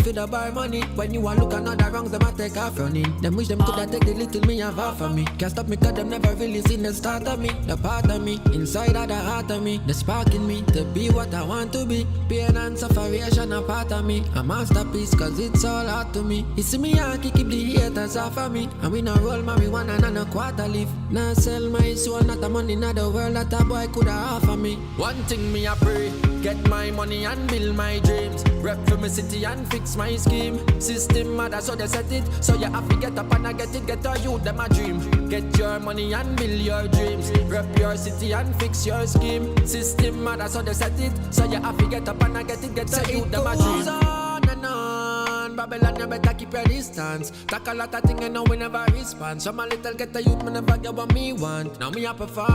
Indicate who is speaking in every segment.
Speaker 1: for the bar money. When you a look another wrongs, them a take off running. Them wish them coulda take the little me have half of me. Can't stop me 'cause them never really seen the start of me. The part of me, inside of the heart of me. The spark in me, to be what I want to be. Pain and sufferation a part of me. A masterpiece 'cause it's all hard to me. You see me Yankee keep the haters off of me. And we no roll marijuana and a quarter leaf. Now sell my soul, not the money, not the world that a boy coulda offer me. One thing me a pray, get my money and build my dreams. Rep for my city and fix my scheme. System mother so they set it. So you have to get up and I get it, get a youth them a dream. Get your money and build your dreams. Rep your city and fix your scheme. System mother so they set it. So you have to get up and I get it, get a youth them a dream. On and on, Babylon you better keep your distance. Talk a lot of things and now we never respond. Some a little get a youth me never get what me want. Now me a perform.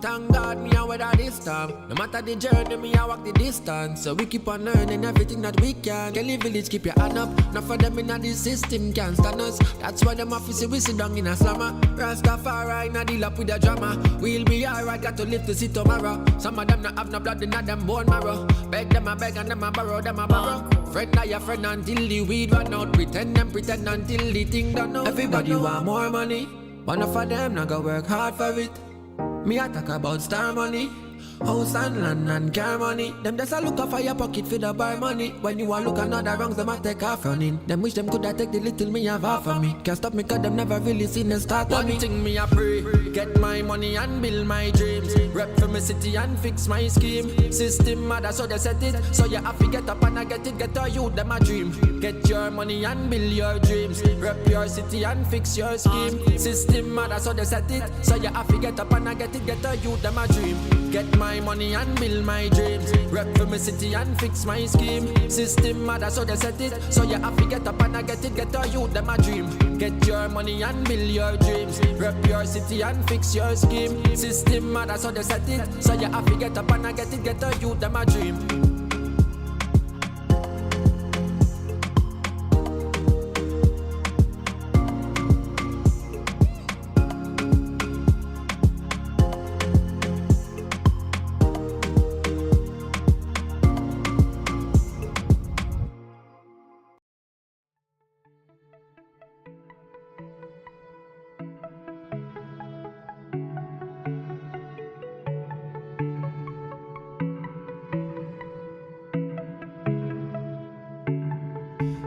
Speaker 1: Thank God me a weather this time. No matter the journey, me a walk the distance. So we keep on earning everything that we can. Kelly Village, keep your hand up. Not for them in the system can stand us. That's why them have to see we sit down in a slammer. Rastafari na deal up with the drama. We'll be alright, got to live to see tomorrow. Some of them not have no blood in them bone marrow. Beg them a beg and them a borrow, them a borrow. Friend are your friend until the weed run out. Pretend until the thing done out. Everybody want more money. One of them not go work hard for it. Me a talk about star money, house and land and car money. Them just a look for your pocket for the bar money. When you a look another wrongs, them a take off running. Them wish them coulda take the little me have half of me. Can't stop me 'cause them never really seen the start of me. One thing me a pray, get my money and build my dreams. Rep for my city and fix my scheme. System mother so they set it. So you have to get up and I get it, get a youth them a dream. Get your money and build your dreams. Rep your city and fix your scheme. System mother so they set it. So you have to get up and I get it, get a youth them a dream. Get my money and build my dreams. Rep for my city and fix my scheme. System mother so they set it. So you have to get up and I get it, get a youth them a dream. Get your money and build your dreams. Rep your city and fix your scheme. System mother so they set it. So you have to get up and I get it, get a youth them a dream.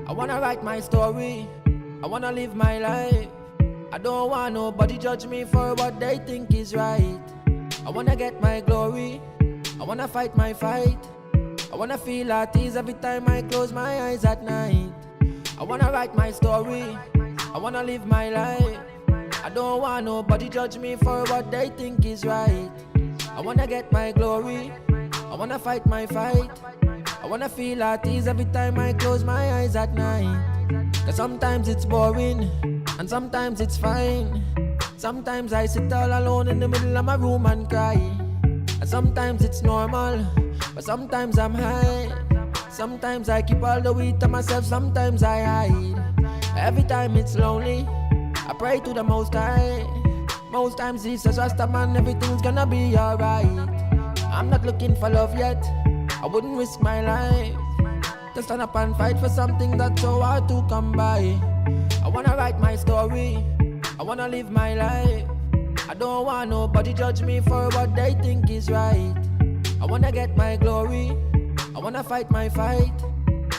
Speaker 1: I wanna write my story, I wanna live my life. I don't want nobody judge me for what they think is right. I wanna get my glory, I wanna fight my fight. I wanna feel at ease every time I close my eyes at night. I wanna write my story, I wanna live my life. I don't want nobody judge me for what they think is right. I wanna get my glory, I wanna fight my fight. I wanna feel at ease every time I close my eyes at night. 'Cause sometimes it's boring, and sometimes it's fine. Sometimes I sit all alone in the middle of my room and cry. And sometimes it's normal, but sometimes I'm high. Sometimes I keep all the weed to myself, sometimes I hide. Every time it's lonely, I pray to the Most High. Most times he says, Rasta man, everything's gonna be alright. I'm not looking for love yet, I wouldn't risk my life to stand up and fight for something that's so hard to come by. I wanna write my story, I wanna live my life. I don't want nobody judge me for what they think is right. I wanna get my glory, I wanna fight my fight.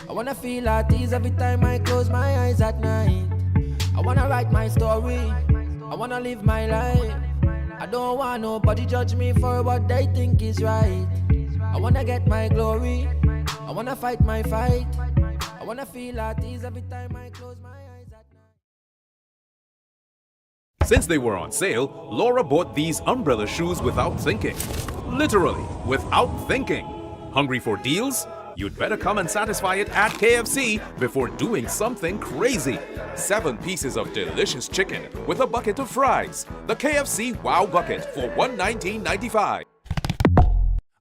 Speaker 1: I wanna feel at ease every time I close my eyes at night. I wanna write my story, I wanna live my life. I don't want nobody judge me for what they think is right. I wanna get my glory, I wanna fight my fight. I wanna feel at ease every time I close my eyes at night.
Speaker 2: Since they were on sale, Laura bought these umbrella shoes without thinking. Literally, without thinking. Hungry for deals? You'd better come and satisfy it at KFC before doing something crazy. 7 pieces of delicious chicken with a bucket of fries. The KFC Wow Bucket for $119.95.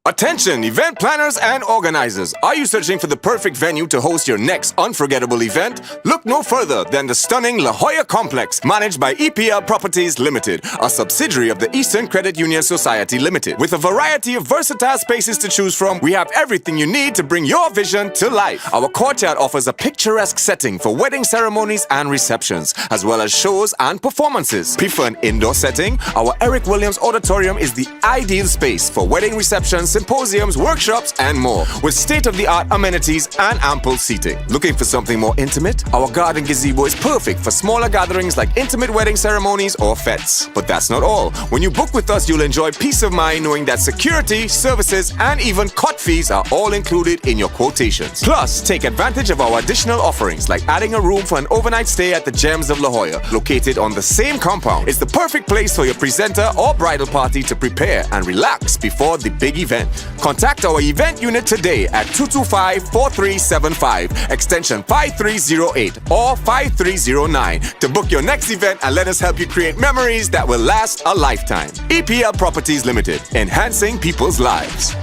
Speaker 3: Attention, event planners and organizers. Are you searching for the perfect venue to host your next unforgettable event? Look no further than the stunning La Jolla Complex, managed by EPL Properties Limited, a subsidiary of the Eastern Credit Union Society Limited. With a variety of versatile spaces to choose from, we have everything you need to bring your vision to life. Our courtyard offers a picturesque setting for wedding ceremonies and receptions, as well as shows and performances. Prefer an indoor setting? Our Eric Williams Auditorium is the ideal space for wedding receptions, symposiums, workshops, and more, with state-of-the-art amenities and ample seating. Looking for something more intimate? Our garden gazebo is perfect for smaller gatherings like intimate wedding ceremonies or fetes. But that's not all. When you book with us, you'll enjoy peace of mind knowing that security, services, and even court fees are all included in your quotations. Plus, take advantage of our additional offerings like adding a room for an overnight stay at the Gems of La Jolla, located on the same compound. It's the perfect place for your presenter or bridal party to prepare and relax before the big event. Contact our event unit today at 225-4375, extension 5308 or 5309 to book your next event and let us help you create memories that will last a lifetime. EPL Properties Limited, enhancing people's lives.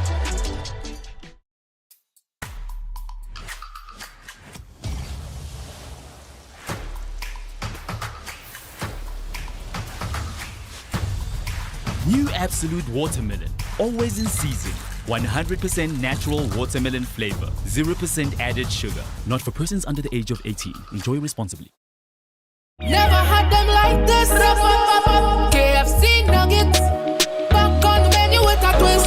Speaker 4: New Absolute Watermelon, always in season. 100% natural watermelon flavor, 0% added sugar. Not for persons under the age of 18. Enjoy responsibly.
Speaker 1: Never had them like this. KFC nuggets, back on the menu with a twist.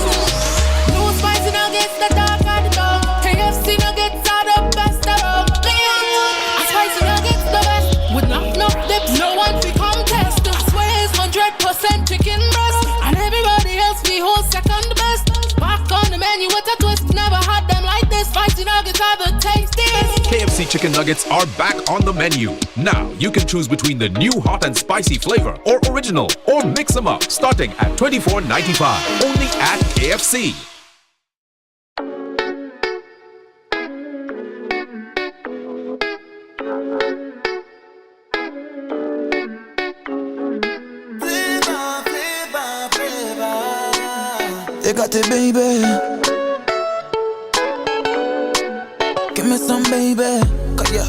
Speaker 1: New spicy nuggets, the dark and the dark. KFC nuggets are the best around. Spicy nuggets, the best. With no dips, no one to contest. I swear it's 100% chicken breast, and everybody else be whole second best. Back on the menu with a twist. Never had them like this. Spicy nuggets are the tastiest.
Speaker 2: KFC chicken nuggets are back on the menu. Now you can choose between the new hot and spicy flavor or original, or mix them up, starting at $24.95. Only at KFC.
Speaker 5: You got it, baby. Give me some, baby. Cause yeah,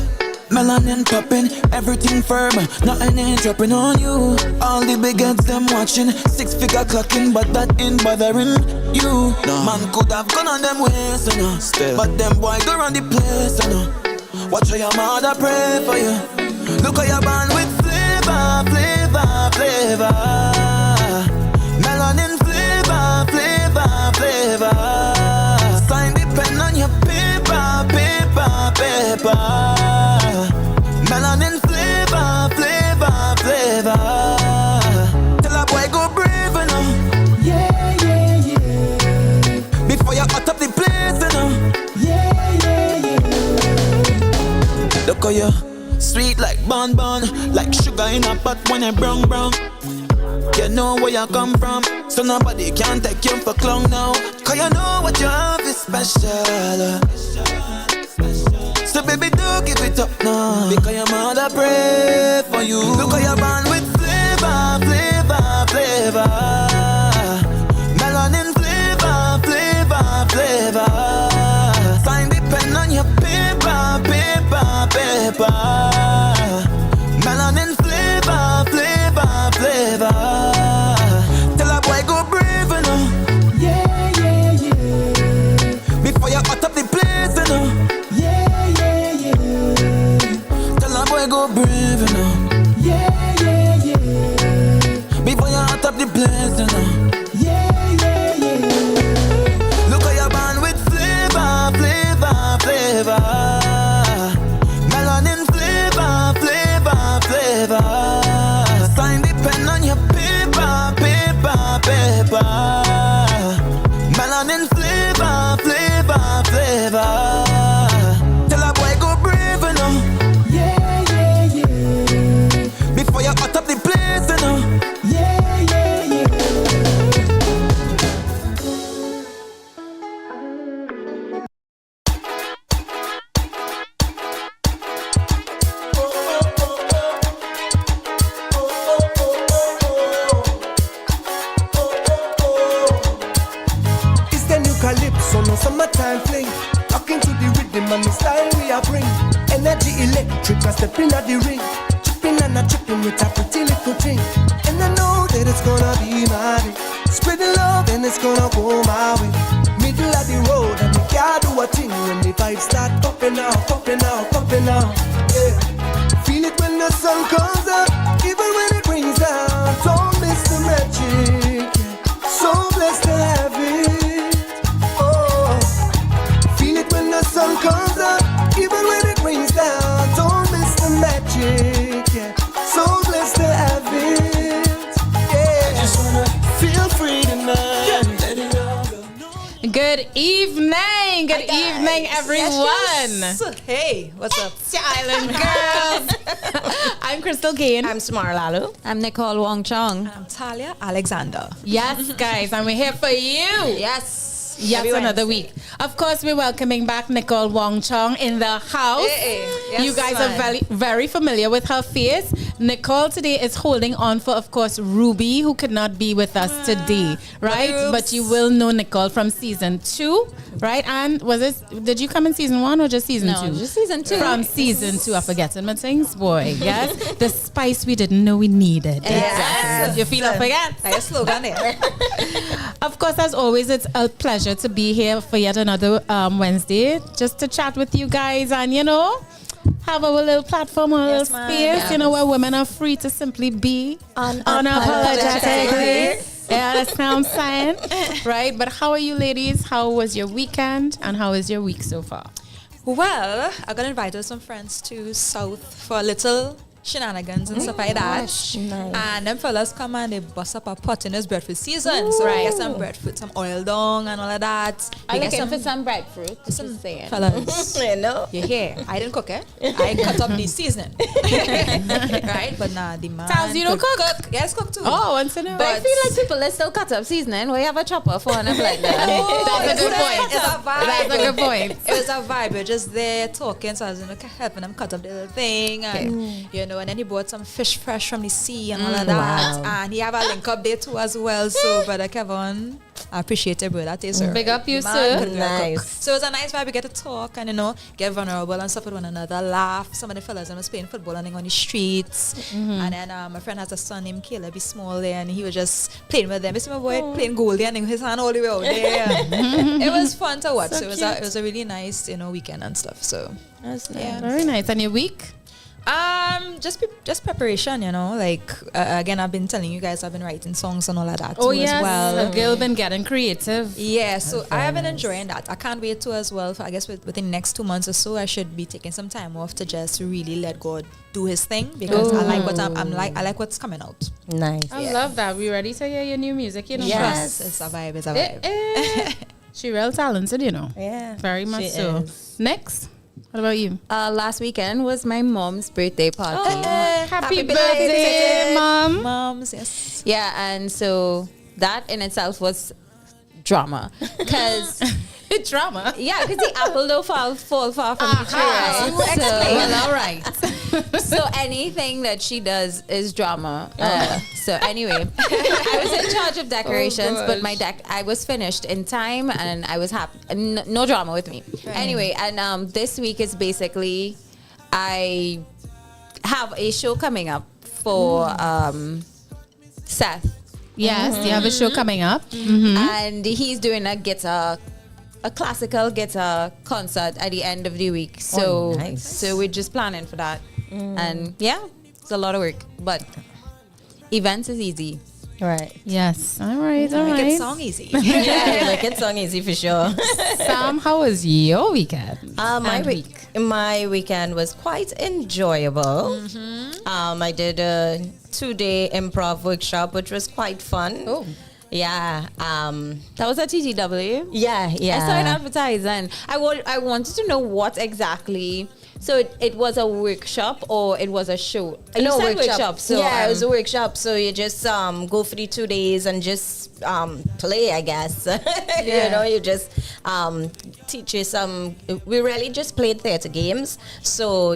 Speaker 5: melanin popping, everything firm, nothing ain't dropping on you. All the big heads them watching, 6-figure clocking, but that ain't bothering you. No. Man could have gone on them ways, you know. But them boy go run the place, you know. Watch how your mother pray for you. Look how you're born with flavor, flavor, flavor. Melanin flavor, flavor, flavor. Sign the pen on your paper, paper, paper. Melanin flavor, flavor, flavor. Tell a boy go brave, you know. Yeah, yeah, yeah. Before you hot up the place, you know. Yeah, yeah, yeah. Look how you sweet like bonbon, like sugar in a pot when you brown. You know where you come from, so nobody can take you for clown now. Cause you know what you have is special. So baby, do give it up now, because your mother pray for you. Look how you're born with flavor, flavor, flavor. Melanin flavor, flavor, flavor. Sign the pen on your paper, paper, paper. Melanin flavor, flavor, flavor. Tell a boy go brave, you know. Yeah, yeah, yeah. Before you hot up the place, you know. Yeah, yeah, yeah. Tell a boy go brave, you know. Yeah, yeah, yeah. Before you hot up the place, you know. Yeah, yeah, yeah. Look how you're born with flavor, flavor, flavor. Melanin flavor, flavor, flavor. Sign the pen on your paper, paper, paper. Melanin flavor, flavor, flavor. Tell a boy go brave, you know. Yeah, yeah, yeah. style we are bring. Energy electric, I step in at the ring. Chipping and a chipping with a pretty little thing. And I know that it's gonna be my day. Spreading love and it's gonna go my way. Middle of the road and we can't do a thing when the vibes start popping out, popping out, popping out. Yeah. Feel it when the sun comes up, even when it rains down. Don't miss the magic. So blessed to have it. Oh, feel it when the sun comes up, even when it rains down. Don't miss the magic. Yeah. So blessed to have it. Yeah. I just wanna feel free tonight. Yeah. Let it all go.
Speaker 6: Good evening. Good evening, everyone.
Speaker 7: Yes. Hey, what's up?
Speaker 6: It's your Island Girls. I'm Crystal Kane.
Speaker 7: I'm Samara Lalu.
Speaker 8: I'm Nicole Wong Chong.
Speaker 7: I'm Talia Alexander.
Speaker 6: Yes, guys, and we're here for you.
Speaker 7: Yes.
Speaker 6: Yes,
Speaker 7: Every
Speaker 6: another
Speaker 7: Wednesday.
Speaker 6: week. Of course, we're welcoming back Nicole Wong Chong in the house.
Speaker 7: Yes,
Speaker 6: you guys
Speaker 7: man.
Speaker 6: are very familiar with her face. Nicole today is holding on for, of course, Ruby, who could not be with us today, right? But you will know Nicole from season 2, right? And did you come in season 1 or just season 2?
Speaker 8: No, just season 2.
Speaker 6: From season 2, I'm forgetting my things, boy. Yes, the spice we didn't know we needed.
Speaker 7: Yes.
Speaker 6: You feel I forget?
Speaker 7: I have a slogan there.
Speaker 6: Of course, as always, it's a pleasure to be here for yet another Wednesday, just to chat with you guys and, have our little platform, our
Speaker 7: Yes,
Speaker 6: little
Speaker 7: ma'am.
Speaker 6: space,
Speaker 7: Yes.
Speaker 6: where women are free to simply be
Speaker 7: Unapologetically.
Speaker 6: Yeah, that's what I'm saying. Right? But how are you ladies? How was your weekend? And how is your week so far?
Speaker 7: Well, I got invited some friends to South for a little shenanigans and stuff like that.
Speaker 8: Nice.
Speaker 7: And them fellas come and they bust up a pot in this breadfruit season. So I get some breadfruit, some oil dong and all of that.
Speaker 8: I'm
Speaker 7: We get
Speaker 8: looking for some breadfruit.
Speaker 7: some
Speaker 8: saying.
Speaker 7: fellas. You hear? I didn't cook it. I cut up the seasoning. Right? But nah, the man.
Speaker 6: Taz, you don't cook?
Speaker 7: Yes, cook too.
Speaker 6: Oh, once in a
Speaker 8: But I
Speaker 6: while.
Speaker 8: feel like people are still cut up seasoning. We have a chopper for and a blender.
Speaker 6: That's a good point.
Speaker 7: It's a vibe.
Speaker 6: That's a good point.
Speaker 7: It was a vibe. We're just there talking, so I was helping them cut up the little thing, and and then he bought some fish fresh from the sea and all of that, and he have a link up there too as well. So, brother Kevin, I appreciate it, bro. That is
Speaker 6: Big up you,
Speaker 7: Man,
Speaker 6: sir.
Speaker 7: good girl cook. So it's a nice vibe. We get to talk and get vulnerable and stuff with one another, laugh. Some of the fellas was playing football and on the streets, and then my friend has a son named Caleb. He's small there, and he was just playing with them. You see my boy playing goalie and his hand all the way out there. It was fun to watch. So it was a really nice weekend and stuff. So
Speaker 8: That's nice.
Speaker 7: yeah.
Speaker 6: Very nice. And your week?
Speaker 7: Just preparation, again, I've been telling you guys I've been writing songs and all of that
Speaker 6: Oh,
Speaker 7: too
Speaker 6: yes.
Speaker 7: as well.
Speaker 6: A girl been getting creative.
Speaker 7: Yeah, so I have been enjoying that. I can't wait to as well. I guess within the next 2 months or so, I should be taking some time off to just really let God do His thing, because I like what I like what's coming out.
Speaker 8: Nice.
Speaker 6: I love that. We ready to hear your new music,
Speaker 7: Yes, it's a vibe. It's a vibe.
Speaker 6: She real talented,
Speaker 8: Yeah.
Speaker 6: Very much
Speaker 8: she
Speaker 6: so.
Speaker 8: is.
Speaker 6: Next, what about you?
Speaker 8: Last weekend was my mom's birthday party.
Speaker 6: Happy birthday, Mom.
Speaker 7: Moms, yes.
Speaker 8: Yeah, and so that in itself was drama. Because
Speaker 6: Drama.
Speaker 8: because the apple don't fall far from the tree, right?
Speaker 6: Well, all right.
Speaker 8: So anything that she does is drama. So anyway, I was in charge of decorations, but I was finished in time, and I was happy. No drama with me. Anyway, and this week is basically I have a show coming up for Seth.
Speaker 6: Yes, you have a show coming up.
Speaker 8: And he's doing a classical guitar concert at the end of the week. So so we're just planning for that. And yeah, it's a lot of work, but events is easy.
Speaker 9: Right.
Speaker 6: Yes. All right. All
Speaker 7: Make it
Speaker 6: right.
Speaker 7: song easy.
Speaker 9: Yeah, like it's song easy for sure.
Speaker 6: Sam, how was your weekend?
Speaker 9: My weekend was quite enjoyable. I did a 2-day improv workshop, which was quite fun.
Speaker 8: Oh.
Speaker 9: Yeah.
Speaker 8: That was at TTW.
Speaker 9: Yeah.
Speaker 8: I saw it advertising. I wanted to know what exactly. So it was a workshop or it was a show? You said workshop. So
Speaker 9: it was a workshop. So you just go for the 2 days and just play, I guess. You just teach you some. We really just played theater games. So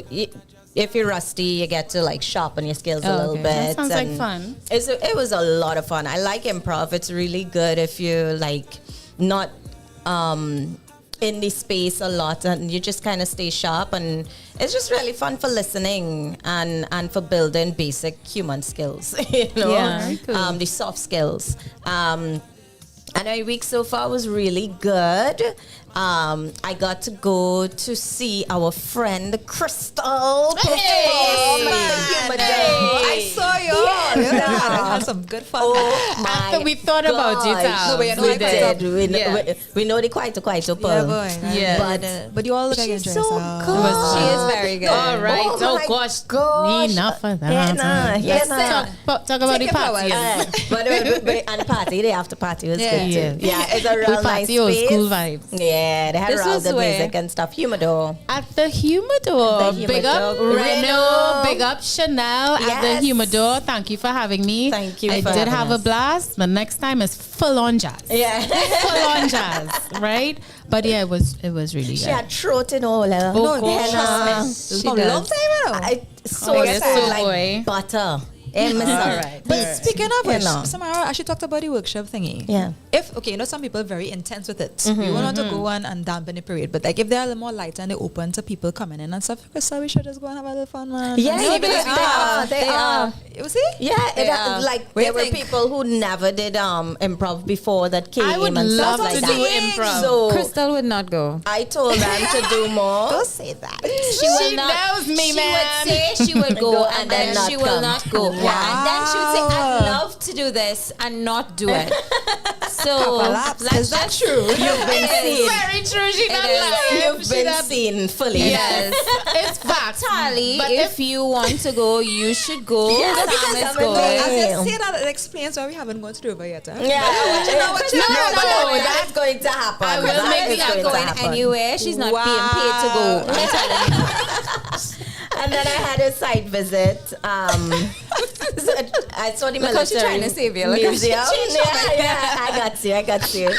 Speaker 9: if you're rusty, you get to like sharpen your skills a little bit.
Speaker 6: That sounds like
Speaker 9: and
Speaker 6: fun.
Speaker 9: It was a lot of fun. I like improv. It's really good if you like not indie space a lot, and you just kind of stay sharp, and it's just really fun for listening and for building basic human skills,
Speaker 8: Yeah, cool.
Speaker 9: the soft skills. And our week so far was really good. I got to go to see our friend Crystal perform at the Humidor.
Speaker 7: I saw you all. Yeah. Had some good fun.
Speaker 9: Oh my
Speaker 6: After we thought about you,
Speaker 9: gosh.
Speaker 6: Tal.
Speaker 7: No, but you know,
Speaker 9: We
Speaker 7: I got
Speaker 9: did.
Speaker 7: up.
Speaker 9: We know the quite
Speaker 7: Yeah, boy.
Speaker 6: Yeah.
Speaker 7: But you all look like you
Speaker 9: she's
Speaker 7: enjoy
Speaker 9: so
Speaker 7: yourself.
Speaker 9: good.
Speaker 8: She is very good.
Speaker 6: All right.
Speaker 9: Oh
Speaker 6: Oh,
Speaker 9: my
Speaker 6: gosh.
Speaker 9: gosh.
Speaker 6: Enough of
Speaker 9: Yeah,
Speaker 6: that.
Speaker 9: yeah,
Speaker 6: Talk about the
Speaker 7: Take your
Speaker 6: party.
Speaker 7: flowers.
Speaker 9: but and the party, the after party was
Speaker 7: Yeah.
Speaker 9: good too.
Speaker 6: Yeah.
Speaker 9: Yeah, it's a real nice
Speaker 6: party, old
Speaker 9: space.
Speaker 6: school vibes.
Speaker 9: Yeah, they had
Speaker 8: This
Speaker 9: all
Speaker 8: was
Speaker 9: the
Speaker 8: where?
Speaker 9: music and stuff. Humidor.
Speaker 6: At the Humidor.
Speaker 9: The
Speaker 6: Big up
Speaker 9: Humidor.
Speaker 6: Reno. Big up Chanel at the
Speaker 9: Yes.
Speaker 6: Humidor. Thank you for having me.
Speaker 9: Thank you
Speaker 6: I
Speaker 9: for
Speaker 6: did
Speaker 9: having
Speaker 6: have a
Speaker 9: us.
Speaker 6: blast. The next time is full on jazz.
Speaker 9: Yeah.
Speaker 6: Full on jazz, right? But yeah, it was really
Speaker 9: She
Speaker 6: good.
Speaker 9: had throat in all her.
Speaker 6: Oh,
Speaker 9: And,
Speaker 6: gosh.
Speaker 7: This is from a long time ago.
Speaker 9: so
Speaker 6: Oh, yes,
Speaker 9: good,
Speaker 6: so
Speaker 9: like
Speaker 6: boy.
Speaker 9: butter. Right.
Speaker 7: But speaking of which,
Speaker 9: You know.
Speaker 7: Samara actually talked about the workshop thingy.
Speaker 9: Yeah.
Speaker 7: If, okay, some people are very intense with it. We won't want to go on and dampen the parade. But like if they're a little more light and they're open to people coming in and stuff, so we should just go and have a little fun, man.
Speaker 9: Yeah,
Speaker 7: And
Speaker 9: no,
Speaker 7: see,
Speaker 9: because
Speaker 7: because
Speaker 9: they are.
Speaker 7: You see?
Speaker 9: Yeah, like
Speaker 7: What do
Speaker 9: there
Speaker 7: you
Speaker 9: were
Speaker 7: think?
Speaker 9: people who never did improv before that came
Speaker 6: I would
Speaker 9: and
Speaker 6: love
Speaker 9: stuff like
Speaker 6: to
Speaker 9: that.
Speaker 6: do improv.
Speaker 9: So
Speaker 8: Crystal would not go.
Speaker 9: I told them to do more.
Speaker 7: Don't say that.
Speaker 8: She will
Speaker 6: She
Speaker 8: not.
Speaker 6: knows me,
Speaker 8: she
Speaker 6: man.
Speaker 8: would say she will go, and then
Speaker 9: not
Speaker 8: she will
Speaker 9: come.
Speaker 8: not go. Yeah, and then she would say, "I'd love to do this," and not do it. So
Speaker 7: Collapse.
Speaker 8: let's
Speaker 7: Is that
Speaker 8: just
Speaker 7: true?
Speaker 9: You've been seen.
Speaker 6: Very true. She not
Speaker 8: is.
Speaker 6: lying.
Speaker 9: You've
Speaker 6: She
Speaker 9: been
Speaker 6: not-
Speaker 9: seen fully.
Speaker 8: Yes.
Speaker 6: It's facts.
Speaker 8: Tally,
Speaker 6: But
Speaker 8: if you want to go, you should go.
Speaker 9: Yeah,
Speaker 8: Sam
Speaker 9: because
Speaker 8: is
Speaker 9: I'm
Speaker 8: going.
Speaker 9: going.
Speaker 7: As you say that, it explains why we haven't gone through over yet. Huh?
Speaker 9: Yeah.
Speaker 6: No,
Speaker 9: that's going to happen.
Speaker 6: I will
Speaker 9: That
Speaker 6: make
Speaker 9: is
Speaker 6: the
Speaker 9: going to
Speaker 8: Going
Speaker 9: happen.
Speaker 8: anywhere, she's not being paid to go. I'm telling you.
Speaker 9: And then I had a site visit. So I saw the
Speaker 8: Look how she
Speaker 9: military
Speaker 8: trying to save you. Look how she-
Speaker 9: museum.
Speaker 8: she-
Speaker 9: Yeah, I got you.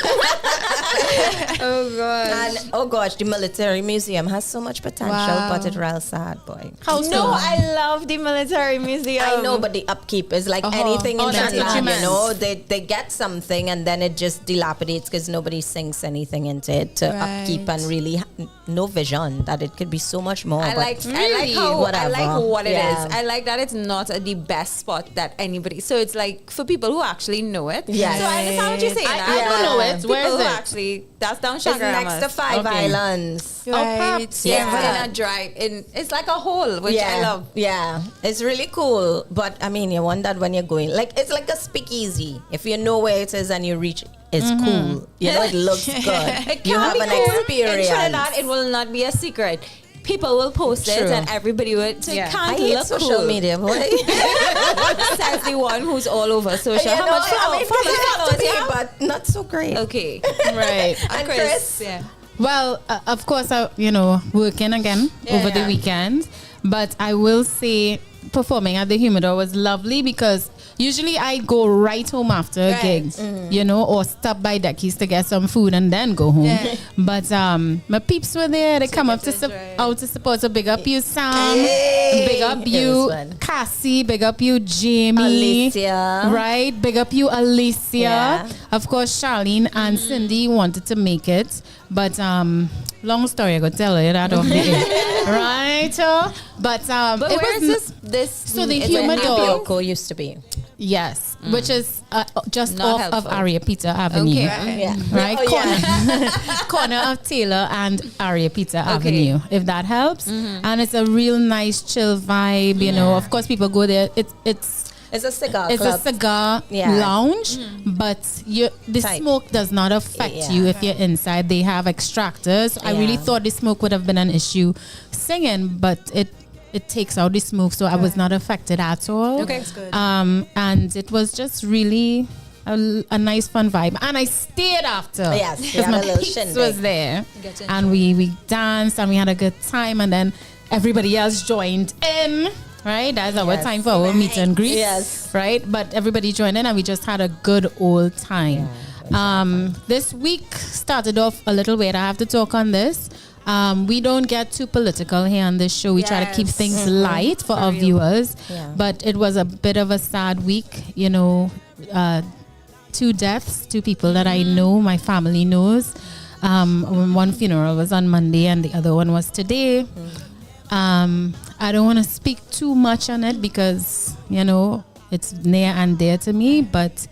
Speaker 8: Oh god.
Speaker 9: And oh gosh, the military museum has so much potential,
Speaker 7: Wow.
Speaker 9: but it's real sad, boy.
Speaker 6: How so?
Speaker 8: No, I love the military museum.
Speaker 9: I know, but the upkeep is like anything
Speaker 6: Oh,
Speaker 9: in
Speaker 6: that's
Speaker 9: that
Speaker 6: what you
Speaker 9: land,
Speaker 6: meant.
Speaker 9: they get something and then it just dilapidates because nobody sinks anything into it to upkeep and really no vision that it could be so much more.
Speaker 8: I
Speaker 9: but
Speaker 8: like how I
Speaker 9: whatever.
Speaker 8: like what it
Speaker 9: Yeah.
Speaker 8: is. I like that it's not the best spot that anybody. So it's like for people who actually know it.
Speaker 9: Yes.
Speaker 8: So I understand what you're saying.
Speaker 6: I don't know it.
Speaker 8: People
Speaker 6: Where is
Speaker 8: who
Speaker 6: it?
Speaker 8: actually that's down
Speaker 9: It's next to
Speaker 8: Chaguaramas.
Speaker 9: Five
Speaker 6: Okay.
Speaker 9: Islands.
Speaker 7: Right.
Speaker 8: Yeah, in a drive. It's like a hole, which I love.
Speaker 9: Yeah, it's really cool. But I mean, you wondered when you're going. Like it's like a speakeasy. If you know where it is and you reach, it's cool. You know, it looks good.
Speaker 8: It
Speaker 9: You
Speaker 8: can
Speaker 9: have
Speaker 8: be
Speaker 9: an
Speaker 8: cool.
Speaker 9: experience.
Speaker 8: In Trinidad, it will not be a secret. People will post it
Speaker 6: True.
Speaker 8: and everybody will. So
Speaker 6: Yeah.
Speaker 8: it
Speaker 9: I
Speaker 8: can't
Speaker 9: hate
Speaker 8: look
Speaker 9: social
Speaker 8: cool.
Speaker 9: media, boy.
Speaker 8: Says the one who's all over social.
Speaker 9: You
Speaker 8: How
Speaker 9: know,
Speaker 8: much followers
Speaker 9: to
Speaker 8: you
Speaker 9: be,
Speaker 8: have?
Speaker 9: but not so great.
Speaker 8: Okay.
Speaker 6: Right.
Speaker 9: And Chris,
Speaker 7: Yeah.
Speaker 6: Well, of course, working again over the weekend. But I will say performing at the Humidor was lovely because usually I go right home after a gig, or stop by Decky's to get some food and then go home.
Speaker 7: Yeah.
Speaker 6: But my peeps were there. They come up to out to support. So big up you, Sam. Big up
Speaker 9: It
Speaker 6: you,
Speaker 9: was fun.
Speaker 6: Cassie. Big up you, Jamie.
Speaker 9: Alicia.
Speaker 6: Right. Big up you, Alicia.
Speaker 9: Yeah.
Speaker 6: Of course, Charlene and Cindy wanted to make it. But long story, I got to tell you that off the air. Right?
Speaker 8: But
Speaker 6: it
Speaker 8: where
Speaker 6: was
Speaker 8: is this?
Speaker 6: So the
Speaker 8: it's
Speaker 6: Humidor.
Speaker 9: Bioko used to be.
Speaker 6: Yes, which is just
Speaker 8: Not
Speaker 6: off of
Speaker 8: helpful.
Speaker 6: Ariapita Avenue.
Speaker 8: Okay.
Speaker 9: Yeah.
Speaker 6: Right,
Speaker 9: Oh, yeah.
Speaker 6: corner of Taylor and Ariapita Avenue, if that helps. And it's a real nice chill vibe. You know, of course, people go there.
Speaker 9: It's a cigar
Speaker 6: It's
Speaker 9: club.
Speaker 6: a cigar
Speaker 9: Yeah.
Speaker 6: lounge, but the
Speaker 9: Type.
Speaker 6: smoke does not affect
Speaker 9: Yeah.
Speaker 6: you if you're inside. They have extractors. I really
Speaker 9: Yeah.
Speaker 6: thought the smoke would have been an issue singing, but it takes out the smoke, so I was not affected at all.
Speaker 8: Okay.
Speaker 7: That's good.
Speaker 6: And it was just really a nice fun vibe, and I stayed after.
Speaker 9: Yes, we
Speaker 6: because
Speaker 9: had
Speaker 6: my
Speaker 9: a little
Speaker 6: peeps
Speaker 9: shindig.
Speaker 6: was there,
Speaker 7: get to
Speaker 6: and we danced and we had a good time, and then everybody else joined in. Right, that's our
Speaker 9: Yes.
Speaker 6: time for our meet and greet.
Speaker 9: Yes.
Speaker 6: Right, but everybody joined in and we just had a good old time. This week started off a little weird. I have to talk on this. We don't get too political here on this show. We try to keep
Speaker 7: Yes.
Speaker 6: things light for our viewers.
Speaker 9: Yeah.
Speaker 6: But it was a bit of a sad week, 2 deaths, 2 people that I know, my family knows. One funeral was on Monday and the other one was today. I don't want to speak too much on it because, you know, it's near and dear to me. But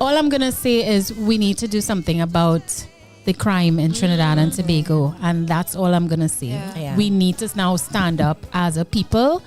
Speaker 6: all I'm going to say is we need to do something about the crime in Trinidad and Tobago. And that's all I'm going to say.
Speaker 9: Yeah.
Speaker 6: We need to now stand up as a people.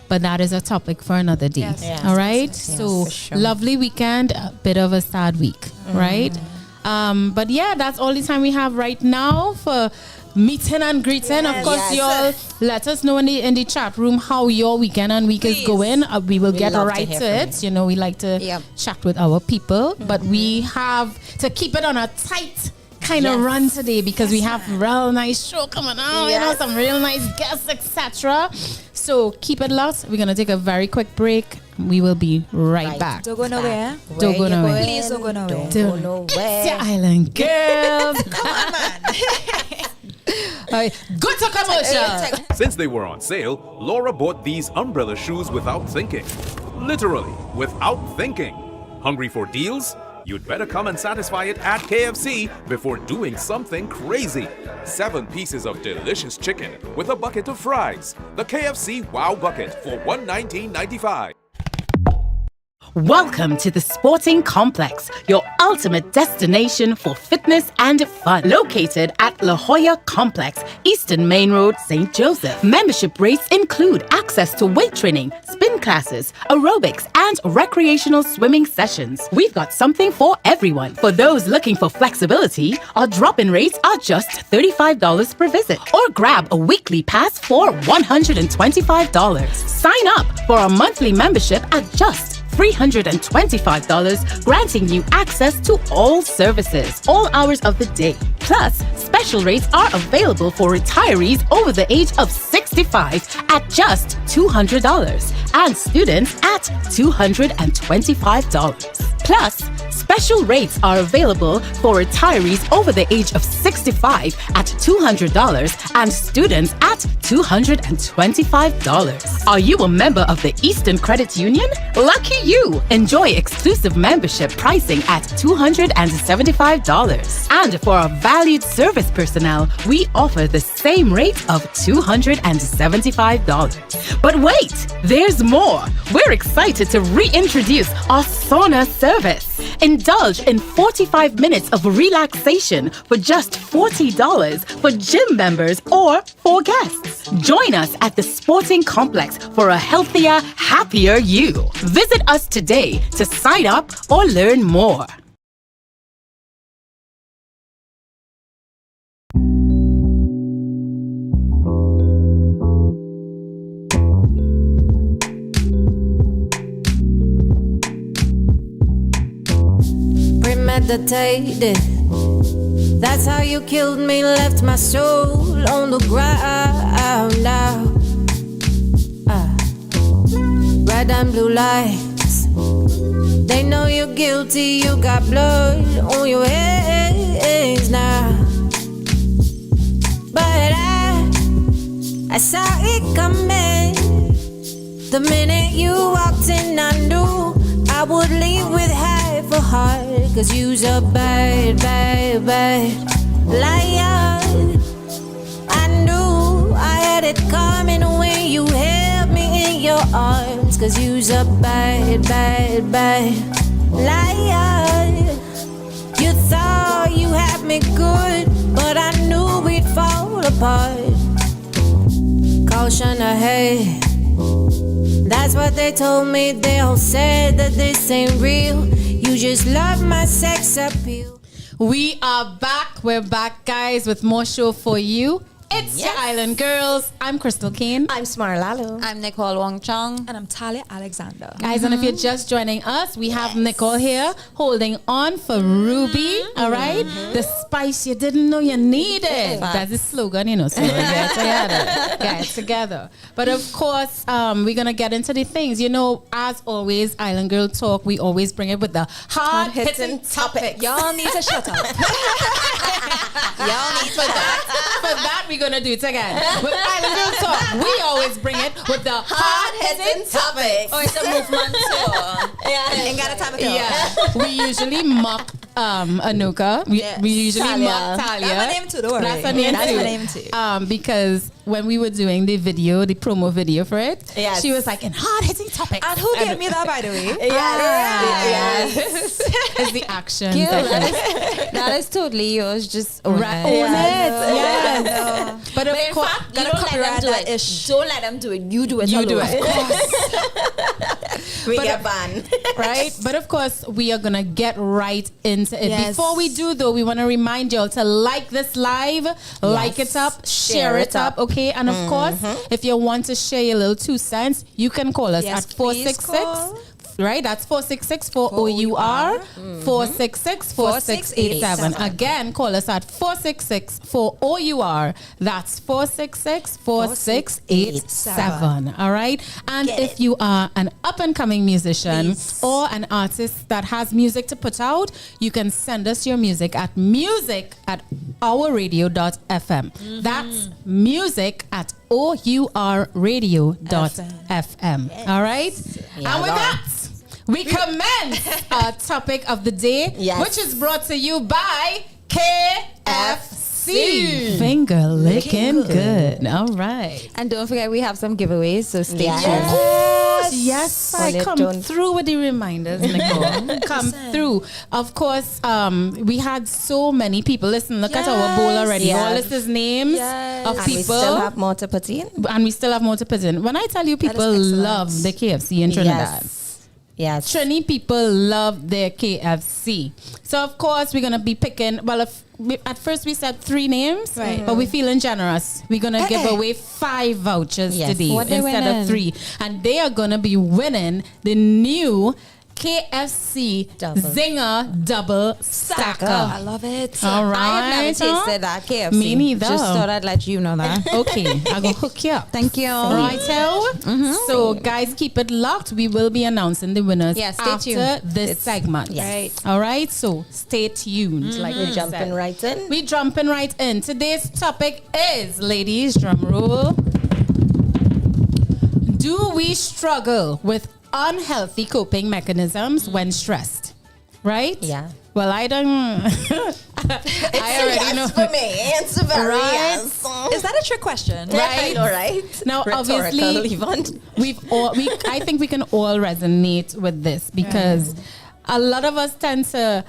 Speaker 6: But that is a topic for another day.
Speaker 7: Yes.
Speaker 9: Yes.
Speaker 6: All right.
Speaker 9: Yes,
Speaker 6: So
Speaker 9: for sure.
Speaker 6: lovely weekend, a bit of a sad week. Right. But yeah, that's all the time we have right now for meeting and greeting. Of course, y'all let us know in the chat room how your weekend and week is going. We will get
Speaker 9: love to
Speaker 6: right
Speaker 9: hear
Speaker 6: to
Speaker 9: from
Speaker 6: it. You know, we like to chat with our people, but we have to keep it on a tight kind of run today because we have real nice show coming out. You know, some real nice guests, etc. So keep it locked. We're gonna take a very quick break. We will be right back.
Speaker 7: Don't go nowhere.
Speaker 6: Don't go nowhere.
Speaker 7: Please don't go nowhere.
Speaker 9: Don't go nowhere.
Speaker 6: It's your island girls.
Speaker 7: Come on, man.
Speaker 6: All right, good to commercial.
Speaker 2: Since they were on sale, Laura bought these umbrella shoes without thinking. Literally, without thinking. Hungry for deals? You'd better come and satisfy it at KFC before doing something crazy. 7 pieces of delicious chicken with a bucket of fries. The KFC Wow Bucket for $119.95.
Speaker 10: Welcome to the Sporting Complex, your ultimate destination for fitness and fun. Located at La Jolla Complex, Eastern Main Road, St. Joseph. Membership rates include access to weight training, spin classes, aerobics, and recreational swimming sessions. We've got something for everyone. For those looking for flexibility, our drop-in rates are just $35 per visit. Or grab a weekly pass for $125. Sign up for a monthly membership at just $325, granting you access to all services, all hours of the day. Plus, special rates are available for retirees over the age of 65 at just $200 and students at $225. Plus, special rates are available for retirees over the age of 65 at $200 and students at $225. Are you a member of the Eastern Credit Union? Lucky you! Enjoy exclusive membership pricing at $275. And for our valued service personnel, we offer the same rate of $275. But wait, there's more! We're excited to reintroduce our sauna service. Indulge in 45 minutes of relaxation for just $40 for gym members or for guests. Join us at the Sporting Complex for a healthier, happier you. Visit us today to sign up or learn more.
Speaker 11: Premeditated. That's how you killed me, left my soul on the ground now. Red and blue lights, they know you're guilty, you got blood on your hands now. But I saw it coming. The minute you walked in, I knew I would leave with half a heart. Cause you's a bad, bad, bad liar. I knew I had it coming when you held me in your arms. Cause you's a bad, bad, bad liar. You thought you had me good, but I knew we'd fall apart. Caution ahead. That's what they told me. They all said that this ain't real. You just love my sex appeal.
Speaker 6: We are back. We're back, guys, with more show for you. It's your Island Girls. I'm Crystal Kane.
Speaker 9: I'm Smar Lalo.
Speaker 8: I'm Nicole Wong Chong.
Speaker 7: And I'm Talia Alexander.
Speaker 6: Guys, and if you're just joining us, we have Nicole here holding on for Ruby. All right? The spice you didn't know you needed. That's the slogan, you know. So get together. Get together. But of course, we're going to get into the things. You know, as always, Island Girl Talk, we always bring it with the hard-hitting topics.
Speaker 7: Y'all need to shut up.
Speaker 6: Y'all need for that we're gonna do it again. With Island Girl Talk, we always bring it with the hard-hitting topics.
Speaker 8: Or it's a movement too.
Speaker 7: Ain't got a time to kill.
Speaker 6: Yeah, we usually mock Anuka. We usually
Speaker 9: Talia.
Speaker 6: mock Talia.
Speaker 7: That's my name too, don't worry.
Speaker 6: That's her name
Speaker 7: That's
Speaker 6: too.
Speaker 7: my name too.
Speaker 6: Because when we were doing the promo video for it,
Speaker 9: Yes.
Speaker 6: she was like, in hard-hitting topics.
Speaker 7: And who gave me that, by the way?
Speaker 9: Yes.
Speaker 6: It's the action.
Speaker 8: Gil, that is totally yours. Just own
Speaker 6: Right.
Speaker 8: it.
Speaker 6: Own it. Yes. But of
Speaker 9: In
Speaker 6: course,
Speaker 9: fact, you
Speaker 7: gotta
Speaker 9: don't let them
Speaker 7: copyright
Speaker 9: do
Speaker 7: that
Speaker 9: it.
Speaker 7: ish.
Speaker 9: Don't let them do it. You do it.
Speaker 6: you do
Speaker 9: alone.
Speaker 6: it.
Speaker 9: We
Speaker 6: But,
Speaker 9: get banned.
Speaker 6: Right? But of course, we are going to get right into it.
Speaker 7: Yes.
Speaker 6: Before we do, though, we want to remind y'all to like this live, like it up, share it up, okay? And of course, if you want to share your little 2 cents, you can call us
Speaker 7: Yes,
Speaker 6: at
Speaker 7: please
Speaker 6: 466.
Speaker 7: call.
Speaker 6: Right, that's 466 for O.U.R. 466 4687. Again, call us at 466 for O.U.R. That's 466 4687. All right, and if you are an up and coming musician or an artist that has music to put out, you can send us your music at music@ourradio.fm. That's music at OURradio.fm. All right, and with that, we commence our topic of the day, which is brought to you by KFC. Finger licking good. All right.
Speaker 8: And don't forget, we have some giveaways, so stay tuned.
Speaker 6: Yes, I
Speaker 9: Well,
Speaker 6: come
Speaker 9: don't-
Speaker 6: through with the reminders, Nicole. Come through. Of course, we had so many people. Listen, look at our bowl already.
Speaker 9: Yes.
Speaker 6: All this is names of
Speaker 9: And
Speaker 6: people.
Speaker 9: we still have more to put in.
Speaker 6: And we still have more to put in. When I tell you people love the KFC in Trinidad.
Speaker 9: Yes.
Speaker 6: Trini people love their KFC. So, of course, we're going to be picking, at first we said 3 names, but we're feeling generous. We're going to give away 5 vouchers today
Speaker 8: What they
Speaker 6: instead
Speaker 8: winning?
Speaker 6: of 3. And they are going to be winning the new KFC Zinger Double Stacker.
Speaker 7: I love it.
Speaker 6: All right.
Speaker 8: I have never tasted that KFC.
Speaker 6: Me neither.
Speaker 8: Just thought I'd let you know that.
Speaker 6: Okay, I'm going to hook you up.
Speaker 8: Thank you.
Speaker 6: Right, So, guys, keep it locked. We will be announcing the winners
Speaker 8: Yeah, stay
Speaker 6: after
Speaker 8: tuned.
Speaker 6: this segment.
Speaker 9: Yes.
Speaker 6: All right, so stay tuned. Like
Speaker 9: We're
Speaker 6: we
Speaker 9: jumping
Speaker 6: said.
Speaker 9: right in.
Speaker 6: We jumping right in. Today's topic is, ladies, drum roll. Do we struggle with unhealthy coping mechanisms when stressed? Right?
Speaker 9: Yeah.
Speaker 6: Well, I don't. I already know.
Speaker 9: For me, it's very
Speaker 6: Right?
Speaker 9: yes.
Speaker 7: Is that a trick question?
Speaker 9: Right. All right.
Speaker 6: Now,
Speaker 9: Rhetorical,
Speaker 6: obviously,
Speaker 9: even.
Speaker 6: I think we can all resonate with this because a lot of us tend to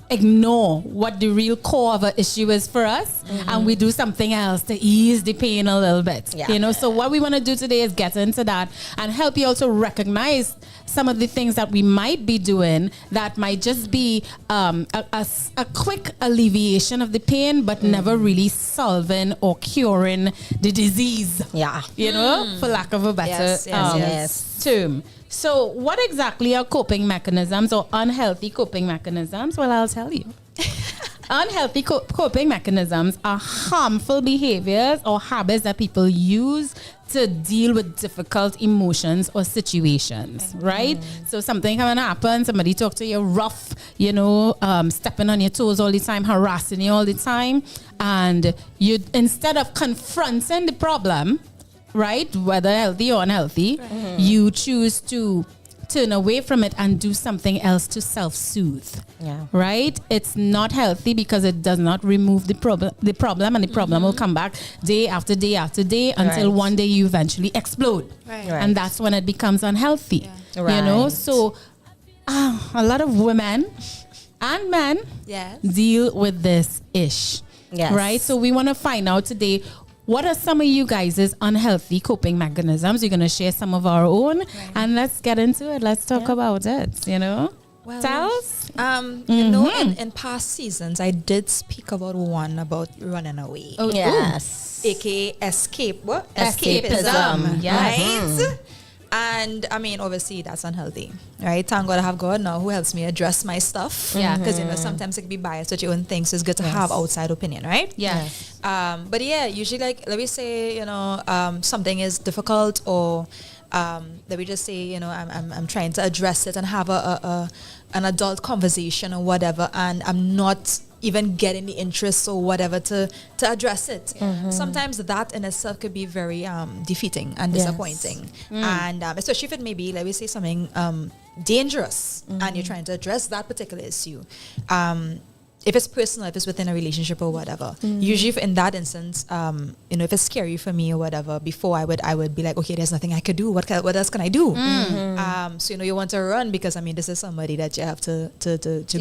Speaker 6: ignore what the real core of an issue is for us, and we do something else to ease the pain a little bit.
Speaker 9: Yeah.
Speaker 6: You know, so what we want to do today is get into that and help you also recognize some of the things that we might be doing that might just be a quick alleviation of the pain, but never really solving or curing the disease.
Speaker 9: Yeah.
Speaker 6: You know, for lack of a better
Speaker 9: yes.
Speaker 6: term. So, what exactly are coping mechanisms or unhealthy coping mechanisms? Well, I'll tell you. Unhealthy coping mechanisms are harmful behaviors or habits that people use to deal with difficult emotions or situations, right? So something can happen, somebody talk to you rough, you know, stepping on your toes all the time, harassing you all the time, and you, instead of confronting the problem, right, whether healthy or unhealthy, you choose to turn away from it and do something else to self-soothe.
Speaker 9: Yeah.
Speaker 6: Right? It's not healthy because it does not remove the problem, and the problem will come back day after day after day until one day you eventually explode.
Speaker 7: Right.
Speaker 6: And that's when it becomes unhealthy.
Speaker 9: Yeah.
Speaker 6: You know,
Speaker 9: Right.
Speaker 6: so a lot of women and men deal with this ish.
Speaker 9: Yes.
Speaker 6: Right? So we want to find out today, what are some of you guys' unhealthy coping mechanisms? We're going to share some of our own, and let's get into it. Let's talk about it, you know?
Speaker 7: Well,
Speaker 6: Tals?
Speaker 7: You know, in past seasons, I did speak about one about running away.
Speaker 6: Oh,
Speaker 9: Yes.
Speaker 7: AKA escape. What?
Speaker 9: Escapism.
Speaker 7: Right? And I mean, obviously, that's unhealthy, right? Thank God I have God now who helps me address my stuff.
Speaker 6: Yeah.
Speaker 7: Because, you know, sometimes it can be biased with your own things. So it's good to have outside opinion, right?
Speaker 6: Yeah.
Speaker 7: But yeah, usually, like, let me say, you know, something is difficult, or let me just say, you know, I'm trying to address it and have an adult conversation or whatever, and I'm not even getting the interest or whatever to address it. Sometimes that in itself could be very defeating and disappointing. And especially if it may be, let me say, something dangerous and you're trying to address that particular issue. If it's personal, if it's within a relationship or whatever, usually in that instance, if it's scary for me or whatever, before I would be like, okay, there's nothing I could do. What else can I do? So you want to run because this is somebody that you have to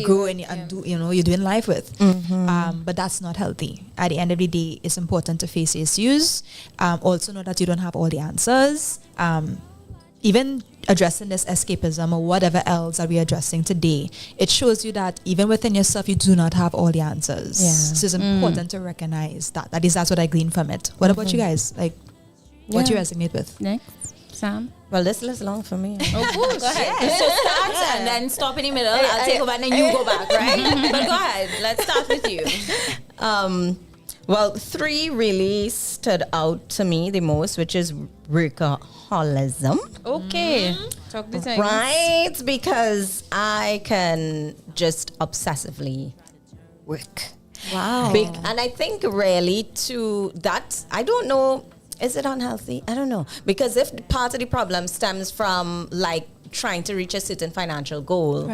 Speaker 7: grow and do, you're doing life with. But that's not healthy. At the end of the day, it's important to face issues. Also know that you don't have all the answers. Even addressing this escapism or whatever else that we're addressing today, it shows you that even within yourself, you do not have all the answers. So it's important to recognize that. At least that's what I gleaned from it. What about you guys? What do you resonate with?
Speaker 6: Next, Sam.
Speaker 9: Well, this list long for me.
Speaker 8: Oh, cool. Go ahead. So start and then stop in the middle. I'll take over and then you go back, right? But go ahead. Let's start with you.
Speaker 9: Well, 3 really stood out to me the most, which is workaholism.
Speaker 6: Okay. Talk the thing.
Speaker 9: Right? Because I can just obsessively work.
Speaker 8: Wow.
Speaker 9: And I think really to that, I don't know, is it unhealthy? I don't know. Because if part of the problem stems from trying to reach a certain financial goal,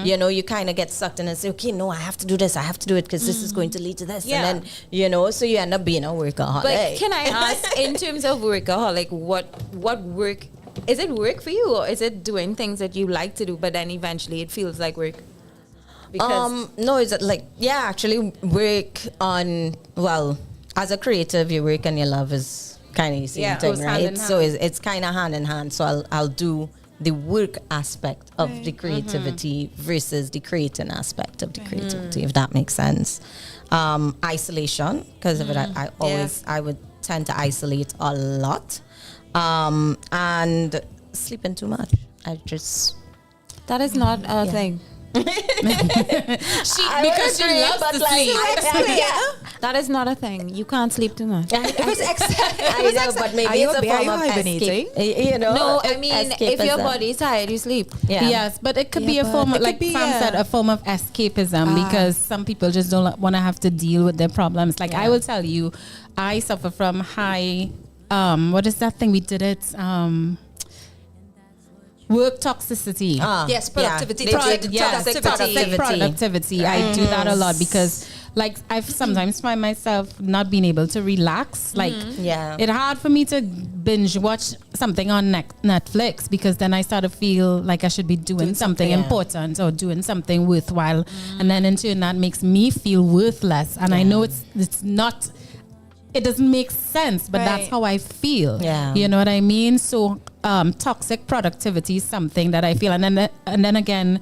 Speaker 9: you kind of get sucked in and say, okay, no, I have to do this. I have to do it because this is going to lead to this.
Speaker 8: Yeah.
Speaker 9: And then, so you end up being a workaholic.
Speaker 8: But can I ask, in terms of workaholic, what work, is it work for you or is it doing things that you like to do, but then eventually it feels like work? Because
Speaker 9: no, is it actually work on, as a creative, your work and your love is kind of the same thing, right? So it's kind of hand in hand. So I'll do the work aspect of the creativity versus the creating aspect of the creativity, if that makes sense. Isolation, because of it, I would tend to isolate a lot, and sleeping too much.
Speaker 8: that is not a thing.
Speaker 6: Because she loves to sleep.
Speaker 8: That is not a thing. You can't sleep too much.
Speaker 9: But maybe it's a form of escape.
Speaker 8: No, I mean, if your body's tired, you sleep.
Speaker 6: Yes, but it could be a form of, like Sam said, a form of escapism because some people just don't want to have to deal with their problems. I will tell you, I suffer from high, what is that thing? We did it, work toxicity.
Speaker 7: Yes, productivity.
Speaker 6: Productivity. I do that a lot because I've sometimes find myself not being able to relax. It's hard for me to binge watch something on Netflix because then I start to feel like I should be doing something important or doing something worthwhile. And then in turn that makes me feel worthless. And I know it's not, it doesn't make sense, but that's how I feel. You know what I mean? So toxic productivity is something that I feel, and then again,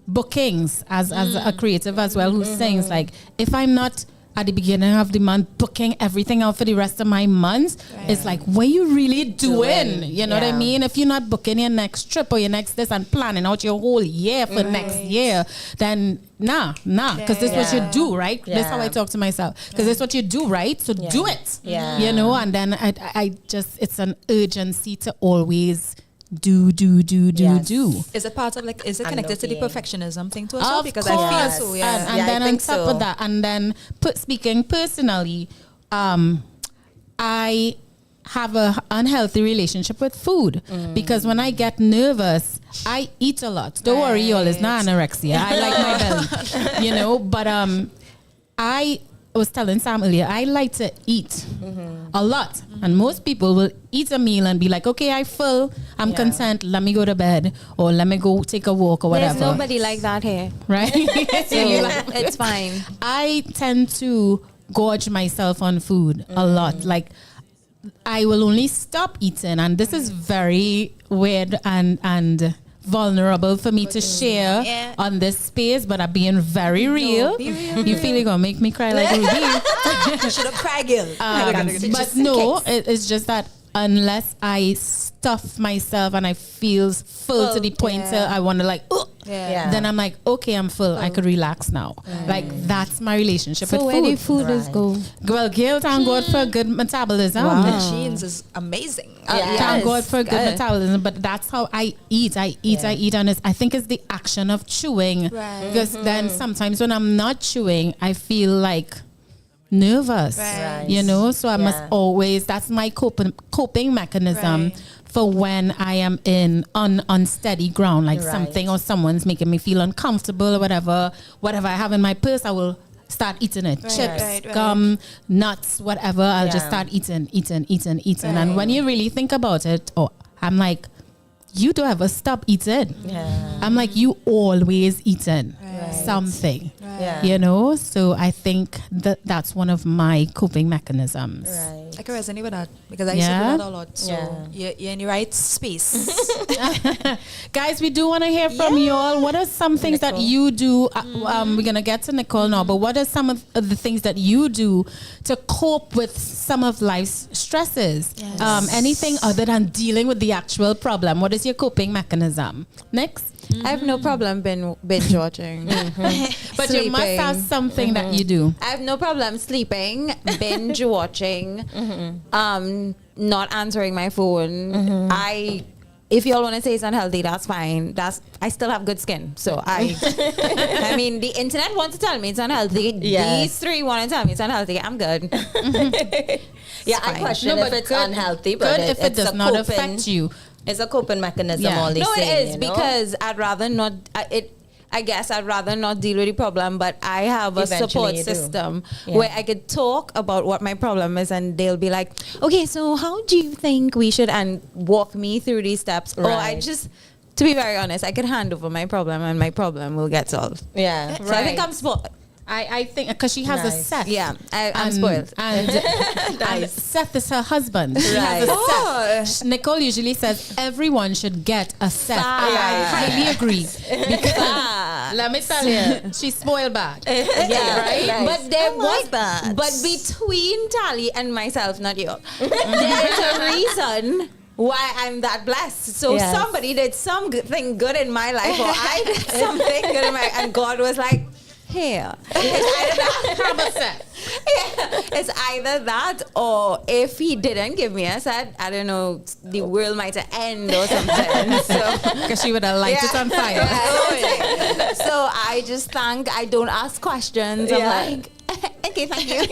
Speaker 6: bookings as a creative as well, who sings if I'm not at the beginning of the month booking everything out for the rest of my months, it's what you really doing? You know what I mean? If you're not booking your next trip or your next this and planning out your whole year for next year, then nah, because this is what you do, right? That's how I talk to myself, because this is what you do, right? So do it, you know. And then I just, it's an urgency to always do.
Speaker 7: Is it part of is it connected to the perfectionism thing too? Also? Because I feel so.
Speaker 6: And then on top of that, and then speaking personally, I have a unhealthy relationship with food because when I get nervous, I eat a lot. Don't worry, y'all, it's not anorexia. I like my belly, you know. But I was telling Sam earlier, I like to eat a lot, and most people will eat a meal and be like, okay, I'm full, I'm content, let me go to bed or let me go take a walk or whatever.
Speaker 8: There's nobody like that here,
Speaker 6: right?
Speaker 8: So it's fine.
Speaker 6: I tend to gorge myself on food a lot. I will only stop eating, and this is very weird and vulnerable for me to share on this space, but I'm being very real. You feel you're gonna make me cry like Ruby?
Speaker 7: Should have cried, girl.
Speaker 6: But no, it's just that unless I stuff myself and I feel full to the point I want to then I'm like, okay, I'm full. I could relax now. Like that's my relationship with
Speaker 8: So
Speaker 6: food.
Speaker 8: where do food is go?
Speaker 6: Well, Gail, thank God for good metabolism.
Speaker 7: The jeans is amazing.
Speaker 6: Thank God for good
Speaker 8: Good.
Speaker 6: metabolism, but that's how I eat. I eat, and I think it's the action of chewing.
Speaker 7: Right.
Speaker 6: Because then sometimes when I'm not chewing, I feel like nervous.
Speaker 7: Right.
Speaker 6: You know, so I must always. That's my coping mechanism.
Speaker 7: Right.
Speaker 6: For when I am in unsteady ground, like something or someone's making me feel uncomfortable or whatever I have in my purse, I will start eating it. Chips, gum, nuts, whatever. I'll just start eating. And when you really think about it, I'm like, you don't ever stop eating. I'm like, you always eating something. You know, so I think that's one of my coping mechanisms.
Speaker 7: I can resonate with that because I used to do that a lot. So you're in the right space.
Speaker 6: Guys, we do want to hear from y'all. What are some things that you do? We're going to get to Nicole now, but what are some of the things that you do to cope with some of life's stresses? Anything other than dealing with the actual problem? What is your coping mechanism? Next.
Speaker 8: I have no problem binge watching.
Speaker 6: But you must have something that you do.
Speaker 8: I have no problem sleeping, binge watching, not answering my phone. If y'all want to say it's unhealthy, that's fine. I still have good skin. So I mean, the internet wants to tell me it's unhealthy. These three want to tell me it's unhealthy. I'm good.
Speaker 9: I question if it's unhealthy, but
Speaker 6: if it does not affect you.
Speaker 9: It's a coping mechanism. All they
Speaker 8: No,
Speaker 9: say,
Speaker 8: it is
Speaker 9: you know?
Speaker 8: because I'd rather not. I guess I'd rather not deal with the problem, but I have a
Speaker 9: Eventually
Speaker 8: support
Speaker 9: you do.
Speaker 8: system where I could talk about what my problem is, and they'll be like, "Okay, so how do you think we should?" and walk me through these steps. Or I just, to be very honest, I could hand over my problem, and my problem will get solved.
Speaker 9: Yeah,
Speaker 8: So I think I'm spoiled.
Speaker 6: I think because she has a Seth.
Speaker 8: Yeah, I'm spoiled.
Speaker 6: And Seth is her husband. She has a Seth. Nicole usually says everyone should get a Seth. I highly agree. Because let me tell you, she's spoiled back.
Speaker 8: Right? But there was
Speaker 7: that.
Speaker 8: But between Tali and myself, not you, there's a reason why I'm that blessed. So somebody did something good in my life, or I did something good in my, and God was like, here. It's either that, or if he didn't give me a set, I don't know, the world might end or something. So
Speaker 6: because she would have lighted it on fire.
Speaker 8: So I just I don't ask questions. I'm like, okay, thank you.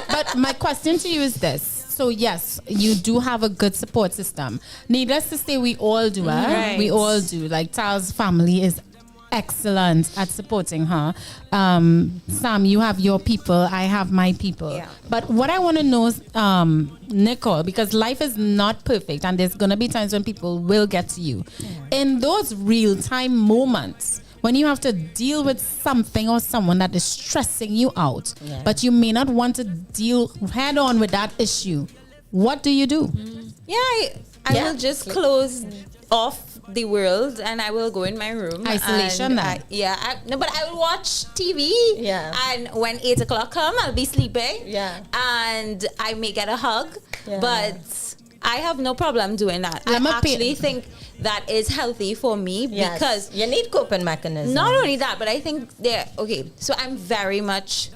Speaker 6: But my question to you is this. So yes, you do have a good support system. Needless to say, we all do. We all do. Like Tal's family is excellent at supporting her. Sam, you have your people. I have my people. Yeah. But what I want to know is, Nicole, because life is not perfect and there's going to be times when people will get to you. In those real-time moments, when you have to deal with something or someone that is stressing you out, but you may not want to deal head on with that issue, what do you do?
Speaker 8: I will just close off the world and I will go in my room.
Speaker 6: Isolation then.
Speaker 8: But I will watch TV. Yeah. And when 8 o'clock come, I'll be sleeping. Yeah. And I may get a hug. Yeah. But I have no problem doing that. I actually think that is healthy for me because
Speaker 9: you need coping mechanisms.
Speaker 8: Not only that, but I think so I'm very much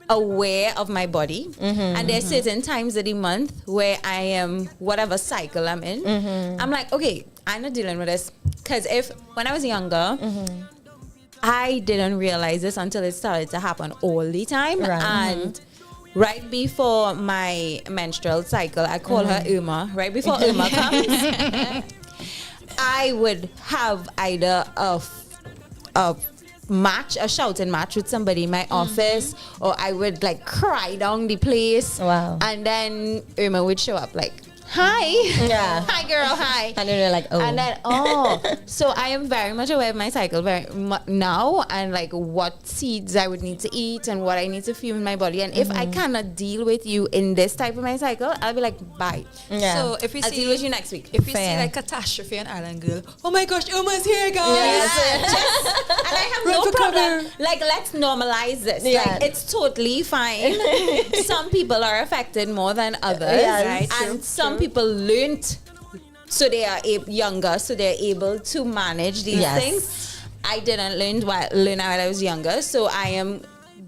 Speaker 8: aware of my body, and there's certain times of the month where I am whatever cycle I'm in. I'm like, okay, I'm not dealing with this, because when I was younger, I didn't realize this until it started to happen all the time, and right before my menstrual cycle, I call her Irma. Right before Irma comes, I would have either a shouting match with somebody in my office, or I would like cry down the place. Wow. And then Irma would show up like, hi. Yeah. Hi girl, hi.
Speaker 9: And then you're like, oh.
Speaker 8: And then, so I am very much aware of my cycle now, and like what seeds I would need to eat and what I need to feel in my body. And if I cannot deal with you in this type of my cycle, I'll be like, bye.
Speaker 7: Yeah. So if we
Speaker 8: I'll deal with you next week.
Speaker 7: If we see like catastrophe and Island Girl, oh my gosh, Irma's here, guys.
Speaker 8: And I have no problem. Like, let's normalize this. Like, it's totally fine. Some people are affected more than others, right? And some people learned so they are younger, so they're able to manage these
Speaker 9: Yes.
Speaker 8: things. I didn't learn while I was younger, so I am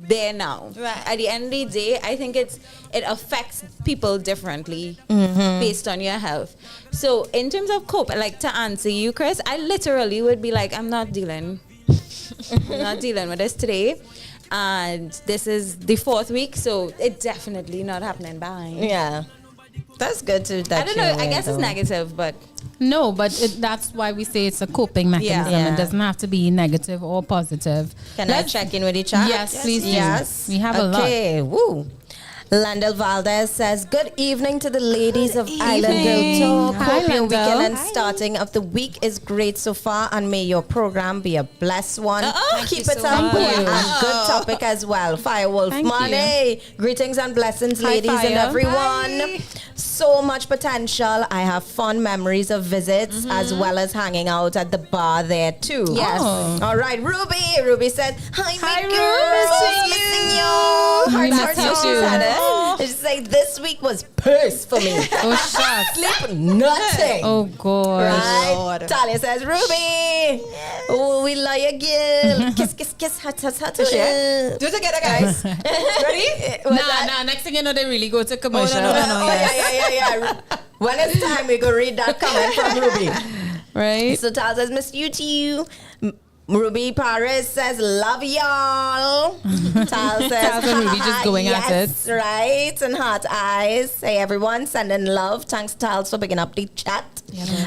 Speaker 8: there now.
Speaker 7: Right.
Speaker 8: At the end of the day, I think it affects people differently based on your health. So in terms of cope, like to answer you, Chris, I literally would be like, I'm not dealing with this today. And this is the 4th week, so it's definitely not happening by.
Speaker 9: Yeah. That's good to that.
Speaker 8: I don't know. I guess it's negative, but
Speaker 6: No, but that's why we say it's a coping mechanism.
Speaker 9: Yeah.
Speaker 6: It doesn't have to be negative or positive.
Speaker 9: Can I check in with the chat?
Speaker 6: Yes, please do.
Speaker 9: Yes.
Speaker 6: We have a lot.
Speaker 9: Okay, woo. Landel Valdez says, good evening to the ladies of Island Girl Talk.
Speaker 6: Hi,
Speaker 9: Hope your
Speaker 6: Landel.
Speaker 9: weekend and starting of the week is great so far, and may your program be a blessed one. Keep
Speaker 7: you
Speaker 9: it
Speaker 7: so
Speaker 9: up.
Speaker 7: much.
Speaker 9: And good topic as well. Firewolf
Speaker 6: Thank
Speaker 9: Money. Greetings and blessings,
Speaker 6: Hi,
Speaker 9: ladies and
Speaker 6: Fire.
Speaker 9: everyone. So much potential. I have fond memories of visits as well as hanging out at the bar there too.
Speaker 8: Yes.
Speaker 6: Oh.
Speaker 9: All right, Ruby. Ruby said, hi,
Speaker 8: Hi,
Speaker 9: my girls. Missing you. Hearts,
Speaker 6: Miss
Speaker 9: hearts,
Speaker 6: you
Speaker 9: hearts.
Speaker 6: too.
Speaker 9: Said it. She said, this week was purse for me.
Speaker 6: Oh, shucks.
Speaker 9: Sleep nothing.
Speaker 6: Oh, God.
Speaker 9: Right?
Speaker 7: Lord.
Speaker 9: Talia says, Ruby. Oh, we love you, girl. Kiss, kiss, kiss. Hot, hot, hot.
Speaker 7: Do it together, guys. Ready?
Speaker 6: Nah. Next thing you know, they really go to commercial.
Speaker 7: no.
Speaker 9: Oh, yeah. When it's time, we go read that comment from Ruby.
Speaker 6: Right?
Speaker 9: So Tal says, miss you too. Ruby Paris says, love y'all. Tal says,
Speaker 6: Tal and Ruby just going at
Speaker 9: yes, right. And heart eyes. Hey, everyone, sending love. Thanks, Tal, for picking up the chat.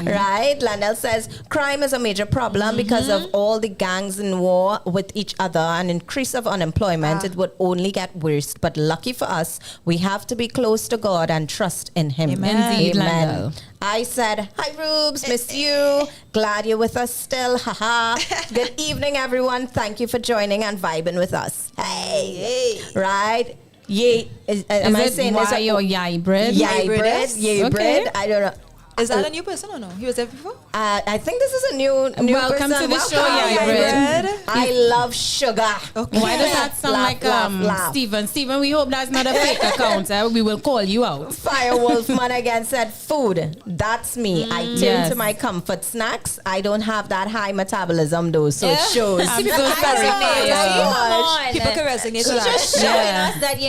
Speaker 9: Right. Landell says, crime is a major problem because of all the gangs in war with each other and increase of unemployment. It would only get worse. But lucky for us, we have to be close to God and trust in Him.
Speaker 6: Amen. Indeed, Landell.
Speaker 9: I said, hi, Rubes, miss you. Glad you're with us still. Haha. Good evening, everyone. Thank you for joining and vibing with us. Hey. Right? Yay. Am I
Speaker 6: Is
Speaker 9: saying
Speaker 6: it
Speaker 9: this?
Speaker 6: Y or Yai bread?
Speaker 9: Yay bread. Yay
Speaker 6: Okay.
Speaker 9: bread. I don't know.
Speaker 7: Is that a new person or no? He was there before?
Speaker 9: I think this is a new
Speaker 6: Welcome
Speaker 9: person.
Speaker 6: to the show, Yai bread.
Speaker 9: I love sugar.
Speaker 7: Okay.
Speaker 6: Why does that sound
Speaker 9: Laugh,
Speaker 6: like
Speaker 9: laugh, laugh.
Speaker 6: Steven? Steven, we hope that's not a fake account. We will call you out.
Speaker 9: Firewolf Man again said, food. That's me. I turn
Speaker 6: Yes.
Speaker 9: to my comfort snacks. I don't have that high metabolism though, so it shows.
Speaker 6: I'm
Speaker 9: People
Speaker 6: so sorry
Speaker 9: can
Speaker 6: for you.
Speaker 8: Come on.
Speaker 7: People can resonate
Speaker 8: She's
Speaker 7: with that.
Speaker 8: just showing
Speaker 6: Yeah.
Speaker 8: us that,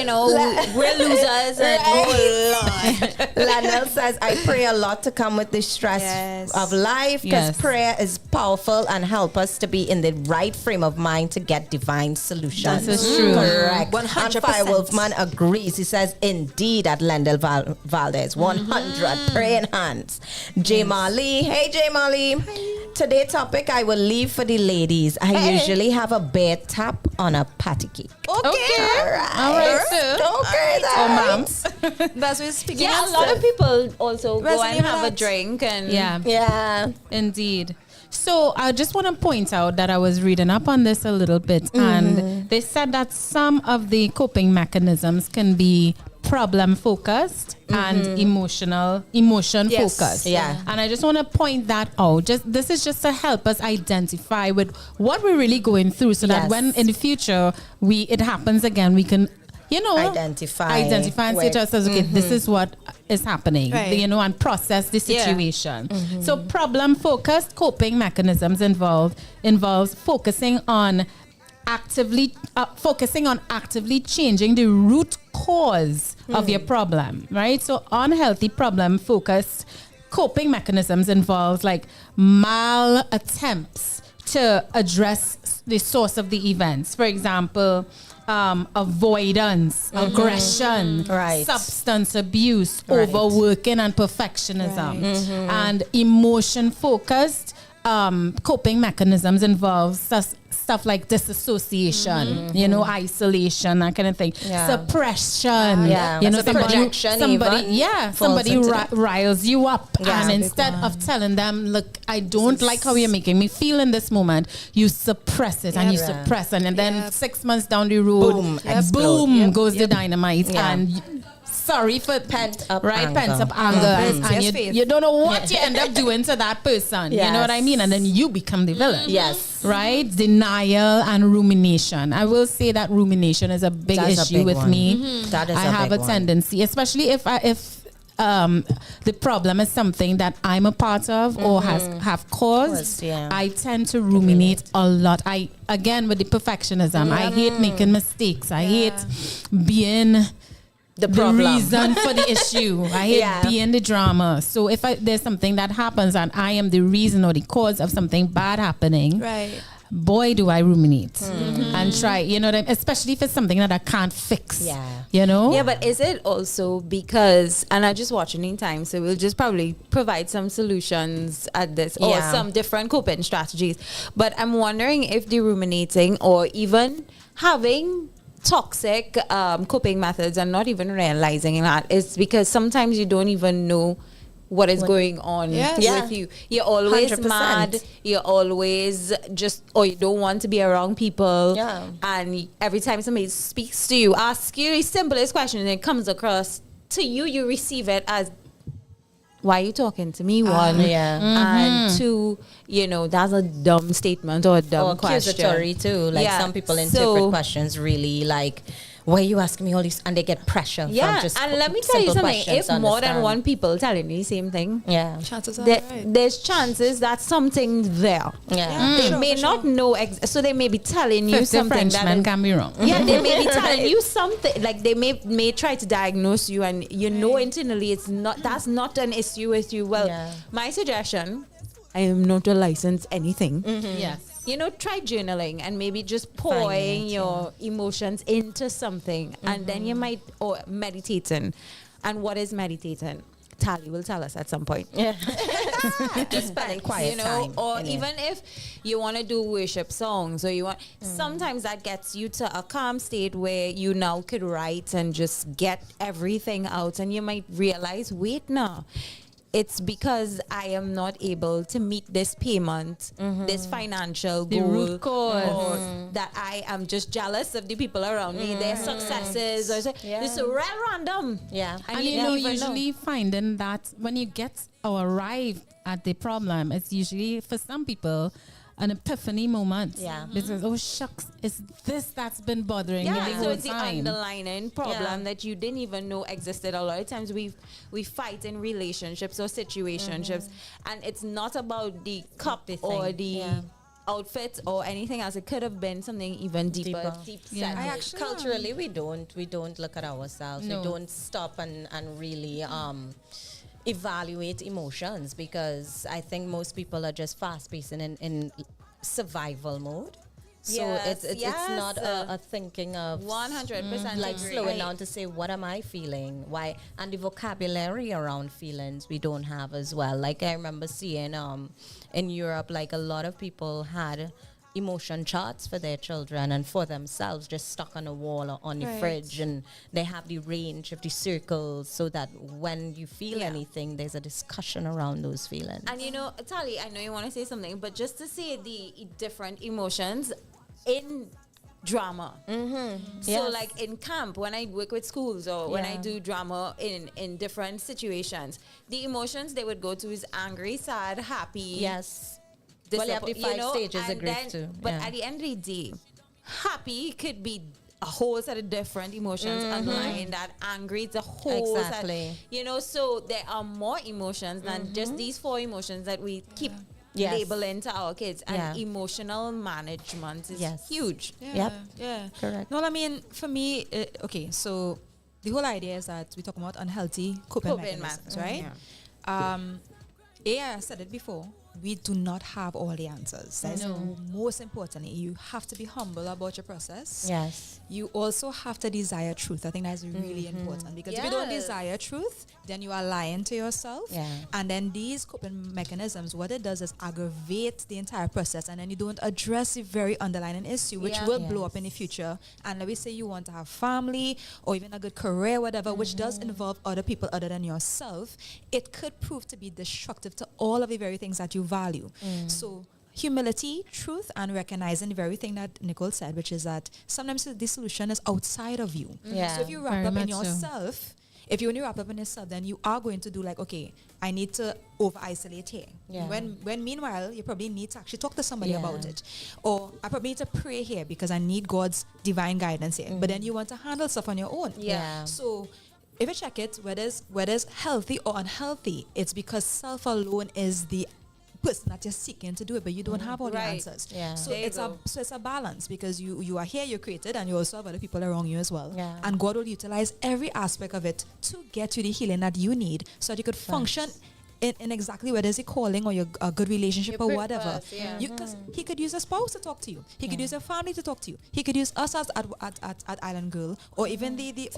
Speaker 8: we're losers. And
Speaker 9: Lanel says, I pray a lot to come with the stress of life because
Speaker 6: Yes.
Speaker 9: prayer is powerful and help us to be in the right frame of mind to get divine solutions.
Speaker 6: This is true.
Speaker 9: Correct.
Speaker 7: 100%.
Speaker 9: And Firewolfman agrees. He says, indeed, at Lendel Valdez, 100 praying hands. J. Marley. Hey, J. Marley. Today's topic I will leave for the ladies. I usually have a bear tap on a patty cake.
Speaker 6: Okay.
Speaker 9: All
Speaker 6: right, sir.
Speaker 9: Okay,
Speaker 6: Oh, moms.
Speaker 7: That's what he's speaking.
Speaker 8: yeah, a lot of people also go
Speaker 7: Resonate
Speaker 8: and have
Speaker 7: with
Speaker 8: a
Speaker 7: that.
Speaker 8: drink. And
Speaker 9: Yeah.
Speaker 6: Indeed. So I just want to point out that I was reading up on this a little bit, and they said that some of the coping mechanisms can be problem focused and emotion focused.
Speaker 9: Yeah.
Speaker 6: And I just want to point that out. This is just to help us identify with what we're really going through, so that
Speaker 9: Yes.
Speaker 6: when in the future it happens again, we can
Speaker 9: Identify
Speaker 6: and say to ourselves, okay, this is what is happening,
Speaker 7: Right.
Speaker 6: and process the
Speaker 7: Yeah.
Speaker 6: situation. So problem-focused coping mechanisms involves focusing on actively changing the root cause of your problem, right? So unhealthy problem-focused coping mechanisms involves like attempts to address the source of the events. For example, avoidance, aggression,
Speaker 9: Right.
Speaker 6: substance abuse,
Speaker 9: Right.
Speaker 6: overworking, and perfectionism. And emotion-focused coping mechanisms involve stuff like disassociation, isolation, that kind of thing.
Speaker 9: Yeah.
Speaker 6: Suppression,
Speaker 9: Yeah. That's a projection
Speaker 6: somebody
Speaker 9: even falls
Speaker 6: somebody
Speaker 9: into that.
Speaker 6: riles you up,
Speaker 9: Yeah.
Speaker 6: and instead of telling them, look, I don't like how you're making me feel in this moment, you suppress it and you
Speaker 9: Yeah.
Speaker 6: suppress it, and then 6 months down the road,
Speaker 9: Boom, explode.
Speaker 6: goes the dynamite,
Speaker 9: Yeah.
Speaker 6: and sorry for
Speaker 9: Pent up
Speaker 6: right
Speaker 9: anger.
Speaker 6: pent up anger, and
Speaker 7: Yes, faith.
Speaker 6: you don't know what you end up doing to that person. You know what I
Speaker 9: Yes.
Speaker 6: mean? And then you become the villain.
Speaker 9: Yes.
Speaker 6: Right? Denial and rumination. I will say that rumination is a big
Speaker 9: That's a
Speaker 6: issue
Speaker 9: big
Speaker 6: with
Speaker 9: one.
Speaker 6: me.
Speaker 9: That is
Speaker 6: I
Speaker 9: a
Speaker 6: have
Speaker 9: big
Speaker 6: a
Speaker 9: one.
Speaker 6: tendency, especially if the problem is something that I'm a part of or have caused, I tend to ruminate a lot. I again with the perfectionism, I hate making mistakes. I hate being the reason for the issue. I hate being the drama. So if there's something that happens and I am the reason or the cause of something bad happening, boy, do I ruminate and try, especially if it's something that I can't fix.
Speaker 8: Yeah, but is it also because, and I just watching in time, so we'll just probably provide some solutions at this or some different coping strategies. But I'm wondering if the ruminating or even having toxic coping methods and not even realizing that is because sometimes you don't even know what is going on with you. You're always 100%. Mad. You're always just, or you don't want to be around people. And every time somebody speaks to you, asks you the simplest question, and it comes across to you, you receive it as, why are you talking to me? One. And two, that's a dumb statement or a dumb question.
Speaker 9: Accusatory too. Like some people interpret questions really like, why are you asking me all this? And they get pressure from just
Speaker 8: and let me tell you something. If more than one people telling you the same thing,
Speaker 7: chances are
Speaker 8: there's chances that something's there. They may not know, so they may be telling you something that
Speaker 6: can be wrong.
Speaker 8: They may be telling you something, like they may try to diagnose you, and internally that's not an issue with you. Well, my suggestion, I am not a licensed anything.
Speaker 6: Yes.
Speaker 8: Try journaling and maybe just pouring your emotions into something, and then you might, or meditating. And what is meditating? Tali will tell us at some point.
Speaker 9: Just spending quiet time.
Speaker 8: Or even if you want to do worship songs, or you want, sometimes that gets you to a calm state where you now could write and just get everything out, and you might realize, wait, no. It's because I am not able to meet this payment, this financial goal,
Speaker 6: root cause.
Speaker 8: or that I am just jealous of the people around me, their successes. Or it's random.
Speaker 6: And usually finding that when you get or arrive at the problem, it's usually for some people an epiphany moment. Because, oh shucks, it's this that's been bothering me the whole
Speaker 8: it's
Speaker 6: time.
Speaker 8: the underlying problem that you didn't even know existed. A lot of times we fight in relationships or situationships, and it's not about the cup or the outfit or anything else. It could have been something even deeper.
Speaker 9: Culturally, we don't look at ourselves. We don't stop and really evaluate emotions, because I think most people are just fast-paced in survival mode. So it's not a thinking of
Speaker 8: 100%
Speaker 9: like slowing down to say, what am I feeling? Why? And the vocabulary around feelings we don't have as well. Like I remember seeing in Europe, like a lot of people had emotion charts for their children and for themselves, just stuck on a wall or on the fridge, and they have the range of the circles so that when you feel anything, there's a discussion around those feelings.
Speaker 8: And Tali, I know you want to say something, but just to say the different emotions in drama. So like in camp, when I work with schools or when I do drama in different situations, the emotions they would go to is angry, sad, happy.
Speaker 9: Well, you have the 5 stages of grief too.
Speaker 8: But at the end of the day, happy could be a whole set of different emotions underlying that. Angry, it's a whole set. So there are more emotions than just these 4 emotions that we keep labeling to our kids. And emotional management is huge.
Speaker 9: Correct.
Speaker 7: No, I mean, for me, so the whole idea is that we talk about unhealthy coping mechanisms, right? I said it before. We do not have all the answers. Most importantly, you have to be humble about your process. You also have to desire truth. I think that's really important, because if you don't desire truth, then you are lying to yourself. And then these coping mechanisms, what it does is aggravate the entire process, and then you don't address the very underlying issue, which will blow up in the future. And let me say you want to have family or even a good career, whatever, which does involve other people other than yourself, it could prove to be destructive to all of the very things that you value. So humility, truth, and recognizing the very thing that Nicole said, which is that sometimes the solution is outside of you. So if you wrap up in yourself, if you only wrap up in yourself, then you are going to do like, okay, I need to over-isolate here. When meanwhile, you probably need to actually talk to somebody about it. Or I probably need to pray here because I need God's divine guidance here. But then you want to handle stuff on your own. So if you check it, whether it's healthy or unhealthy, it's because self alone is the person that you're seeking to do it, but you don't have all the answers.
Speaker 9: Yeah.
Speaker 7: So it's a balance, because you are here, you're created, and you also have other people around you as well.
Speaker 9: Yeah.
Speaker 7: And God will utilize every aspect of it to get you the healing that you need, so that you could function in exactly whether it's a calling or a good relationship or whatever. Because he could use a spouse to talk to you. He could use a family to talk to you. He could use us as at Island Girl, or even the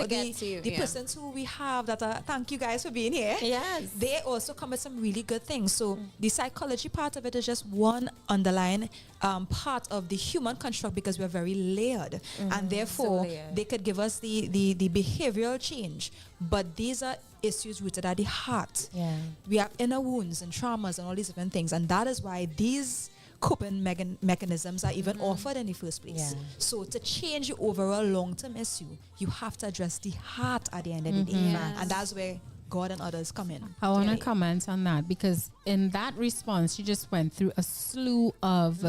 Speaker 7: persons who we have that are, thank you guys for being here.
Speaker 9: Yes.
Speaker 7: They also come with some really good things. So the psychology part of it is just one underlying part of the human construct, because we're very layered, and therefore they could give us the behavioral change. But these are issues rooted at the heart.
Speaker 9: Yeah.
Speaker 7: We have inner wounds and traumas and all these different things, and that is why these coping mechanisms are even offered in the first place.
Speaker 9: Yeah.
Speaker 7: So to change your overall long-term issue, you have to address the heart at the end of the day, and that's where God and others come in.
Speaker 6: I want to comment on that, because in that response, she just went through a slew of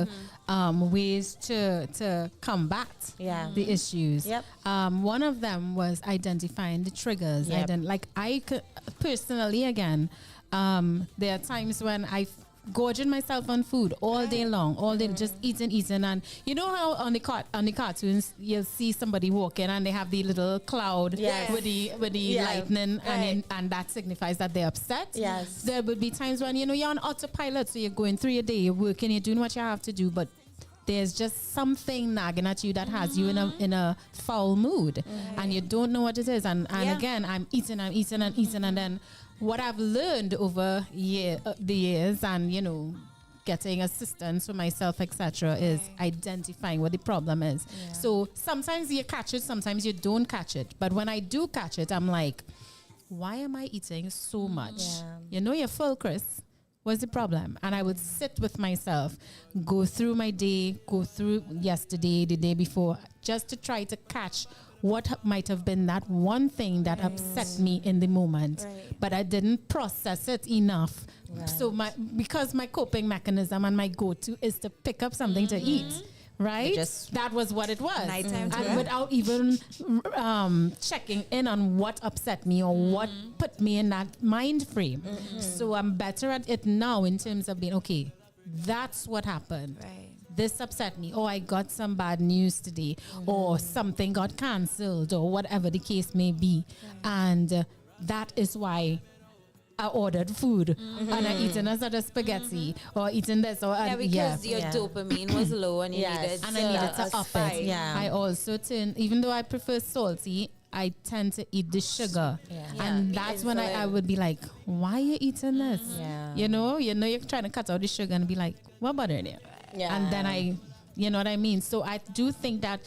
Speaker 6: ways to combat the issues.
Speaker 9: Yep.
Speaker 6: One of them was identifying the triggers.
Speaker 9: Yep.
Speaker 6: I could personally, again, there are times when I gorging myself on food all day long, just eating, and you know how on the cartoons you'll see somebody walking and they have the little cloud with the lightning, and that signifies that they're upset.
Speaker 9: Yes.
Speaker 6: There would be times when you're on autopilot, so you're going through your day, you're working, you're doing what you have to do, but there's just something nagging at you that has you in a foul mood, and you don't know what it is, and again, I'm eating, and then what I've learned over the years, and getting assistance for myself, etc., is identifying what the problem is. So sometimes you catch it, sometimes you don't catch it, but when I do catch it, I'm like, why am I eating so much? You're full, Chris. What's the problem? And I would sit with myself, go through my day, go through yesterday, the day before, just to try to catch what might have been that one thing that upset me in the moment. But I didn't process it enough. So because my coping mechanism and my go-to is to pick up something to eat. Right? That was what it was.
Speaker 7: Nighttime
Speaker 6: and without even checking in on what upset me or what put me in that mind frame. So I'm better at it now in terms of being, okay, that's what happened. This upset me. Oh, I got some bad news today. Or something got cancelled, or whatever the case may be. And that is why I ordered food and I eaten a sort of spaghetti or eating this or
Speaker 8: because your dopamine was low and you needed
Speaker 6: and I needed to up it. I also even though I prefer salty, I tend to eat the sugar, and that's when I would be like, "Why are you eating this?" You're trying to cut out the sugar and be like, "What butter in it?" And then you know what I mean. So I do think that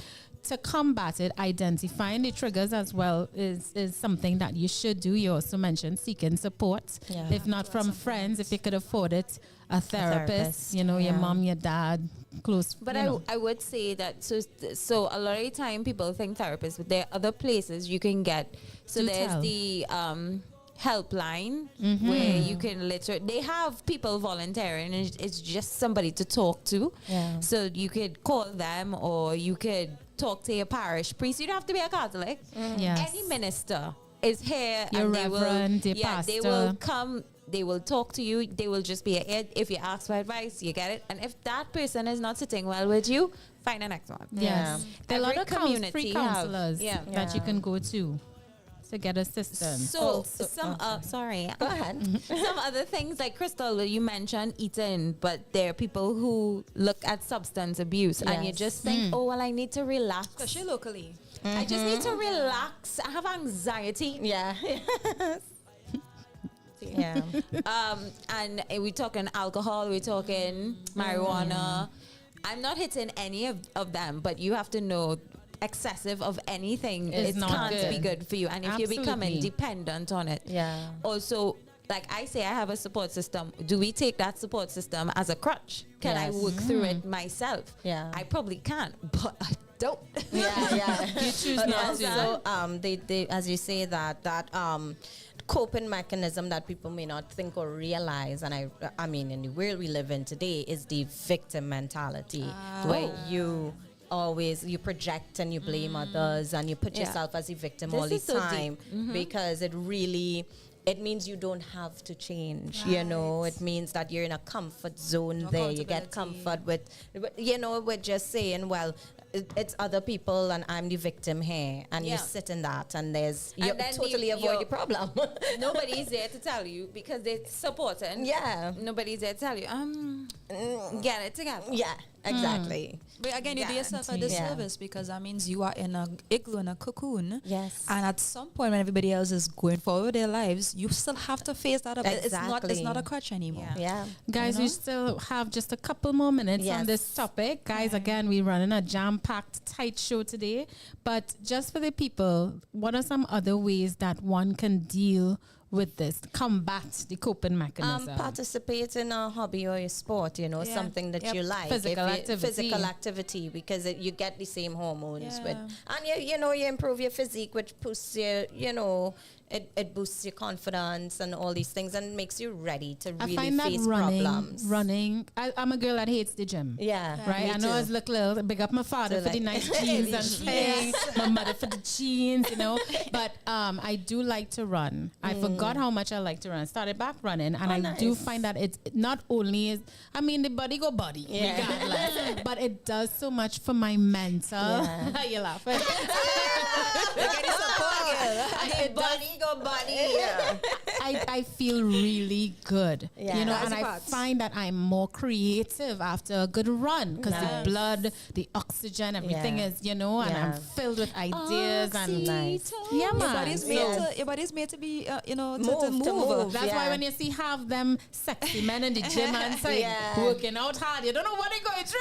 Speaker 6: to combat it, identifying the triggers as well is something that you should do. You also mentioned seeking support, if not from friends, if you could afford it, a therapist. Your mom, your dad, close.
Speaker 8: But I would say that so a lot of the time people think therapists, but there are other places you can get. So there's the helpline where you can literally, they have people volunteering, and it's just somebody to talk to. So you could call them, or you could talk to your parish priest. You don't have to be a Catholic. Any minister is here,
Speaker 6: your
Speaker 8: and
Speaker 6: reverend,
Speaker 8: they will come. They will talk to you. They will just be a if you ask for advice, you get it. And if that person is not sitting well with you, find the next one.
Speaker 6: There are a lot of free counselors that you can go to get assistance.
Speaker 8: So sorry, go ahead. Some other things like Crystal, you mentioned eating, but there are people who look at substance abuse and you just think, oh well, I need to relax.
Speaker 7: Especially locally.
Speaker 8: I just need to relax. I have anxiety. And we're talking alcohol, we're talking marijuana. I'm not hitting any of them, but you have to know excessive of anything can't be good for you, and if you're becoming dependent on it. Also, like I say, I have a support system. Do we take that support system as a crutch? Can I work through it myself? I probably can, but I don't.
Speaker 6: You choose not to.
Speaker 9: Also, they as you say that coping mechanism that people may not think or realize, and I mean in the world we live in today, is the victim mentality, where you always you project and you blame others and you put yourself as a victim all the
Speaker 8: is so
Speaker 9: time because it means you don't have to change, you know. It means that you're in a comfort zone there. You get comfort with with just saying, well, it's other people and I'm the victim here, and you sit in that, and you totally avoid the problem.
Speaker 8: Nobody's there to tell you because they're supporting.
Speaker 9: Yeah.
Speaker 8: Nobody's there to tell you, get it together.
Speaker 9: Yeah, exactly.
Speaker 7: But again, you do yourself a disservice because that means you are in an igloo, in a cocoon.
Speaker 9: Yes.
Speaker 7: And at some point when everybody else is going forward with their lives, you still have to face that up.
Speaker 9: Exactly.
Speaker 7: It's not a crutch anymore.
Speaker 9: Yeah.
Speaker 6: Guys, we still have just a couple more minutes on this topic. Guys, again, we're running a jam-packed, tight show today. But just for the people, what are some other ways that one can deal with this, combat the coping mechanism?
Speaker 9: Participate in a hobby or a sport, something that you like. Physical activity, because you get the same hormones and you improve your physique, which boosts your, it boosts your confidence and all these things and makes you ready to really face problems.
Speaker 6: Running, I'm a girl that hates the gym.
Speaker 9: Yeah.
Speaker 6: Right? I know I was little, big up my father for the nice jeans and things, my mother for the jeans, but I do like to run. I forgot how much I like to run. Started back running, and I do find that it's not only the body go body, regardless, but it does so much for my mental. Yeah. You're laughing.
Speaker 9: Body go body.
Speaker 6: I feel really good, and I find that I'm more creative after a good run because the blood, the oxygen, everything is, and I'm filled with ideas and
Speaker 7: your body's made to be, to move.
Speaker 6: That's why when you see half them sexy men in the gym and working out hard, you don't know what they're going through.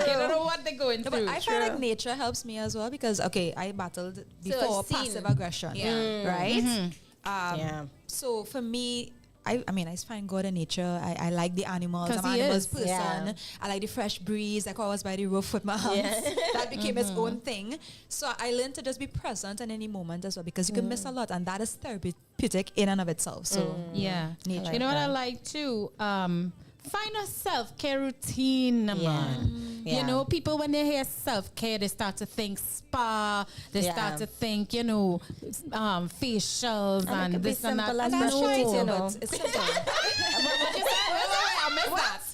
Speaker 6: You don't know what they're going through.
Speaker 7: But I find like nature helps me as well because I battled before passive aggression, right? So for me, I find God in nature. I like the animals. I'm an animals person. Yeah. I like the fresh breeze. Like I was by the roof with my hands. That became its own thing. So I learned to just be present in any moment as well because you can miss a lot, and that is therapeutic in and of itself. So nature.
Speaker 6: You know what I like too? Find a self-care routine, man. People when they hear self-care, they start to think spa, they start to think, facials and this and that.
Speaker 7: And that's right, it's simple.
Speaker 6: What you say?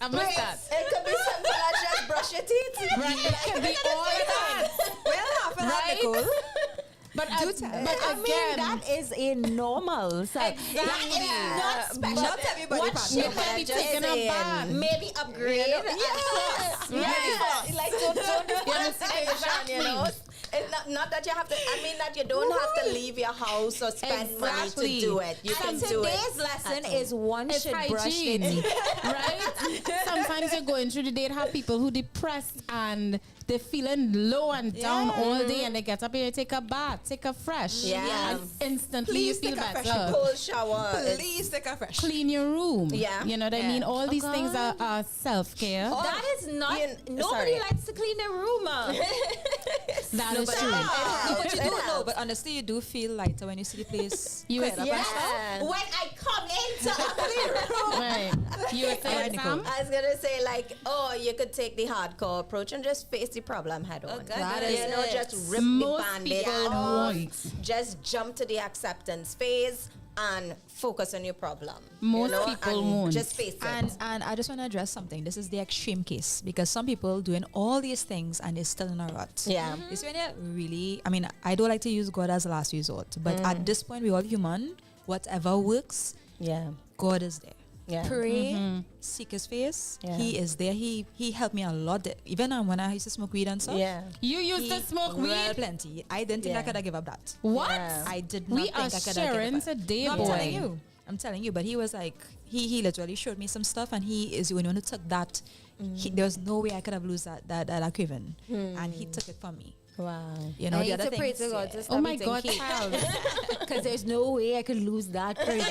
Speaker 6: I missed that.
Speaker 9: It could be simple as just brush your teeth.
Speaker 6: Right. It could be all of that.
Speaker 7: Right?
Speaker 6: But again,
Speaker 12: that is a normal. So
Speaker 6: exactly.
Speaker 9: Not special.
Speaker 7: Not everybody.
Speaker 6: What she might be taking a bath.
Speaker 9: Maybe upgrade.
Speaker 6: Yes.
Speaker 9: Like don't It's not that you have to. That you don't have to leave your house or spend money to do it. You can do it.
Speaker 12: Today's lesson is one should brush their teeth.
Speaker 6: Right? Sometimes you're going through the day and have people who depressed and they're feeling low and down all day, and they get up and take a bath, take a fresh, and instantly you feel better.
Speaker 9: Cold shower.
Speaker 7: Please take a fresh.
Speaker 6: Clean your room.
Speaker 9: Yeah.
Speaker 6: You know what I mean? All these things are self-care.
Speaker 8: That is not. Nobody likes to clean their room.
Speaker 6: That is true.
Speaker 7: No, but you do know. But honestly, you do feel lighter when you see the place.
Speaker 9: When I come into a clean room.
Speaker 6: Right. You were saying, Sam?
Speaker 9: I was gonna say you could take the hardcore approach and just face the problem head on.
Speaker 7: That is
Speaker 9: just rip the band-aid off. Just jump to the acceptance phase and focus on your problem.
Speaker 6: Most people won't.
Speaker 9: Just face it.
Speaker 7: And I just want to address something. This is the extreme case because some people doing all these things and they're still in a rut.
Speaker 9: Yeah.
Speaker 7: It's when you're really, I don't like to use God as a last resort, but at this point we're all human. Whatever works, God is there.
Speaker 9: Yeah.
Speaker 7: Pray, seek His face.
Speaker 9: Yeah.
Speaker 7: He is there. He helped me a lot. Even when I used to smoke weed and stuff.
Speaker 9: Yeah.
Speaker 6: You used to smoke weed?
Speaker 7: Plenty. I didn't think I could have give up that.
Speaker 6: What?
Speaker 7: I did not
Speaker 6: we
Speaker 7: think I
Speaker 6: are
Speaker 7: could have
Speaker 6: sharing
Speaker 7: give up.
Speaker 6: today,
Speaker 7: No,
Speaker 6: boy.
Speaker 7: I'm telling you. But he was like, he literally showed me some stuff, and he is the one who took that. There was no way I could have lose that craving, and he took it from me.
Speaker 9: Wow.
Speaker 8: I need to pray to God to stop
Speaker 6: God,
Speaker 12: because there's no way I could lose that craving.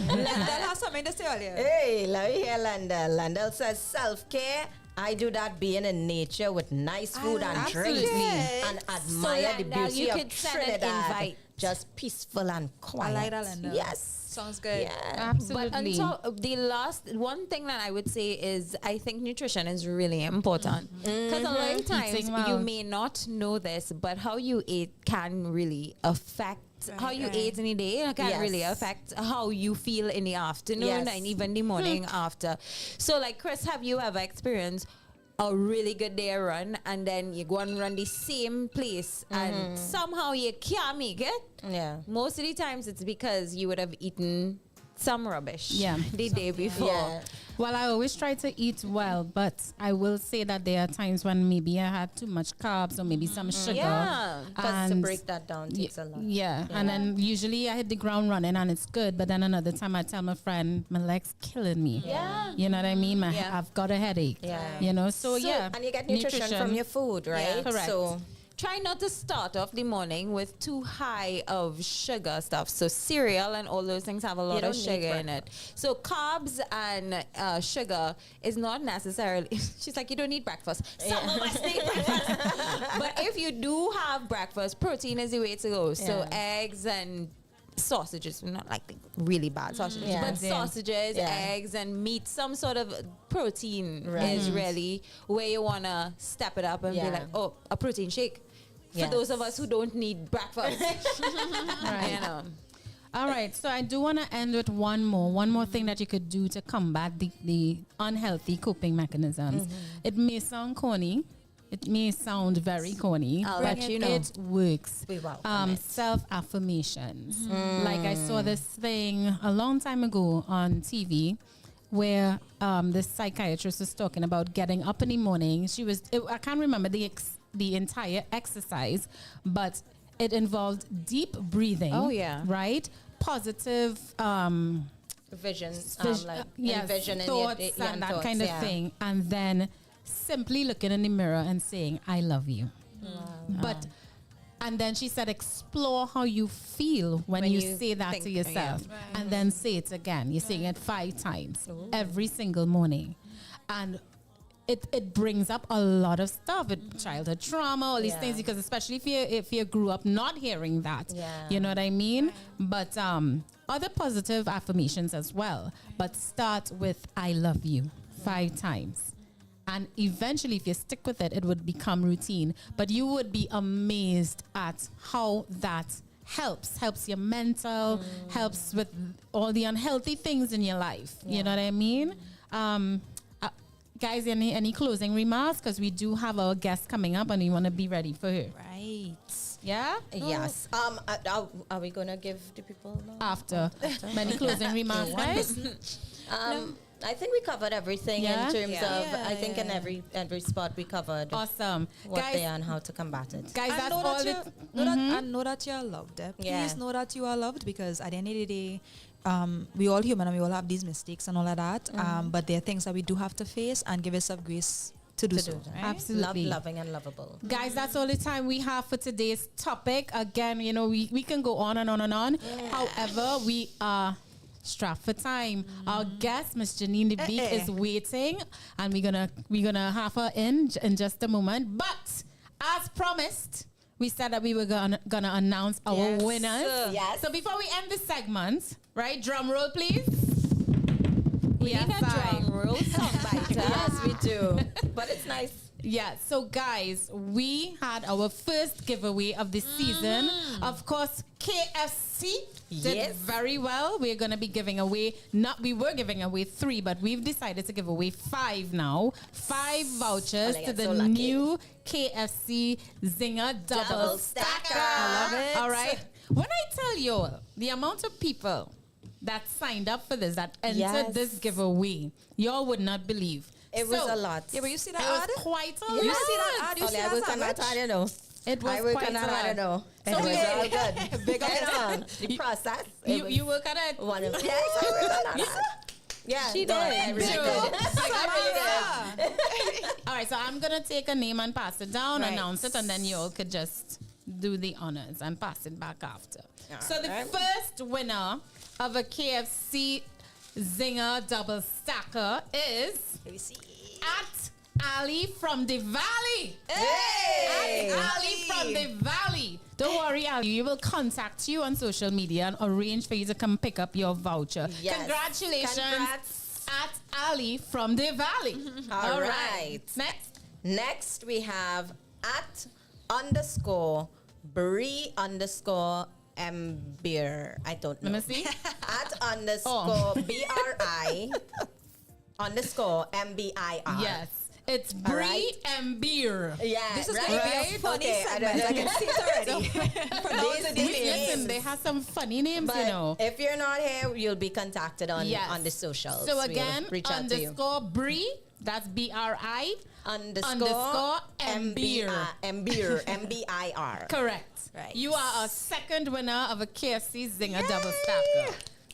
Speaker 7: Landell has something to say earlier.
Speaker 9: Hey, let me hear Landell. Landell says self-care. I do that being in nature with nice food and drinks and admire the beauty of Trinidad. just peaceful and quiet.
Speaker 7: I like that, Linda.
Speaker 9: Yes.
Speaker 7: Sounds good.
Speaker 9: Yeah.
Speaker 6: Absolutely.
Speaker 8: But until the last one thing that I would say is I think nutrition is really important because a lot of times
Speaker 6: Eating well.
Speaker 8: you may not know this, but how you eat can really affect how you ate in the day. Can
Speaker 9: Yes.
Speaker 8: really affect how you feel in the afternoon
Speaker 9: Yes.
Speaker 8: and even the morning after. So, like Chris, have you ever experienced a really good day run and then you go and run the same place and somehow you can't make it?
Speaker 9: Yeah.
Speaker 8: Most of the times it's because you would have eaten some rubbish the day before.
Speaker 9: Yeah.
Speaker 6: Well, I always try to eat well, but I will say that there are times when maybe I had too much carbs or maybe some sugar.
Speaker 8: Yeah.
Speaker 9: Because to break that down takes a lot.
Speaker 6: Yeah. And then usually I hit the ground running and it's good, but then another time I tell my friend, my leg's killing me.
Speaker 8: Yeah.
Speaker 6: You know what I mean? I've got a headache.
Speaker 9: Yeah.
Speaker 6: You know, so yeah.
Speaker 9: And you get nutrition from your food, right?
Speaker 6: Yeah, correct.
Speaker 9: So
Speaker 8: Try not to start off the morning with too high of sugar stuff. So cereal and all those things have a lot of sugar in it. So carbs and sugar is not necessarily. She's like, you don't need breakfast. Some of us need breakfast. But if you do have breakfast, protein is the way to go. So eggs and sausages, not like really bad sausages, but sausages, eggs, and meat, some sort of protein is really where you want to step it up and be like, oh, a protein shake. For those of us who don't need breakfast.
Speaker 6: Right.
Speaker 8: You know.
Speaker 6: All right, so I do want to end with one more thing that you could do to combat the unhealthy coping mechanisms. It may sound corny. It may sound very corny, but it works. Self-affirmations. Like I saw this thing a long time ago on TV where this psychiatrist was talking about getting up in the morning. I can't remember the entire exercise, but it involved deep breathing. Oh, yeah. Right? Positive
Speaker 9: vision,
Speaker 6: envisioning thoughts and that kind of thing. And then simply looking in the mirror and saying, I love you. And then she said, explore how you feel when you say that to yourself. And then say it again. You're saying it 5 times every single morning. And it brings up a lot of stuff, childhood trauma, all these things, because especially if you grew up not hearing that, you know what I mean? But other positive affirmations as well. But start with I love you 5 times. And eventually, if you stick with it, it would become routine. But you would be amazed at how that helps your mental, helps with all the unhealthy things in your life. You know what I mean? Guys, any closing remarks? Because we do have our guest coming up and we want to be ready for her.
Speaker 7: Right.
Speaker 6: Yeah?
Speaker 9: Yes. Are we going to give the people now?
Speaker 6: After. Many closing remarks, guys?
Speaker 9: I think we covered everything in terms of, I think in every spot we covered.
Speaker 6: Awesome.
Speaker 9: What
Speaker 6: guys,
Speaker 9: they are and how to combat it.
Speaker 6: Guys, that's all
Speaker 7: know that you are loved. Please know that you are loved, because at the end of the day, we all human and we all have these mistakes and all of that. But there are things that we do have to face and give yourself grace to do so. Right?
Speaker 6: Absolutely.
Speaker 9: Loving and lovable.
Speaker 6: Guys, that's all the time we have for today's topic. Again, we can go on and on and on. However, we are strapped for time. Our guest, Miss Janine the Beak, is waiting, and we're gonna have her in just a moment. But as promised, we said that we were gonna announce our winners.
Speaker 9: Yes.
Speaker 6: So before we end this segment, right? Drum roll, please.
Speaker 8: We need a drum roll soundbite.
Speaker 9: Yes, we do. But it's nice.
Speaker 6: Yeah, so guys, we had our first giveaway of the season. Of course, KFC did very well. We're going to be giving away, we were giving away 3, but we've decided to give away 5 now. 5 vouchers to the new KFC Zinger Double Stacker.
Speaker 9: I love it.
Speaker 6: All right. When I tell you all the amount of people that signed up for this, that entered this giveaway, y'all would not believe.
Speaker 9: It was a lot.
Speaker 7: Yeah, but you see that
Speaker 6: ad? It was quite a lot.
Speaker 7: You see that ad? You see that
Speaker 6: It was quite a lot.
Speaker 9: It was all good. Big on the process.
Speaker 6: You work on it?
Speaker 9: One of them. Yes, I work on that. Yeah,
Speaker 6: she did.
Speaker 9: I really did.
Speaker 6: All right, so I'm gonna take a name and pass it down, announce it, and then you all could just do the honors and pass it back after. So the first winner of a KFC Zinger Double Stacker is at Ali from the Valley.
Speaker 9: Hey!
Speaker 6: At Ali from the Valley. Don't worry, Ali. We will contact you on social media and arrange for you to come pick up your voucher.
Speaker 9: Yes.
Speaker 6: Congratulations at Ali from the Valley.
Speaker 9: All right. Next, we have at _Brie_Mbeer. I don't know.
Speaker 6: Let me see.
Speaker 9: At _BRI _MBIR.
Speaker 6: Yes. It's Brie and Beer.
Speaker 9: Yeah,
Speaker 7: This is going to be a funny segment. I can see it already.
Speaker 6: Listen, they have some funny names,
Speaker 9: But
Speaker 6: you know.
Speaker 9: if you're not here, you'll be contacted on the socials.
Speaker 6: So again,
Speaker 9: we'll reach out to you.
Speaker 6: _Brie, that's BRI
Speaker 9: _
Speaker 6: Mbeer.
Speaker 9: MBIR.
Speaker 6: Correct.
Speaker 7: Right.
Speaker 6: You are a second winner of a KFC Zinger double stacker.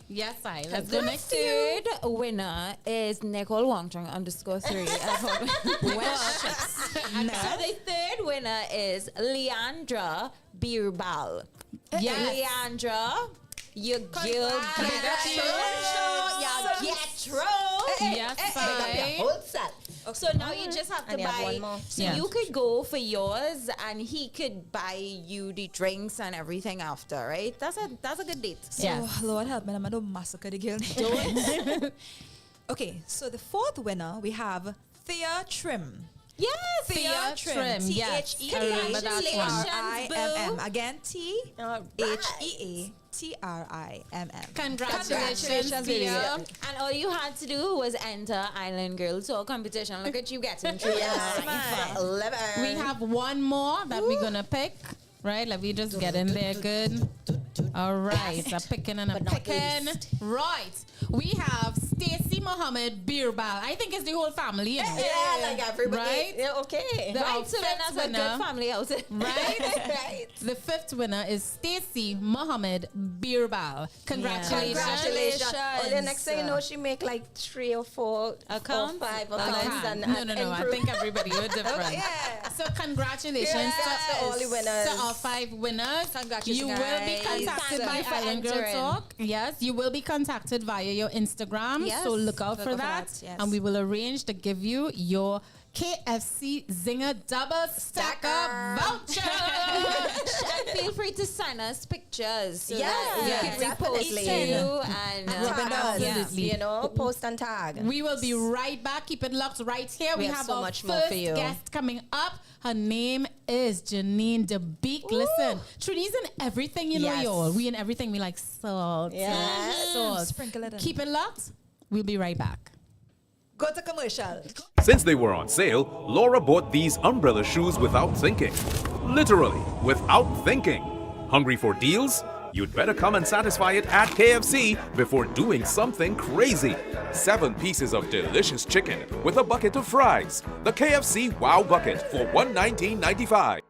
Speaker 6: Yes, let's go next to you.
Speaker 8: Third winner is Nicole Wongchong _3. So the third winner is Leandra Birbal.
Speaker 6: Yes.
Speaker 8: Leandra, you girl
Speaker 6: Yes,
Speaker 9: Whole set.
Speaker 8: So now you just have to
Speaker 9: And you have
Speaker 8: buy.
Speaker 9: one more.
Speaker 8: So
Speaker 6: Yeah.
Speaker 8: you could go for yours, and he could buy you the drinks and everything after, right? That's a good date.
Speaker 6: Yes.
Speaker 7: Oh, Lord help me, I'm going to massacre the girl. Okay, so the fourth winner, we have Thea Trim.
Speaker 8: Yes,
Speaker 6: Thea Trim, yes. I remember that one.
Speaker 7: THEATRIMM. Again, THEATRIMM.
Speaker 6: Congratulations, Thea.
Speaker 8: And all you had to do was enter Island Girls Tour competition. Look at you getting through.
Speaker 6: We have one more that we're going to pick. Right, let me just get in there good. All right, I'm picking and I'm picking. Right, we have Stacy Mohammed Birbal. I think it's the whole family. You know?
Speaker 9: Yeah, like everybody.
Speaker 6: Right?
Speaker 9: Yeah, okay.
Speaker 8: Right, so then that's a good family out.
Speaker 6: Right?
Speaker 9: Right.
Speaker 6: The fifth winner is Stacy Mohammed Birbal. Congratulations.
Speaker 9: Congratulations. Oh, the next thing you know, she make like 3 or 4
Speaker 8: accounts,
Speaker 9: 5 accounts. And
Speaker 6: No. I think everybody was different.
Speaker 9: Yeah.
Speaker 6: So congratulations
Speaker 9: to all the winners.
Speaker 6: To our 5 winners.
Speaker 7: Congratulations,
Speaker 6: You will be
Speaker 7: guys.
Speaker 6: contacted
Speaker 8: Thank
Speaker 6: by
Speaker 8: you for
Speaker 6: Island Girl
Speaker 8: entering.
Speaker 6: Talk. Yes, you will be contacted via your Instagram.
Speaker 8: Yes.
Speaker 6: So look out for that.
Speaker 7: Yes.
Speaker 6: And we will arrange to give you your KFC Zinger double stacker voucher.
Speaker 8: And feel free to send us pictures. So
Speaker 9: Yeah,
Speaker 8: that we can repost
Speaker 9: definitely.
Speaker 8: you and
Speaker 9: Tag us,
Speaker 6: Absolutely.
Speaker 9: you know, post and tag.
Speaker 6: We will be right back. Keep it locked right here. We
Speaker 9: have
Speaker 6: have
Speaker 9: so
Speaker 6: our
Speaker 9: much more
Speaker 6: first
Speaker 9: for you.
Speaker 6: guest coming up. Her name is Janine DeBeek. Listen, Trini's in everything, you know,
Speaker 9: Yes.
Speaker 6: y'all. We in everything. We like salt.
Speaker 9: Yes.
Speaker 6: Salt.
Speaker 7: Sprinkle it in.
Speaker 6: Keep it locked. We'll be right back.
Speaker 7: Go to commercial.
Speaker 2: Since they were on sale, Laura bought these umbrella shoes without thinking. Literally, without thinking. Hungry for deals? You'd better come and satisfy it at KFC before doing something crazy. 7 pieces of delicious chicken with a bucket of fries. The KFC Wow Bucket for $119.95.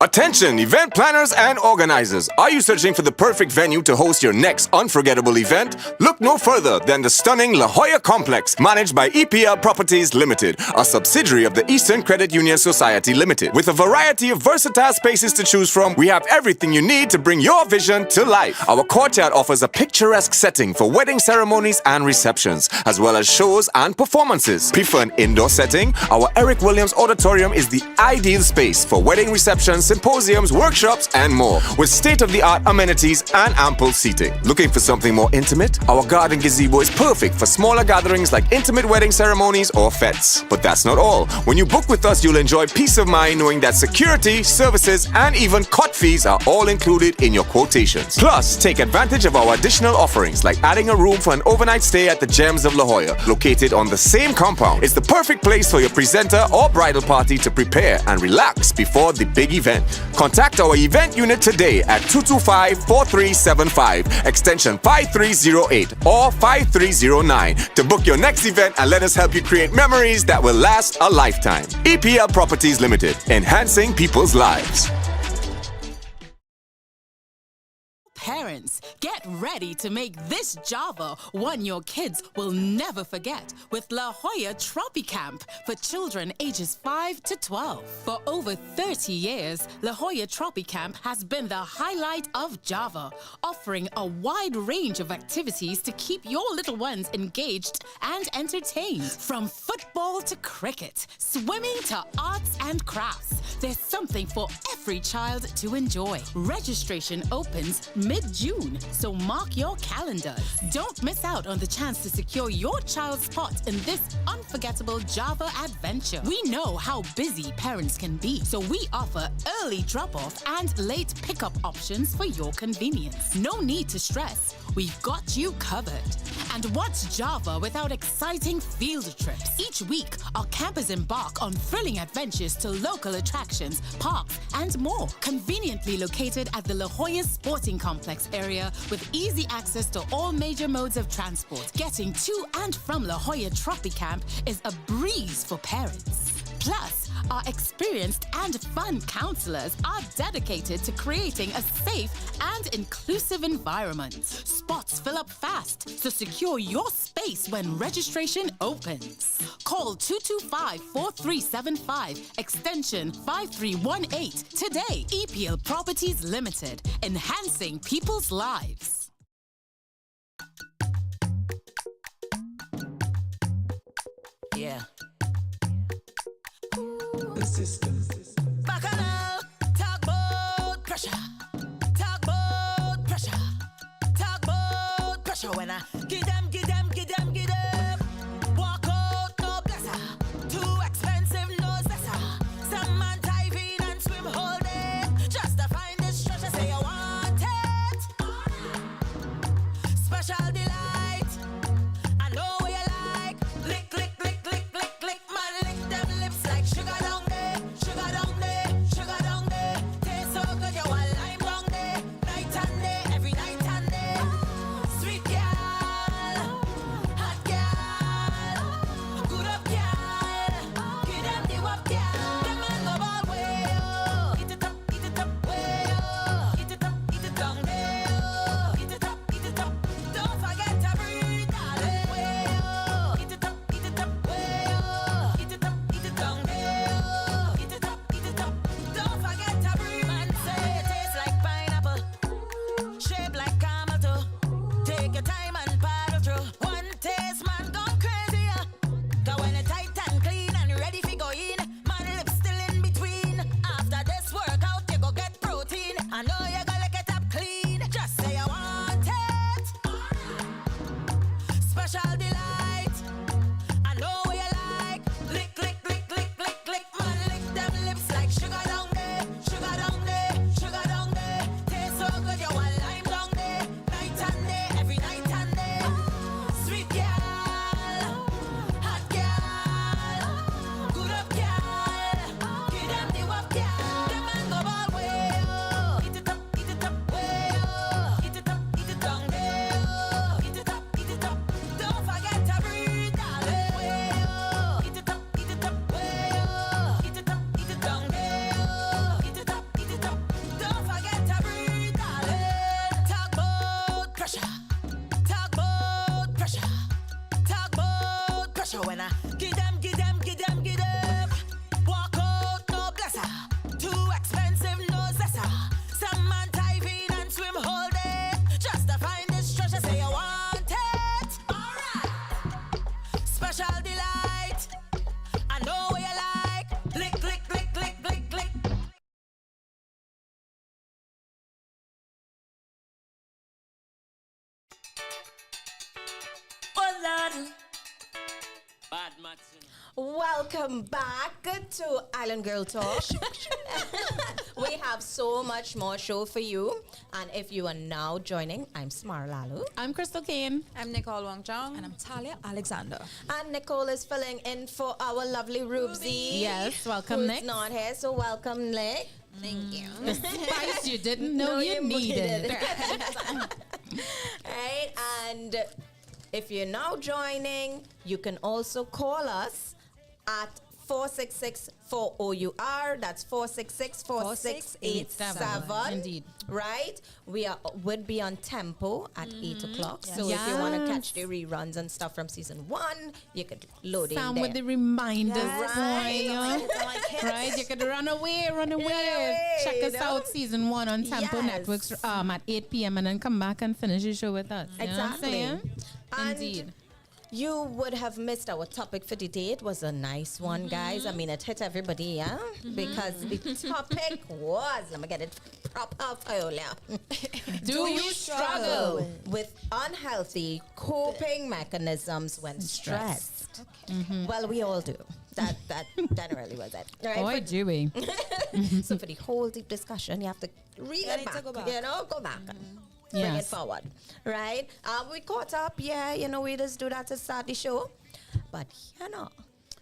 Speaker 3: Attention, event planners and organizers. Are you searching for the perfect venue to host your next unforgettable event? Look no further than the stunning La Jolla Complex, managed by EPL Properties Limited, a subsidiary of the Eastern Credit Union Society Limited. With a variety of versatile spaces to choose from, we have everything you need to bring your vision to life. Our courtyard offers a picturesque setting for wedding ceremonies and receptions, as well as shows and performances. Prefer an indoor setting? Our Eric Williams Auditorium is the ideal space for wedding receptions, symposiums, workshops, and more, with state-of-the-art amenities and ample seating. Looking for something more intimate? Our garden gazebo is perfect for smaller gatherings like intimate wedding ceremonies or fetes. But that's not all. When you book with us, you'll enjoy peace of mind knowing that security, services, and even cot fees are all included in your quotations. Plus, take advantage of our additional offerings like adding a room for an overnight stay at the Gems of La Jolla, located on the same compound. It's the perfect place for your presenter or bridal party to prepare and relax before the big event. Contact our event unit today at 225-4375, extension 5308 or 5309 to book your next event and let us help you create memories that will last a lifetime. EPL Properties Limited, enhancing people's lives.
Speaker 10: Parents, get ready to make this Java one your kids will never forget with La Jolla Tropicamp for children ages 5 to 12. For over 30 years, La Jolla Tropicamp has been the highlight of Java, offering a wide range of activities to keep your little ones engaged and entertained. From football to cricket, swimming to arts and crafts, There's something for every child to enjoy. Registration opens mid-June, so mark your calendars. Don't miss out on the chance to secure your child's spot in this unforgettable Java adventure. We know how busy parents can be, so we offer early drop-off and late pickup options for your convenience. No need to stress. We've got you covered. And what's Java without exciting field trips? Each week, our campers embark on thrilling adventures to local attractions, parks, and more. Conveniently located at the La Jolla Sporting Complex area with easy access to all major modes of transport. Getting to and from La Jolla Tropicamp is a breeze for parents. Plus, our experienced and fun counselors are dedicated to creating a safe and inclusive environment. Spots fill up fast, so secure your space when registration opens. Call 225-4375, extension 5318 today. EPL Properties Limited, enhancing people's lives.
Speaker 5: Yeah. The system. Bacchanal, talk about pressure. Talk about pressure. Talk about pressure. When I give them. Walk out, no blesser. Too expensive, no zesser. Some man dive in and swim whole day. Just to find this treasure, say you want it. Special delight. I know what you like. Lick, lick, lick, lick, lick, lick. Man, lick them lips like sugar down there. Sugar down there. Sugar down there. Taste so good, you want lime down there. Night and day, every night and day. Sweet girl. Hot girl. Good up girl. Give them the wop girl. Them man go all way, oh. Eat it up, way, oh. Eat it down there, oh. Eat it up, don't forget to breathe, darling. Way, oh. Eat it up, way, oh. Eat it down there, oh. Eat it up, don't forget to breathe. Man say it tastes like pineapple, shape like camel toe. Take your time and paddle through. One taste, man, gone crazy, yeah. 'Cause when it's tight and clean and ready for go in, man, lips still in between. After this workout, you go get protein. I know you gonna lick it up clean. Just say you want it. Special delight. I know what you like. Lick, lick, lick, lick, lick, lick. Man, lick them lips like sugar down there. Sugar down there. Sugar down there. Taste so good, you want lime down there. Night and day, every night and day. Sweet girl. Hot girl. Good up girl. Give them the wop girl. Them man go all way, oh. Eat it up, way, oh. Eat it down there, oh. Eat it up, don't forget to breathe, darling. Way, oh. Eat it up, way, oh. Eat it down there, oh. Eat it up, don't forget to breathe, darling. Talk about pressure. Talk about pressure. Talk about pressure. When I give them. Walk out, no blesser. Too expensive, no zesser. Some man dive in and swim whole day. Just to find this treasure, say you want it. Alright. Special delight. I know what you like. Lick, lick, lick, lick, lick, lick. Oh, Lord.
Speaker 9: Welcome back to Island Girl Talk. We have so much more show for you. And if you are now joining, I'm Smar Lalu.
Speaker 6: I'm Crystal Kane.
Speaker 8: I'm Nicole Wong Chong.
Speaker 7: And I'm Talia Alexander.
Speaker 9: And Nicole is filling in for our lovely Rubesy.
Speaker 6: Yes, welcome,
Speaker 9: who's
Speaker 6: Nick.
Speaker 9: not here, so welcome, Nick.
Speaker 8: Thank you.
Speaker 6: The spice you didn't know you needed.
Speaker 9: Right, and if you're now joining, you can also call us at 466-4-O-U-R. That's 466-4687.
Speaker 6: Indeed.
Speaker 9: Right? Would be on tempo at 8 o'clock. Yes. So if you want to catch the reruns and stuff from season 1, you could load
Speaker 6: Sam
Speaker 9: in there.
Speaker 6: with the reminders.
Speaker 9: Yes.
Speaker 6: Right? You could run away. Check us out season 1 on Tempo Networks at 8 p.m. and then come back and finish your show with us. You know what I'm saying?
Speaker 9: And
Speaker 6: Indeed.
Speaker 9: you would have missed our topic for today. It was a nice one, guys. I mean, it hit everybody, yeah? Because the topic was, let me get it proper for you now. Do you struggle with unhealthy coping mechanisms when stressed? Well, we all do. That generally was it. Right?
Speaker 6: Boy, do we.
Speaker 9: So for the whole deep discussion, you have to reel it back, go back. Go back. Bring it forward, right? We caught up, we just do that to start the show. But,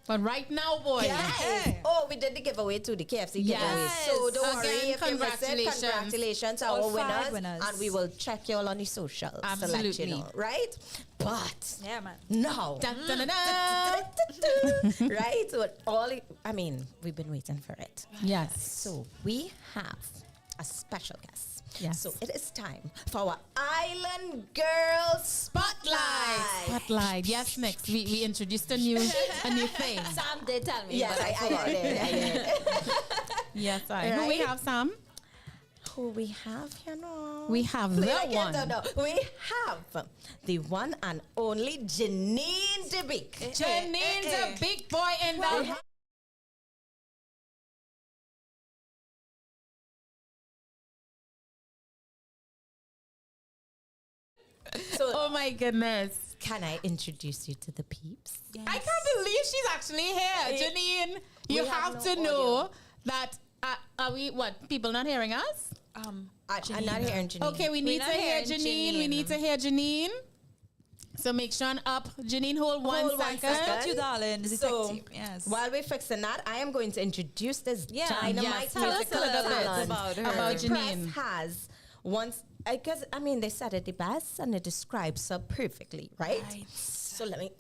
Speaker 6: But right now, boy.
Speaker 9: Yes. Oh, we did the giveaway to the KFC giveaway. So don't worry if you missed it. Congratulations to our winners. And we will check you all on the socials.
Speaker 6: Absolutely.
Speaker 9: To let you know, right? But
Speaker 7: yeah, man.
Speaker 9: No. Right? So we've been waiting for it.
Speaker 6: Yes.
Speaker 9: So we have a special guest.
Speaker 6: Yes.
Speaker 9: So it is time for our Island Girls Spotlight.
Speaker 6: Yes, next we introduced a new thing.
Speaker 8: Sam did tell me.
Speaker 9: Yes, I did.
Speaker 6: Yes,
Speaker 9: Right?
Speaker 6: Who we have, Sam?
Speaker 9: Who we have,
Speaker 6: We have
Speaker 9: We
Speaker 6: the
Speaker 9: have the one and only Janine DeBeek.
Speaker 6: Janine's a big boy in the
Speaker 9: So,
Speaker 6: oh my goodness.
Speaker 9: Can I introduce you to the peeps?
Speaker 6: Yes. I can't believe she's actually here. Janine, you have to know that, are we, people not hearing us?
Speaker 9: I'm not hearing Janine.
Speaker 6: Okay, we need to hear Janine. We need to hear Janine. So make sure and up. Janine, hold one second.
Speaker 7: Got you, darling.
Speaker 9: So,
Speaker 7: yes.
Speaker 9: while we're fixing that, I am going to introduce this dynamite
Speaker 6: Tell us a little bit about her. About Janine.
Speaker 9: Press has once, because, they said it the best and it describes her perfectly, right? So let me...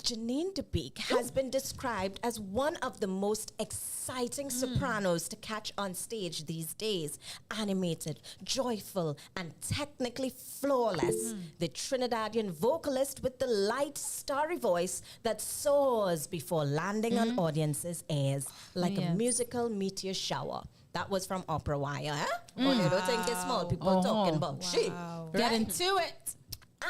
Speaker 9: Janine DeBeek has been described as one of the most exciting sopranos to catch on stage these days. Animated, joyful, and technically flawless. The Trinidadian vocalist with the light, starry voice that soars before landing on audiences' ears like a musical meteor shower. That was from Opera Wire, huh? Oh, you don't think it's small people talking about she.
Speaker 6: Get into it.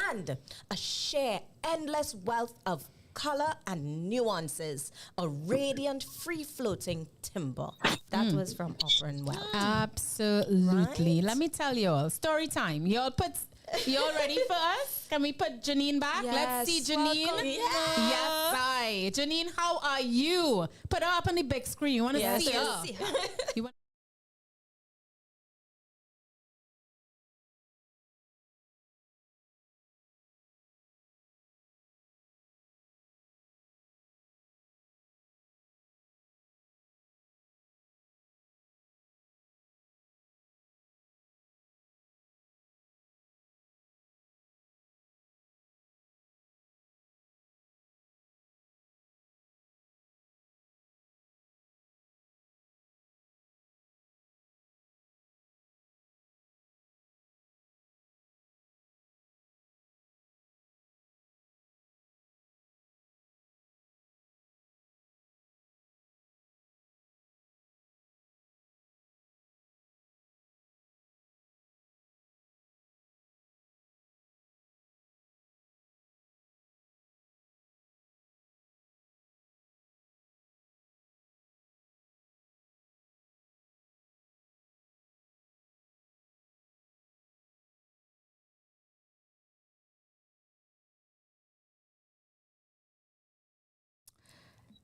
Speaker 9: And a sheer endless wealth of color and nuances. A radiant, free-floating timber. That was from Opera and Well.
Speaker 6: Absolutely.
Speaker 9: Right?
Speaker 6: Let me tell you all. Story time. You all ready for us? Can we put Janine back?
Speaker 7: Yes.
Speaker 6: Let's see Janine.
Speaker 9: Welcome.
Speaker 6: Yes, hi. Janine, how are you? Put her up on the big screen. You want to see her? You want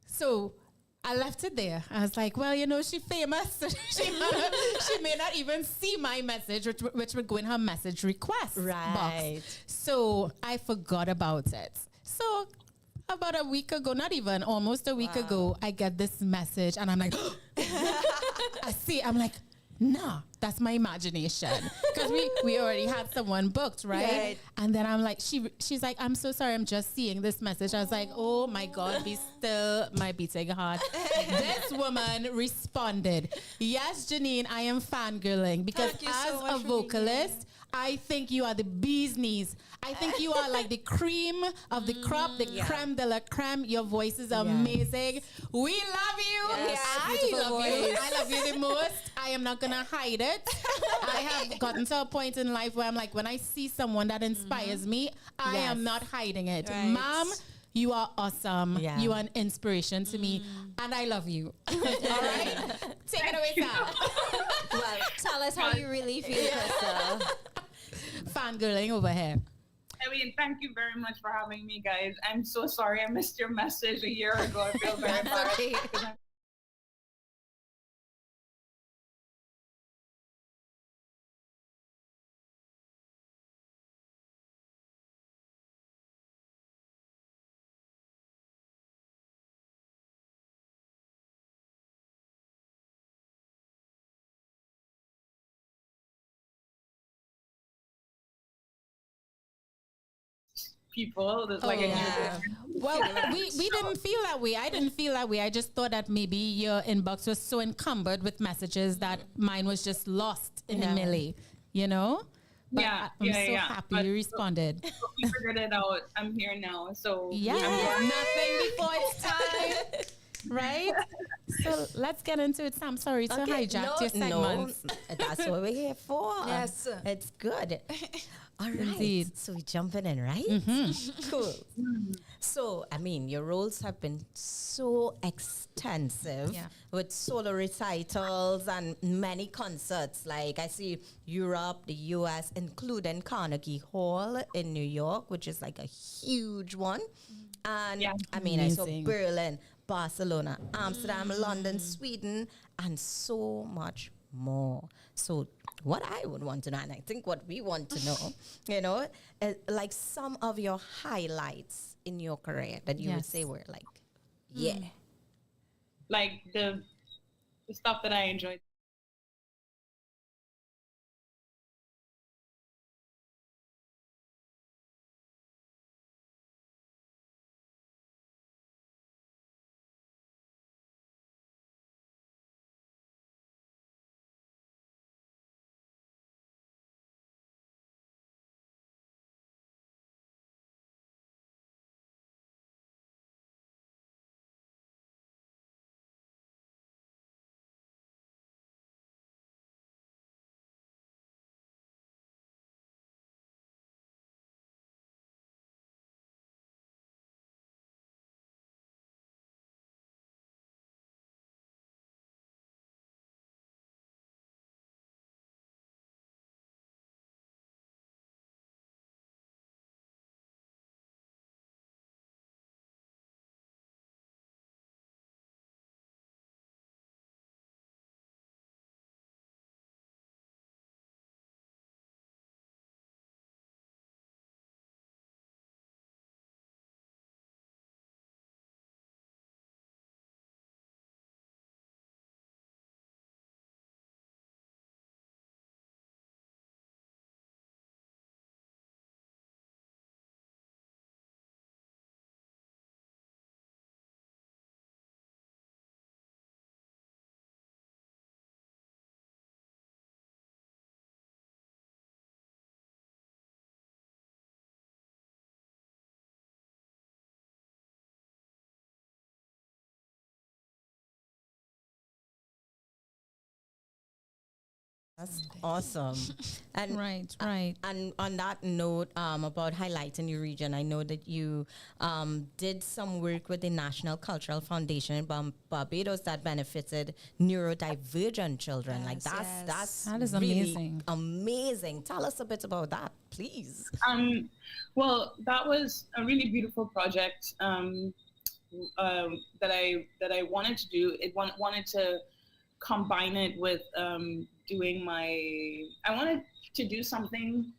Speaker 6: So I left it there. I was like, well, she's famous. So she may not even see my message, which would go in her message request box. So I forgot about it. So about a week ago, not even, almost a week ago, I get this message and I'm like, I'm like, nah, that's my imagination. Because we already had someone booked, right? And then I'm like, she's like, I'm so sorry, I'm just seeing this message. I was like, oh my God, be still my beating heart. This woman responded, yes, Janine, I am fangirling because as a vocalist, I think you are the bee's knees. I think you are like the cream of the crop, the creme de la creme. Your voice is amazing. We love you.
Speaker 9: Yes,
Speaker 6: I love you. I love you the most. I am not gonna hide it. I have gotten to a point in life where I'm like, when I see someone that inspires me, I am not hiding it.
Speaker 7: Right.
Speaker 6: Mom, you are awesome.
Speaker 9: Yeah.
Speaker 6: You are an inspiration to me, and I love you. All right, take it away, Sam.
Speaker 8: Well, tell us how you really feel, Crystal.
Speaker 6: Fangirling over here.
Speaker 13: I mean, thank you very much for having me, guys. I'm so sorry I missed your message a year ago. I feel very bad.
Speaker 6: Okay.
Speaker 13: People, that's like a
Speaker 6: Well, we didn't feel that way. I didn't feel that way. I just thought that maybe your inbox was so encumbered with messages that mine was just lost in the melee, you know? But I'm so happy
Speaker 13: But
Speaker 6: you responded.
Speaker 13: we figured it out. I'm here now, so
Speaker 6: Nothing before it's time. Right? So let's get into it. Sam, sorry to hijack your segments.
Speaker 9: No, that's what we're here for.
Speaker 7: Yes.
Speaker 9: It's good. All right.
Speaker 6: Indeed.
Speaker 9: So we're jumping in, right? Cool. So, I mean, your roles have been so extensive with solo recitals and many concerts. Like I see Europe, the US, including Carnegie Hall in New York, which is like a huge one. And I mean, I saw Berlin, Barcelona, Amsterdam, London, Sweden, and so much more. So what I would want to know, and I think what we want to know, you know, is like some of your highlights in your career that you would say were like,
Speaker 13: like the stuff that I enjoyed.
Speaker 9: That's awesome. And
Speaker 6: right.
Speaker 9: And on that note, about highlighting your region, I know that you did some work with the National Cultural Foundation in Barbados that benefited neurodivergent children. Like that is really
Speaker 6: amazing.
Speaker 9: Amazing. Tell us a bit about that, please.
Speaker 13: Well, that was a really beautiful project that I wanted to do. Wanted to combine it with doing I wanted to do something.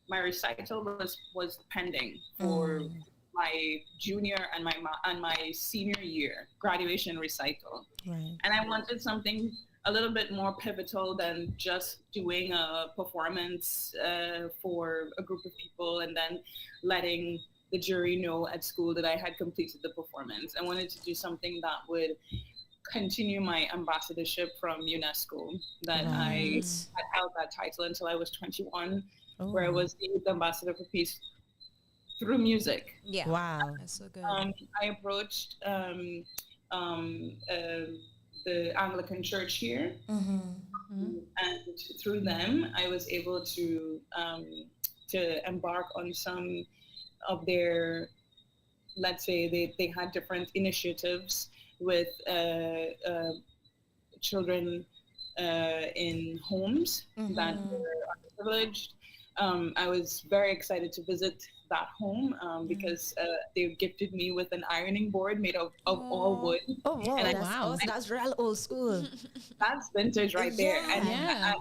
Speaker 13: My recital was pending for my junior and my senior year graduation recital, and I wanted something a little bit more pivotal than just doing a performance for a group of people and then letting the jury know at school that I had completed the performance. I wanted to do something that would continue my ambassadorship from UNESCO, that I had held that title until I was 21. where I was the youth ambassador for peace through music.
Speaker 8: Yeah.
Speaker 9: Wow.
Speaker 7: That's so good.
Speaker 13: I approached the Anglican Church here, and through them, I was able to embark on some of their, let's say, they had different initiatives with children in homes that were underprivileged. I was very excited to visit that home because they gifted me with an ironing board made of all wood.
Speaker 9: Oh, wow.
Speaker 13: And
Speaker 9: That's real old school.
Speaker 13: That's vintage right there. And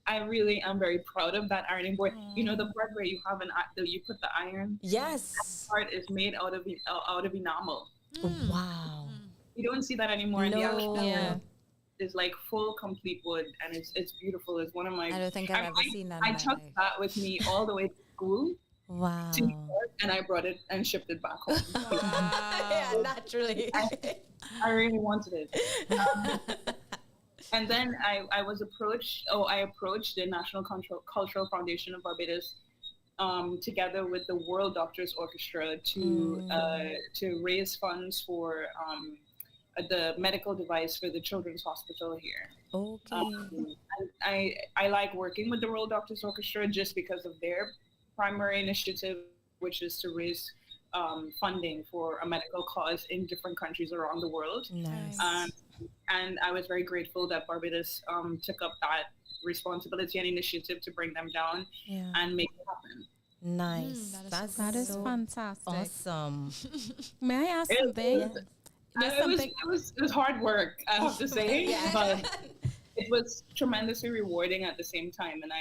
Speaker 13: I really am very proud of that ironing board. You know, the part where you have you put the iron.
Speaker 9: Yes.
Speaker 13: That part is made out of enamel.
Speaker 9: Wow.
Speaker 13: You don't see that anymore in the actual.
Speaker 8: Yeah.
Speaker 13: It's like full complete wood, and it's beautiful. It's one of my.
Speaker 8: I don't think I've ever seen that in
Speaker 13: I
Speaker 8: my
Speaker 13: took
Speaker 8: life.
Speaker 13: that with me all the way to school.
Speaker 9: Wow.
Speaker 13: To New York, and I brought it and shipped it back home.
Speaker 9: Yeah, naturally.
Speaker 13: I really wanted it. And then I approached the National Cultural Foundation of Barbados together with the World Doctors Orchestra to raise funds for the medical device for the Children's Hospital here.
Speaker 9: Okay.
Speaker 13: I like working with the World Doctors Orchestra just because of their primary initiative, which is to raise funding for a medical cause in different countries around the world.
Speaker 9: Nice.
Speaker 13: And I was very grateful that Barbados took up that responsibility and initiative to bring them down and make it happen.
Speaker 9: Nice.
Speaker 6: That is fantastic.
Speaker 9: Awesome.
Speaker 6: May I ask something?
Speaker 13: It was hard work, I have to say, but it was tremendously rewarding at the same time, and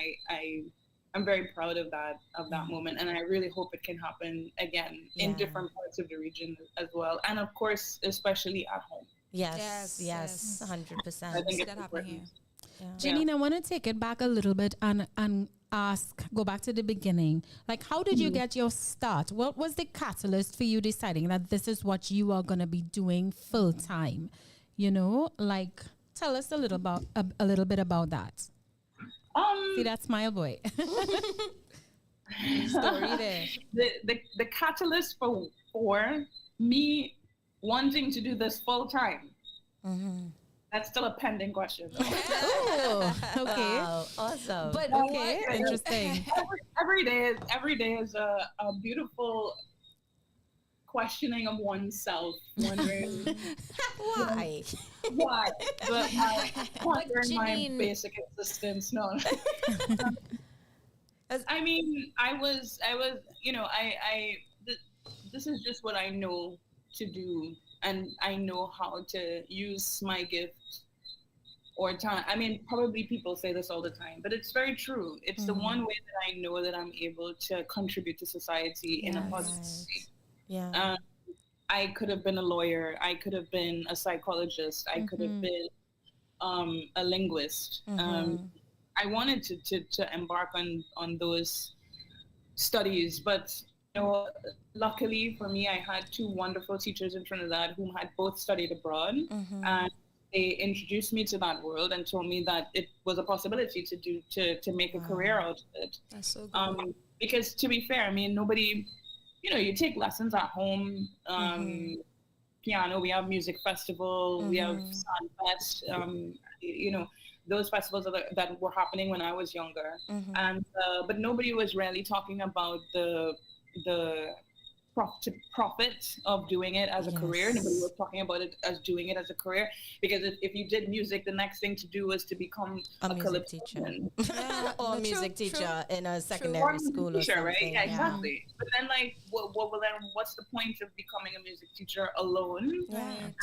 Speaker 13: I'm very proud of that moment, and I really hope it can happen again in different parts of the region as well, and of course, especially at home.
Speaker 9: Yes, 100%.
Speaker 13: I think
Speaker 7: that happening here.
Speaker 6: Janine, I want to take it back a little bit and go back to the beginning. Like, how did you get your start? What was the catalyst for you deciding that this is what you are going to be doing full time? You know, like, tell us a little bit about that. See that smile, boy. Story there.
Speaker 13: The catalyst for me wanting to do this full time. That's still a pending question.
Speaker 6: Oh, okay.
Speaker 9: Wow, awesome.
Speaker 6: But okay, interesting.
Speaker 13: Every day is a beautiful questioning of oneself, wondering
Speaker 9: why.
Speaker 13: But wondering my basic existence. No. I mean, I was, you know, this is just what I know to do, and I know how to use my gift or time. I mean, probably people say this all the time, but it's very true. It's the one way that I know that I'm able to contribute to society in a positive way.
Speaker 9: Yeah.
Speaker 13: I could have been a lawyer. I could have been a psychologist. I could have been a linguist. I wanted to embark on those studies, but you know, luckily for me, I had two wonderful teachers in Trinidad who had both studied abroad, and they introduced me to that world and told me that it was a possibility to make a career out of it.
Speaker 7: That's so good.
Speaker 13: Because to be fair, I mean, nobody, you know, you take lessons at home. Piano, we have music festival, we have Sunfest, you know, those festivals that were happening when I was younger. And but nobody was really talking about the profit of doing it as a career. Nobody was talking about it as doing it as a career, because if you did music, the next thing to do was to become a
Speaker 9: music teacher or music teacher in a secondary school or something.
Speaker 13: Right? Yeah, exactly. But then, like, what's the point of becoming a music teacher alone?
Speaker 9: Right.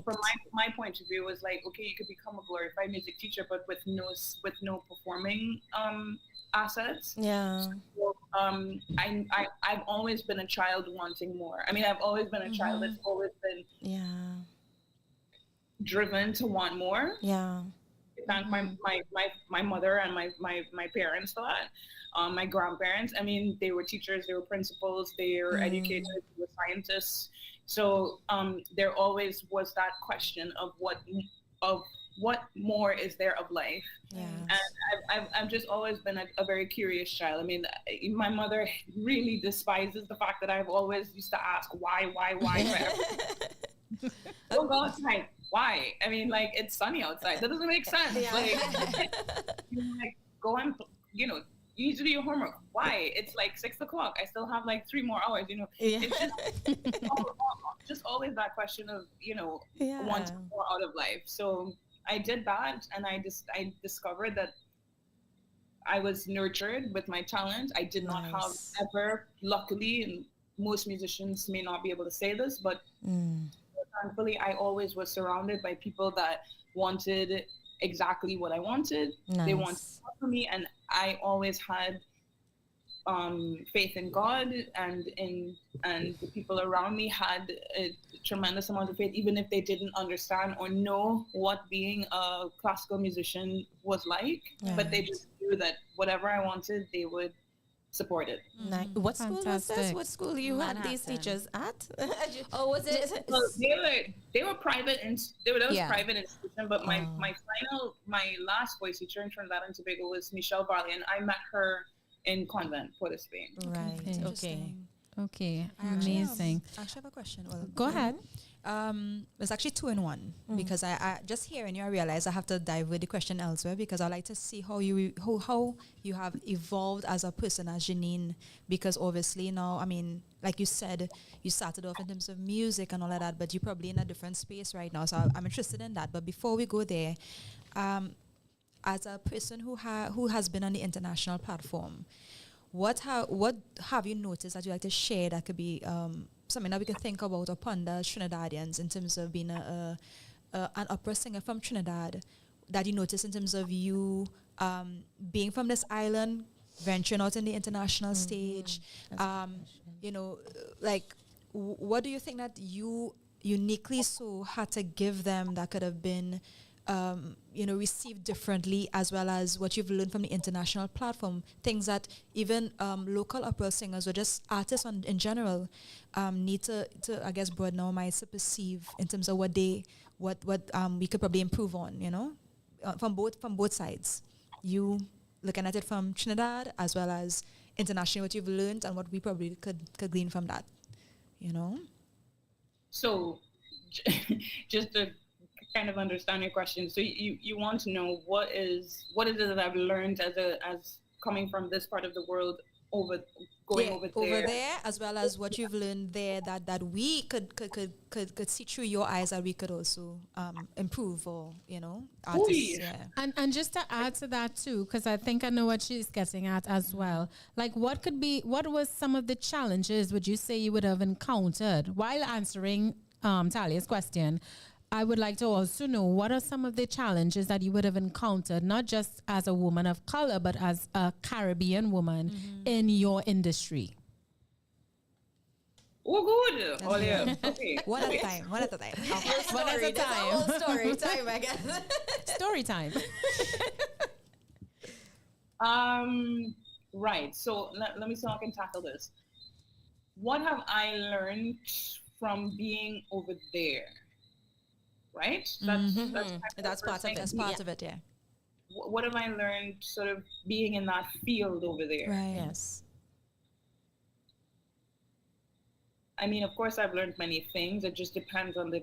Speaker 13: From my point of view, was like, okay, you could become a glorified music teacher, but with no performing assets.
Speaker 9: Yeah.
Speaker 13: So, I've always been a child wanting more. I mean, I've always been a child that's always been driven to want more.
Speaker 9: Yeah.
Speaker 13: I thank my mother and my parents for that. My grandparents, I mean, they were teachers, they were principals, they were educators, they were scientists. So there always was that question of what more is there of life?
Speaker 7: Yeah.
Speaker 13: And I've just always been a very curious child. I mean, my mother really despises the fact that I've always used to ask why for everything. Don't go outside. Why? I mean, like, it's sunny outside. That doesn't make sense. Like, go and, you need to do your homework. Why? It's like 6 o'clock. I still have like 3 more hours, It's just always that question of, wanting more out of life. So I did that, and I discovered that I was nurtured with my talent. I did not have ever, luckily, and most musicians may not be able to say this, but thankfully I always was surrounded by people that wanted exactly what I wanted. They wanted more for me, and I always had faith in God, and the people around me had a tremendous amount of faith, even if they didn't understand or know what being a classical musician was like. But they just knew that whatever I wanted, they would support it.
Speaker 9: What school was this? What school you had these teachers at?
Speaker 8: Was it?
Speaker 13: Well, they were private, and that was private institution. But my last voice teacher in Trinidad and Tobago was Michelle Barley, and I met her in convent, Port of Spain.
Speaker 9: Right.
Speaker 6: Okay. Amazing.
Speaker 7: I actually have a question. Well,
Speaker 6: go ahead.
Speaker 7: It's actually 2 in 1 because I just hearing you, I realize I have to divert the question elsewhere, because I like to see how you have evolved as a person, as Janine, because obviously now, I mean, like you said, you started off in terms of music and all of that, but you're probably in a different space right now. So I'm interested in that. But before we go there, as a person who has been on the international platform, what have you noticed that you like to share that could be something that we can think about or ponder as Trinidadians in terms of being an opera singer from Trinidad, that you notice in terms of you being from this island, venturing out in the international stage, what do you think that you uniquely so had to give them that could have been received differently, as well as what you've learned from the international platform, things that even local opera singers or just artists in general need to I guess broaden our minds to perceive in terms of what we could probably improve on, from both sides. You looking at it from Trinidad as well as internationally, what you've learned and what we probably could glean from that,
Speaker 13: So just to kind of understand your question, so you want to know what is it that I've learned as coming from this part of the world over there,
Speaker 7: as well as what you've learned there that we could see through your eyes, that we could also improve, or artists.
Speaker 6: And just to add to that too, because I think I know what she's getting at as well, like what was some of the challenges would you say you would have encountered while answering Talia's question? I would like to also know, what are some of the challenges that you would have encountered, not just as a woman of color, but as a Caribbean woman in your industry?
Speaker 13: Oh, good. Oh, yeah. Okay.
Speaker 7: One at a time.
Speaker 6: One at a time.
Speaker 9: Whole story time, I guess.
Speaker 6: Story time.
Speaker 13: Right. So let me see how I can tackle this. What have I learned from being over there? Right?
Speaker 7: That's part of it, yeah.
Speaker 13: What have I learned sort of being in that field over there?
Speaker 7: Right. Yes.
Speaker 13: I mean, of course, I've learned many things. It just depends on the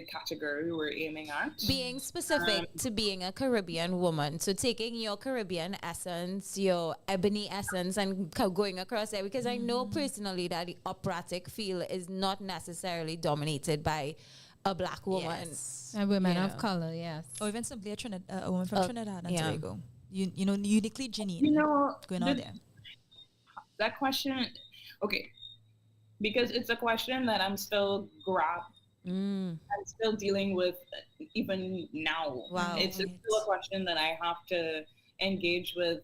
Speaker 13: category we're aiming at.
Speaker 8: Being specific to being a Caribbean woman, so taking your Caribbean essence, your ebony essence, and going across there, because I know personally that the operatic field is not necessarily dominated by a black woman,
Speaker 6: a woman of color, yes,
Speaker 7: or even simply a woman from Trinidad and Tobago. Uniquely Janine, going out there.
Speaker 13: That question, okay, because it's a question that I'm still I'm still dealing with even now.
Speaker 8: Wow,
Speaker 13: it's still a question that I have to engage with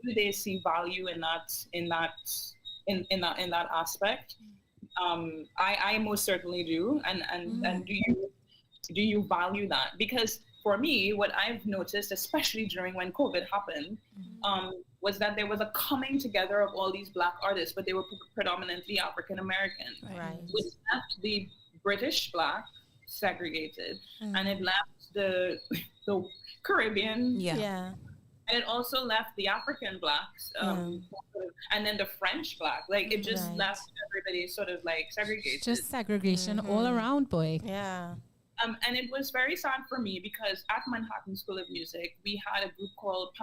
Speaker 13: do they see value in that aspect? I most certainly do. And do you value that? Because for me, what I've noticed, especially during when COVID happened, was that there was a coming together of all these Black artists, but they were predominantly African American,
Speaker 9: Right.
Speaker 13: which left the British Black segregated, and it left the Caribbean, and it also left the African Blacks, and then the French Black. Like it just left everybody sort of like segregated.
Speaker 6: Just segregation all around, boy.
Speaker 9: Yeah.
Speaker 13: And it was very sad for me because at Manhattan School of Music, we had a group called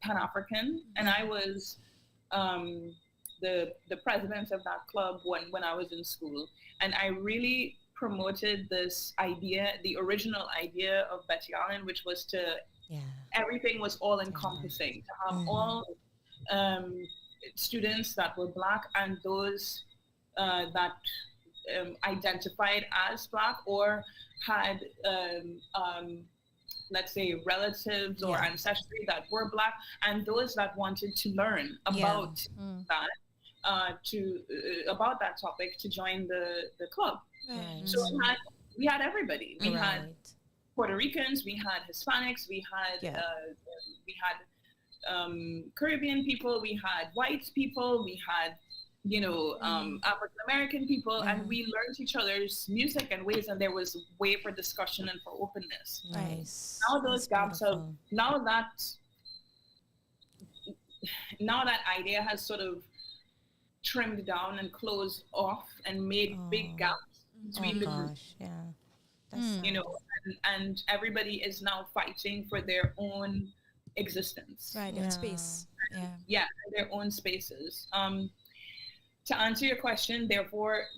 Speaker 13: Pan-African, and I was the president of that club when I was in school. And I really promoted this idea, the original idea of Betty Allen, which was everything was all encompassing, to have all students that were Black and those that identified as Black or had let's say relatives or ancestry that were Black, and those that wanted to learn about that about that topic to join the club. So we had everybody. We had Puerto Ricans, we had Hispanics, we had Caribbean people, we had white people, we had African American people, and we learned each other's music and ways, and there was way for discussion and for openness.
Speaker 9: Nice.
Speaker 13: Now those gaps have now that idea has sort of trimmed down and closed off and made big gaps between the groups. And everybody is now fighting for their own existence.
Speaker 7: Right, their space.
Speaker 13: Yeah, their own spaces. To answer your question, therefore,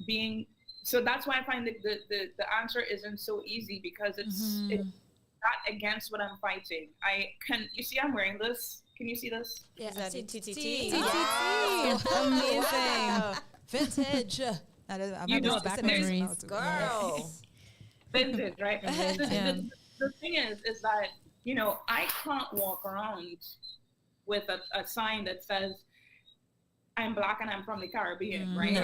Speaker 13: so that's why I find that the answer isn't so easy, because it's not against what I'm fighting. You see I'm wearing this? Can you see this?
Speaker 7: Yeah,
Speaker 9: TTT.
Speaker 6: Amazing.
Speaker 7: Vintage.
Speaker 6: You know, back memories.
Speaker 9: Girl.
Speaker 13: Vintage, right? The thing is that, I can't walk around with a sign that says, I'm Black and I'm from the Caribbean, right?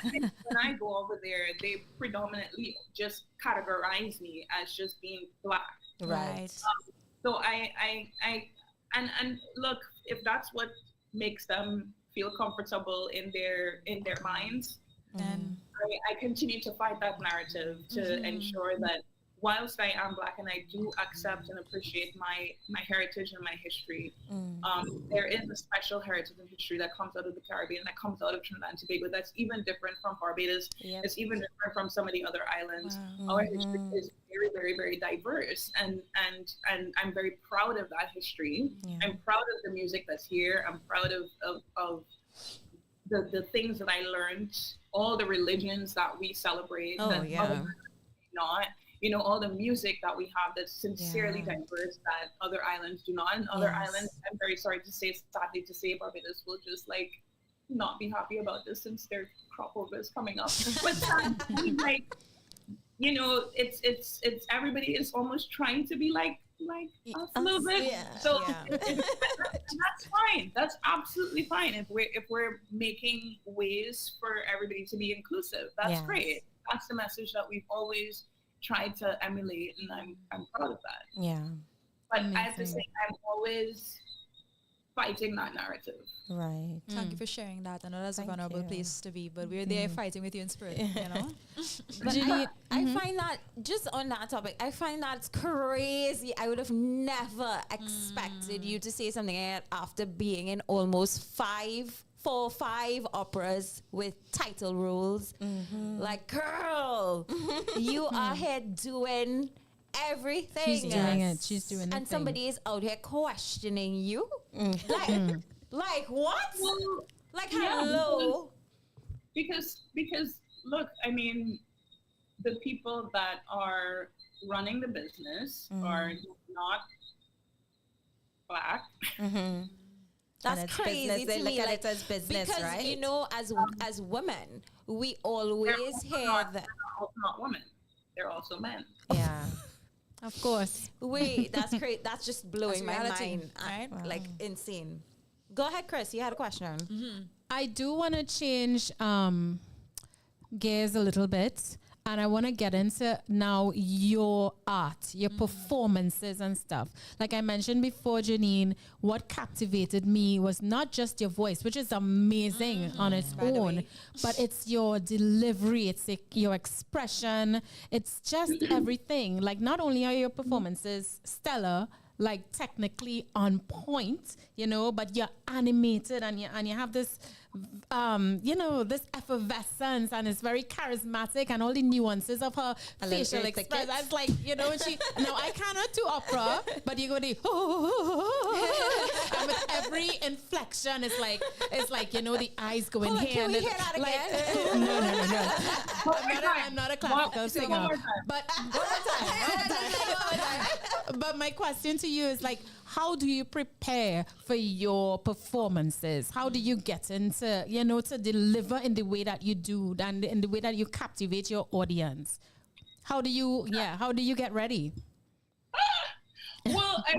Speaker 13: When I go over there, they predominantly just categorize me as just being Black.
Speaker 9: Right.
Speaker 13: So and look, if that's what makes them feel comfortable in their minds, then I continue to fight that narrative to ensure that whilst I am Black and I do accept and appreciate my heritage and my history, there is a special heritage and history that comes out of the Caribbean, that comes out of Trinidad and Tobago, that's even different from Barbados. It's even different from some of the other islands. Our history is very, very, very diverse, and I'm very proud of that history. I'm proud of the music that's here. I'm proud of the things that I learned, all the religions that we celebrate, not. All the music that we have that's sincerely diverse that other islands do not. And other islands, I'm very sorry to say, sadly to say, Barbados will just not be happy about this since their crop over is coming up. But it's everybody is almost trying to be like us a little bit. So that's fine. That's absolutely fine. If we're making ways for everybody to be inclusive, that's great. That's the message that we've always tried to emulate, and I'm proud of that.
Speaker 9: Yeah.
Speaker 13: But I have to say, I'm always fighting that narrative.
Speaker 9: Right.
Speaker 7: Thank you for sharing that. I know that's a vulnerable place to be, but we're there fighting with you in spirit,
Speaker 8: But I find that, just on that topic, I find that's crazy. I would have never expected you to say something like that after being in almost 5 operas with title roles. Like, girl, you are here doing everything.
Speaker 6: She's doing it. She's doing it.
Speaker 8: And somebody is out here questioning you. Like what?
Speaker 13: Well,
Speaker 8: hello?
Speaker 13: Because look, I mean, the people that are running the business are not Black.
Speaker 8: That's crazy
Speaker 9: business. They
Speaker 8: to
Speaker 9: look
Speaker 8: me.
Speaker 9: at it as business,
Speaker 8: because,
Speaker 9: right?
Speaker 8: as women, we always hear that.
Speaker 13: They're not women. They're also men.
Speaker 9: Yeah.
Speaker 6: Of course.
Speaker 8: Wait, that's crazy. That's just blowing my
Speaker 7: reality,
Speaker 8: mind.
Speaker 7: right?
Speaker 8: Like insane. Go ahead, Chris. You had a question.
Speaker 6: I do want to change gears a little bit. And I want to get into now your art, your performances and stuff. Like I mentioned before, Janine, what captivated me was not just your voice, which is amazing on its own, but it's your delivery, it's your expression, it's just everything. Like not only are your performances stellar, like technically on point, you know, but you're animated and you have this, you know, this effervescence, and it's very charismatic, and all the nuances of her facial expression. That's like, you know, now I cannot do opera, but you go the and with every inflection, it's like you know, the eyes going here.
Speaker 8: Can
Speaker 6: and
Speaker 8: we hear that again?
Speaker 6: No. I'm not a classical singer, but but my question to you is like, how do you prepare for your performances? How do you get into, you know, to deliver in the way that you do and in the way that you captivate your audience? How do you get ready?
Speaker 13: Well, I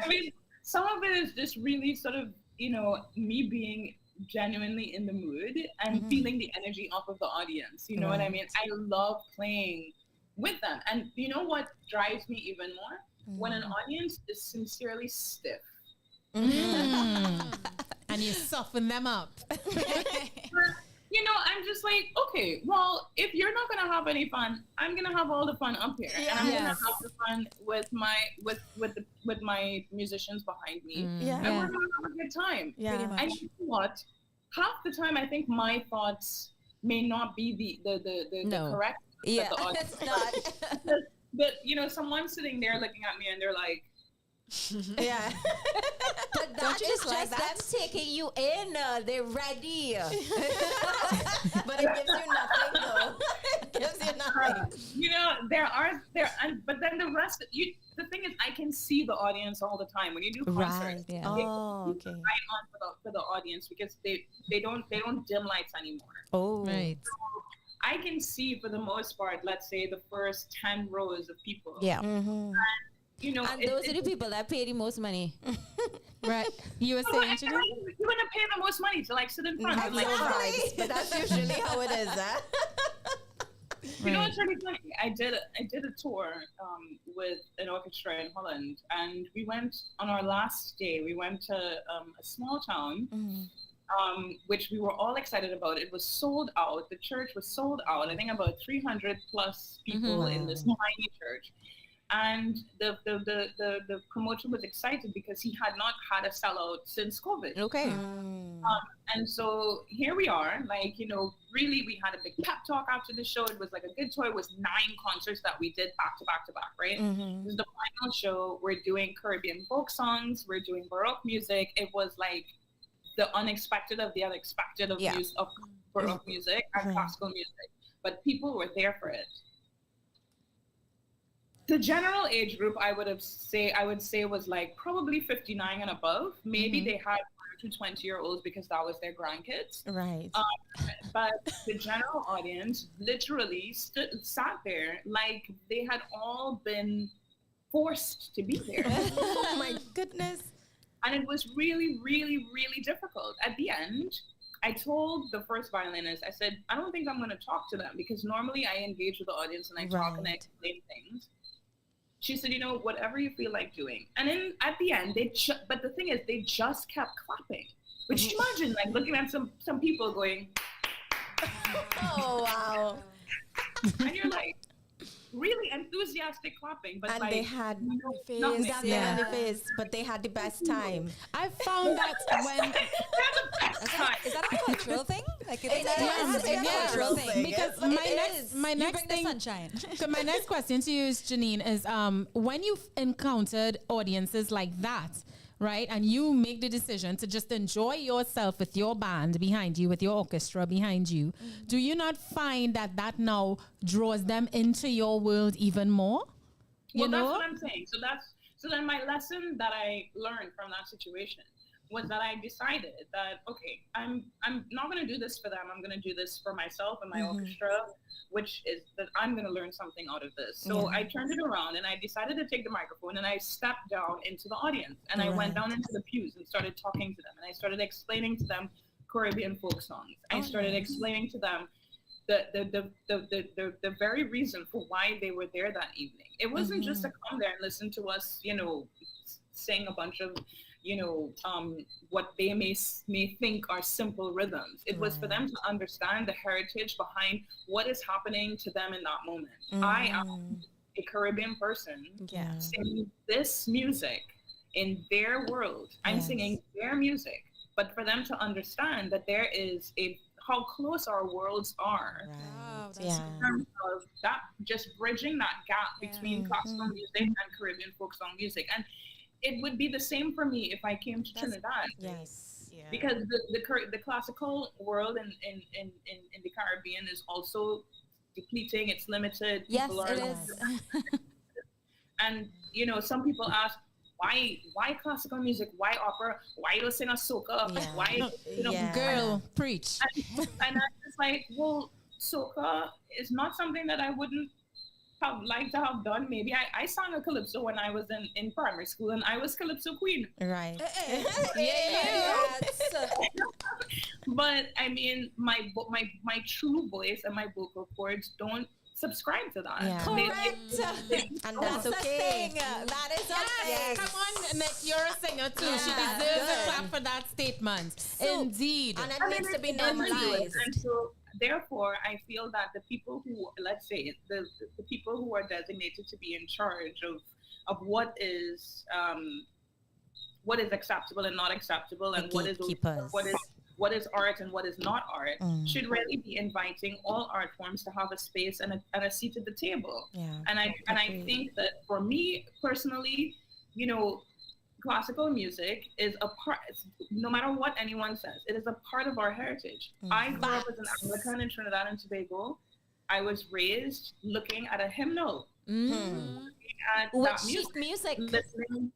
Speaker 13: mean, some of it is just really sort of, you know, me being genuinely in the mood and feeling the energy off of the audience. You know what I mean? I love playing with them. And you know what drives me even more? When an audience is sincerely stiff.
Speaker 6: And you soften them up.
Speaker 13: You know, I'm just like, okay, well, if you're not gonna have any fun, I'm gonna have all the fun up here, and I'm gonna have the fun with my musicians behind me, and we're gonna have a good time. And you know what? Half the time, I think my thoughts may not be the correct.
Speaker 8: Yeah,
Speaker 13: it's not. But you know, someone's sitting there looking at me, and they're like,
Speaker 8: yeah. But that is just them taking you in. They're ready.
Speaker 9: But it gives you nothing, though. It gives you nothing.
Speaker 13: You know, but then the rest. The thing is, I can see the audience all the time when you do concerts.
Speaker 8: Right, yeah.
Speaker 13: Okay. Right on for the audience, because they don't dim lights anymore.
Speaker 8: Oh,
Speaker 6: right.
Speaker 13: So I can see, for the most part, let's say the first 10 rows of people.
Speaker 8: Yeah.
Speaker 13: And, you know,
Speaker 8: and those are the people that pay the most money.
Speaker 6: Right. You were saying,
Speaker 13: you're going to pay the most money to like sit in front.
Speaker 9: Have no vibes, but that's usually how it is, huh?
Speaker 13: You know what's really funny? I did a tour with an orchestra in Holland, and we went on our last day. We went to a small town, which we were all excited about. It was sold out. The church was sold out. I think about 300 plus people in this tiny church. And the promoter was excited because he had not had a sellout since COVID.
Speaker 8: Okay.
Speaker 13: And so here we are, like, you know, really we had a big pep talk after the show. It was like a good tour. It was 9 concerts that we did back to back to back, right? It was the final show. We're doing Caribbean folk songs. We're doing Baroque music. It was like the unexpected of the unexpected of of Baroque music and classical music. But people were there for it. The general age group, I would say was like probably 59 and above. Maybe they had 1 or 2 20-year-olds because that was their grandkids.
Speaker 9: Right.
Speaker 13: But the general audience literally sat there like they had all been forced to be there.
Speaker 9: Oh my goodness.
Speaker 13: And it was really, really, really difficult. At the end, I told the first violinist, I said, I don't think I'm going to talk to them, because normally I engage with the audience and I talk and I explain things. She said, you know, whatever you feel like doing. And then at the end, but the thing is, they just kept clapping. But you imagine, like, looking at some people going,
Speaker 9: oh, wow.
Speaker 13: And you're like, really enthusiastic clapping. But
Speaker 9: and
Speaker 13: like,
Speaker 9: they had
Speaker 13: face,
Speaker 9: on the face, but they had the best time.
Speaker 6: I found that when...
Speaker 7: Is that a cultural thing? Like, it's
Speaker 6: a
Speaker 7: cultural thing.
Speaker 6: Because my next thing,
Speaker 7: sunshine.
Speaker 6: So my next question to you is, Janine, is when you've encountered audiences like that, right, and you make the decision to just enjoy yourself with your band behind you, with your orchestra behind you, do you not find that now draws them into your world even more?
Speaker 13: Well, that's what I'm saying. So then my lesson that I learned from that situation was that I decided that, okay, I'm not going to do this for them. I'm going to do this for myself and my orchestra, which is that I'm going to learn something out of this. So I turned it around and I decided to take the microphone and I stepped down into the audience and I went down into the pews and started talking to them. And I started explaining to them Caribbean folk songs. I started explaining to them the very reason for why they were there that evening. It wasn't just to come there and listen to us, sing a bunch of, what they may think are simple rhythms. It was for them to understand the heritage behind what is happening to them in that moment. I am a Caribbean person singing this music in their world. I'm singing their music, but for them to understand that there is how close our worlds are.
Speaker 9: Wow,
Speaker 13: in terms of that, just bridging that gap between classical music and Caribbean folk song music. And it would be the same for me if I came to Trinidad.
Speaker 9: Yes.
Speaker 13: Yeah. Because the classical world in the Caribbean is also depleting. It's limited.
Speaker 8: Yes,
Speaker 13: People
Speaker 8: it is.
Speaker 13: And some people ask, why classical music? Why opera? Why you don't sing a soca?
Speaker 9: Yeah.
Speaker 13: Why
Speaker 6: Girl, preach.
Speaker 13: And I'm just like, well, soca is not something that I wouldn't have liked to have done. Maybe I sang a calypso when I was in primary school, and I was calypso queen.
Speaker 9: Right.
Speaker 13: But I mean, my true voice and my vocal cords don't subscribe to that.
Speaker 9: Yeah.
Speaker 6: Correct.
Speaker 9: And that's okay.
Speaker 8: That is
Speaker 6: Yes. Come on, Nick, you're a singer too. She deserves a clap for that statement. Indeed.
Speaker 9: And it needs to be normalized.
Speaker 13: And so, therefore, I feel that the people who, let's say, the people who are designated to be in charge of what is acceptable and not acceptable, and what is art and what is not art, should really be inviting all art forms to have a space and a seat at the table.
Speaker 9: Yeah,
Speaker 13: and I think that for me personally, classical music is a part, no matter what anyone says, it is a part of our heritage. I grew up as an Anglican in Trinidad and Tobago. I was raised looking at a hymnal. Looking at that
Speaker 8: music.
Speaker 13: Listening.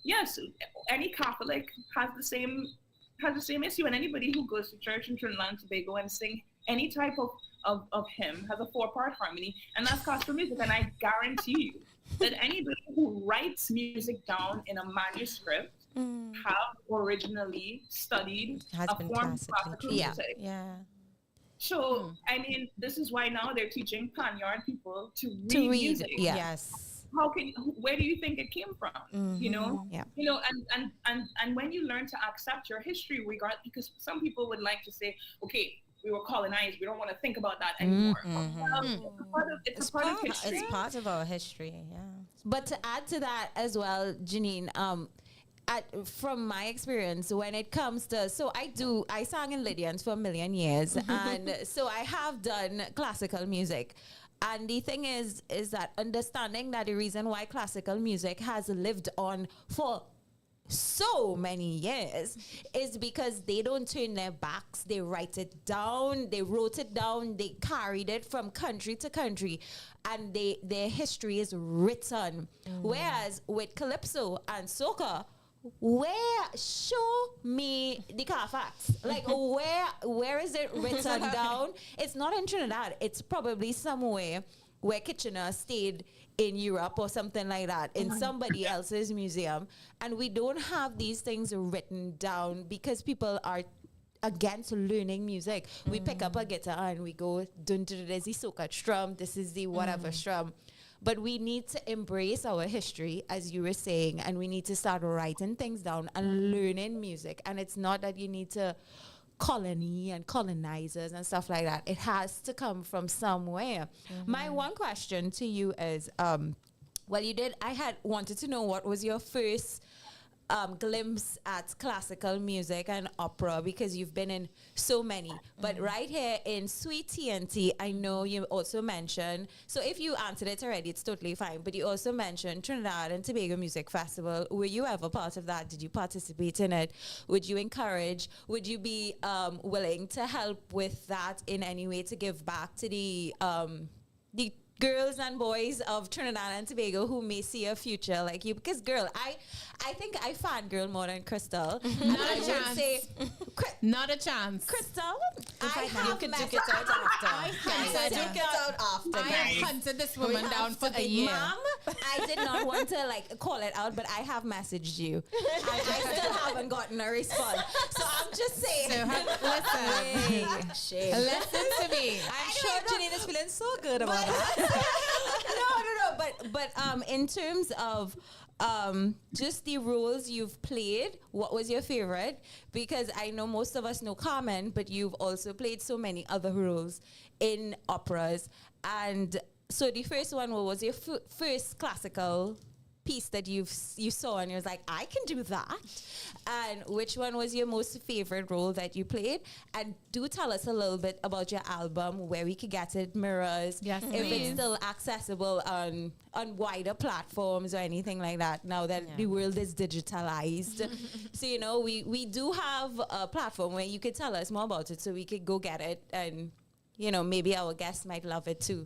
Speaker 13: Yes, any Catholic has the same issue, and anybody who goes to church in Trinidad and Tobago and sing any type of hymn has a 4-part harmony, and that's gospel music. And I guarantee you that anybody who writes music down in a manuscript have originally studied a form of classical music.
Speaker 9: Yeah.
Speaker 13: So, I mean, this is why now they're teaching Panyard people to read music.
Speaker 8: Yeah.
Speaker 9: Yes.
Speaker 13: Where do you think it came from?
Speaker 9: Yeah.
Speaker 13: And when you learn to accept your history, because some people would like to say, okay, we were colonized, we don't want to think about that anymore. It's a part of history.
Speaker 9: It's part of our history, yeah.
Speaker 8: But to add to that as well, Janine, from my experience, when it comes to, I sang in Lydians for a million years, and so I have done classical music. And the thing is that understanding that the reason why classical music has lived on for so many years is because they don't turn their backs. They write it down. They wrote it down. They carried it from country to country, and their history is written. Whereas with calypso and soca, show me the Carfax. Like where is it written down? It's not in Trinidad. It's probably somewhere where Kitchener stayed in Europe or something like that, in somebody else's museum. And we don't have these things written down because people are against learning music. We pick up a guitar and we go, dun dun, this is the soca strum, this is the whatever strum. But we need to embrace our history, as you were saying, and we need to start writing things down and learning music. And it's not that you need to colony and colonizers and stuff like that. It has to come from somewhere. My one question to you is, I had wanted to know what was your first glimpse at classical music and opera, because you've been in so many. But right here in Sweet TNT, I know you also mentioned, so if you answered it already, it's totally fine, but you also mentioned Trinidad and Tobago Music Festival. Were you ever part of that? Did you participate in it? Would you encourage, would you be willing to help with that in any way, to give back to the girls and boys of Trinidad and Tobago who may see a future like you? Because girl, I think I fangirl more than Crystal. And I would say,
Speaker 6: not a chance.
Speaker 8: Crystal,
Speaker 9: I have duke it out after. I
Speaker 6: have hunted this woman down for a year.
Speaker 8: Ma'am, I did not want to like call it out, but I have messaged you. And I still haven't gotten a response. So I'm just saying.
Speaker 6: So listen to me.
Speaker 7: I'm sure Janine is feeling so good about that.
Speaker 8: But in terms of just the roles you've played, what was your favorite? Because I know most of us know Carmen, but you've also played so many other roles in operas. And so the first one, what was your first classical piece that you saw and you was like, I can do that? And which one was your most favorite role that you played? And do tell us a little bit about your album, where we could get it, Mirrors,
Speaker 6: yes,
Speaker 8: if it's still accessible on wider platforms or anything like that now that the world is digitalized. So, you know, we do have a platform where you could tell us more about it so we could go get it, and, you know, maybe our guests might love it too.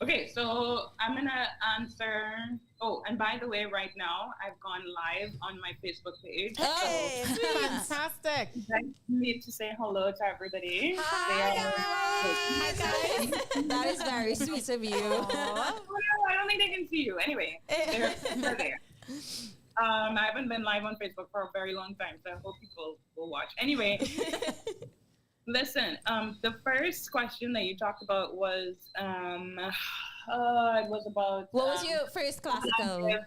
Speaker 13: Okay, so I'm gonna answer. Oh, and by the way, right now I've gone live on my Facebook page.
Speaker 6: Hey, so fantastic!
Speaker 13: I need to say hello to everybody.
Speaker 8: Hi guys. That is very sweet of you.
Speaker 13: I don't think they can see you. Anyway, they're there. I haven't been live on Facebook for a very long time, so I hope people will watch. Anyway. Listen, the first question that you talked about was, it was about...
Speaker 8: What was your first classical?
Speaker 13: No,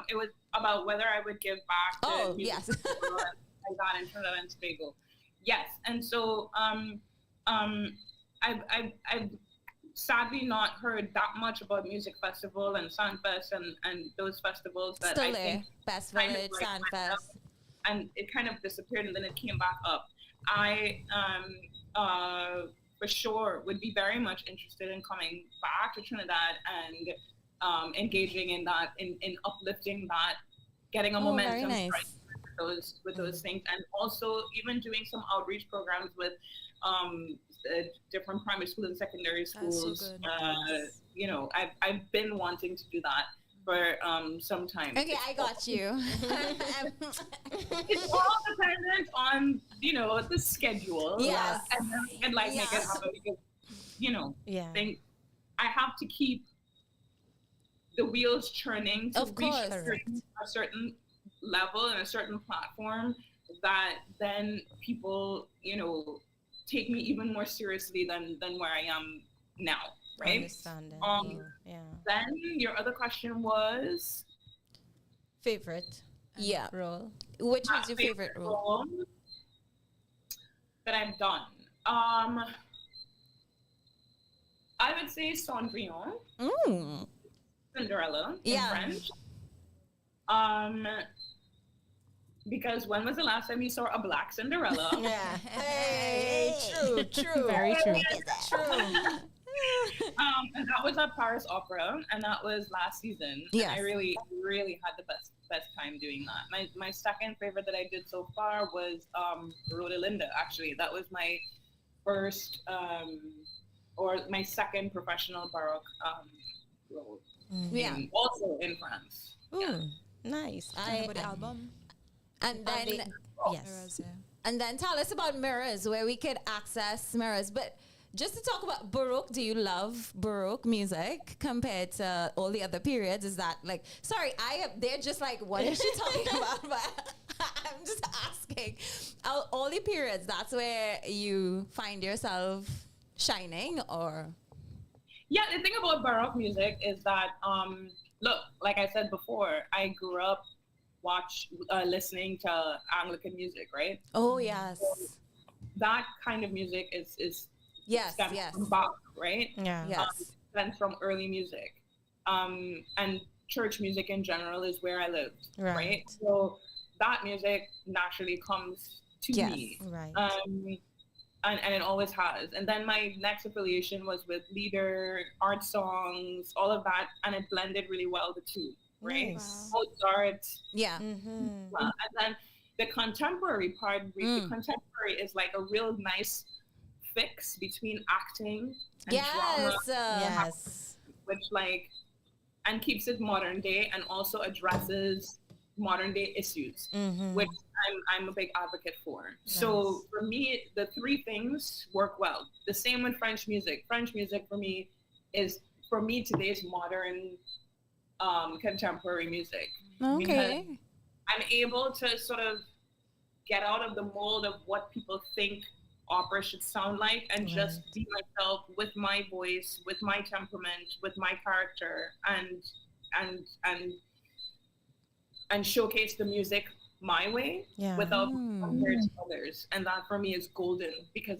Speaker 13: it was about whether I would give back to music
Speaker 8: yes.
Speaker 13: I got in Trinidad and Tobago. Yes, and so I've sadly not heard that much about Music Festival and Sandfest and those festivals that
Speaker 8: Still
Speaker 13: I
Speaker 8: there.
Speaker 13: think...
Speaker 8: Best Village, Sandfest.
Speaker 13: And it kind of disappeared and then it came back up. I, for sure, would be very much interested in coming back to Trinidad and engaging in that, in uplifting that, getting a momentum right with those things, and also even doing some outreach programs with different primary schools and secondary schools.
Speaker 7: So good.
Speaker 13: You know, I've been wanting to do that for some time.
Speaker 8: Okay, I got you.
Speaker 13: It's all dependent on, you know, the schedule.
Speaker 8: Yes.
Speaker 13: And then we can make it happen because, you know, I have to keep the wheels churning to reach a certain level and a certain platform that then people, you know, take me even more seriously than where I am now. Right.
Speaker 9: Understanding.
Speaker 13: Then your other question was
Speaker 9: favorite. Role.
Speaker 8: Which was your favorite role
Speaker 13: that I've done? I would say Cendrillon. Cinderella in French. Because when was the last time you saw a black Cinderella?
Speaker 9: Hey, true.
Speaker 6: Very true.
Speaker 9: True.
Speaker 13: And that was at Paris Opera, and that was last season.
Speaker 8: Yes.
Speaker 13: I really had the best time doing that. My second favorite that I did so far was Rodelinda. Actually, that was my first or my second professional Baroque role. Also in France.
Speaker 9: Nice.
Speaker 7: I the album.
Speaker 8: And then and then tell us about Mirrors, where we could access Mirrors. But just to talk about Baroque, do you love Baroque music compared to all the other periods? Is that like, sorry, they're just like, what is she talking about? But I'm just asking. All the periods, that's where you find yourself shining, or?
Speaker 13: Yeah, the thing about Baroque music is that, look, like I said before, I grew up listening to Anglican music, right?
Speaker 8: Oh, yes.
Speaker 13: So that kind of music is
Speaker 8: yes.
Speaker 13: from Bach, right?
Speaker 9: Yeah.
Speaker 8: Yes.
Speaker 13: And from early music. And church music in general is where I lived, right? So that music naturally comes to me.
Speaker 9: Right.
Speaker 13: And it always has. And then my next affiliation was with lieder, art songs, all of that, and it blended really well, the two, right?
Speaker 9: Nice.
Speaker 13: Mozart.
Speaker 8: Yeah.
Speaker 13: And then the contemporary part, the contemporary is like a real nice fix between acting and drama.
Speaker 9: Yes.
Speaker 13: Which and keeps it modern day and also addresses modern day issues, which I'm a big advocate for. Nice. So for me, the three things work well. The same with French music. French music for me is, today's modern contemporary music.
Speaker 6: Okay.
Speaker 13: Because I'm able to sort of get out of the mold of what people think opera should sound like and just be myself with my voice, with my temperament, with my character, and showcase the music my way without compared to others. And that for me is golden, because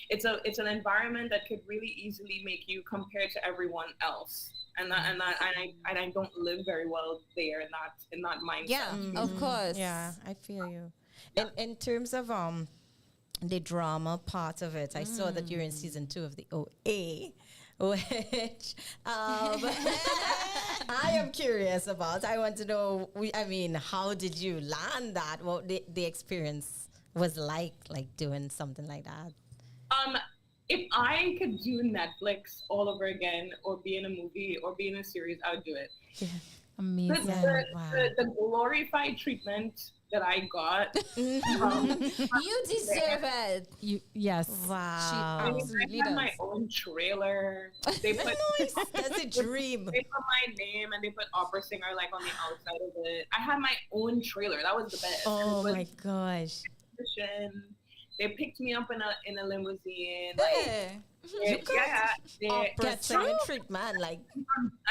Speaker 13: it's an environment that could really easily make you compare to everyone else. And I don't live very well there in that mindset.
Speaker 8: Yeah, of course.
Speaker 9: Yeah, I feel you. In terms of the drama part of it, I saw that you're in season 2 of the OA, which I am curious about. I want to know, how did you land that? What the experience was like doing something like that?
Speaker 13: If I could do Netflix all over again, or be in a movie, or be in a series, I would do it.
Speaker 6: Yeah. Amazing.
Speaker 13: The glorified treatment that I got.
Speaker 8: You deserve it.
Speaker 6: Yes.
Speaker 9: Wow.
Speaker 13: I had my own trailer. They put
Speaker 9: that's a dream.
Speaker 13: They put my name and they put opera singer on the outside of it. I had my own trailer. That was the best.
Speaker 9: Oh my gosh.
Speaker 13: They picked me up in a limousine.
Speaker 9: Opera singer treatment,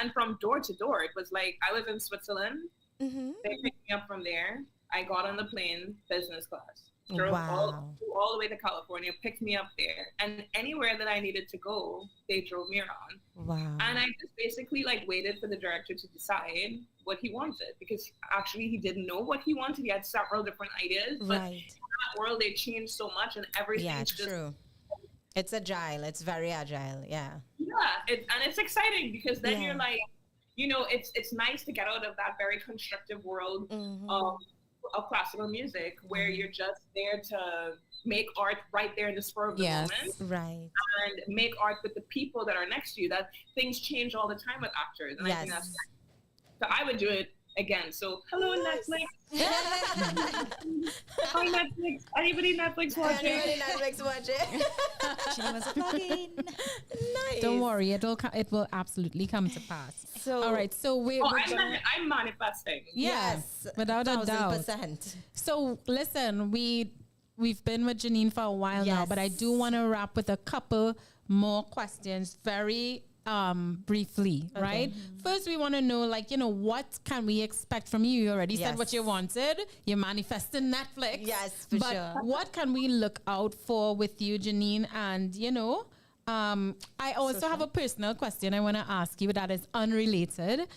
Speaker 13: and from door to door. It was I was in Switzerland. They picked me up from there. I got on the plane, business class. Drove all the way to California, picked me up there. And anywhere that I needed to go, they drove me around.
Speaker 9: Wow.
Speaker 13: And I just basically waited for the director to decide what he wanted, because actually he didn't know what he wanted. He had several different ideas. But in that world, they changed so much and everything's just...
Speaker 9: true. It's agile. It's very agile. Yeah.
Speaker 13: Yeah. And it's exciting, because then you're it's nice to get out of that very constructive world of classical music, where you're just there to make art right there in the spur of the moment,
Speaker 9: right,
Speaker 13: and make art with the people that are next to you. That things change all the time with actors, and I think that's so I would do it again. So hello Netflix. Hi Netflix. Anybody Netflix watching?
Speaker 7: She was plugging.
Speaker 9: Nice.
Speaker 6: Don't worry, it will absolutely come to pass. So all right, so
Speaker 13: I'm manifesting.
Speaker 6: Yes, without a doubt.
Speaker 9: 1,000%.
Speaker 6: So listen, we've been with Janine for a while now, but I do want to wrap with a couple more questions very briefly, right? First, we want to know, what can we expect from you? You already said what you wanted. You're manifesting Netflix.
Speaker 9: Yes, for sure.
Speaker 6: What can we look out for with you, Janine? And, I also have a personal question I want to ask you that is unrelated.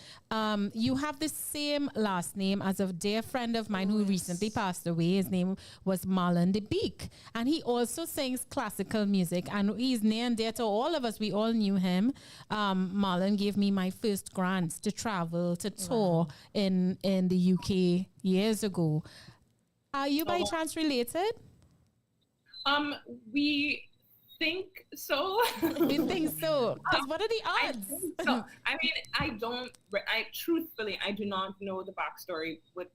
Speaker 6: You have the same last name as a dear friend of mine who recently passed away. His name was Marlon de Beek. And he also sings classical music. And he's near and dear to all of us. We all knew him. Marlon gave me my first grants to travel, to tour in the UK years ago. Are you by chance related?
Speaker 13: We think so.
Speaker 6: You think so? Because what are the odds?
Speaker 13: I truthfully, I do not know the backstory with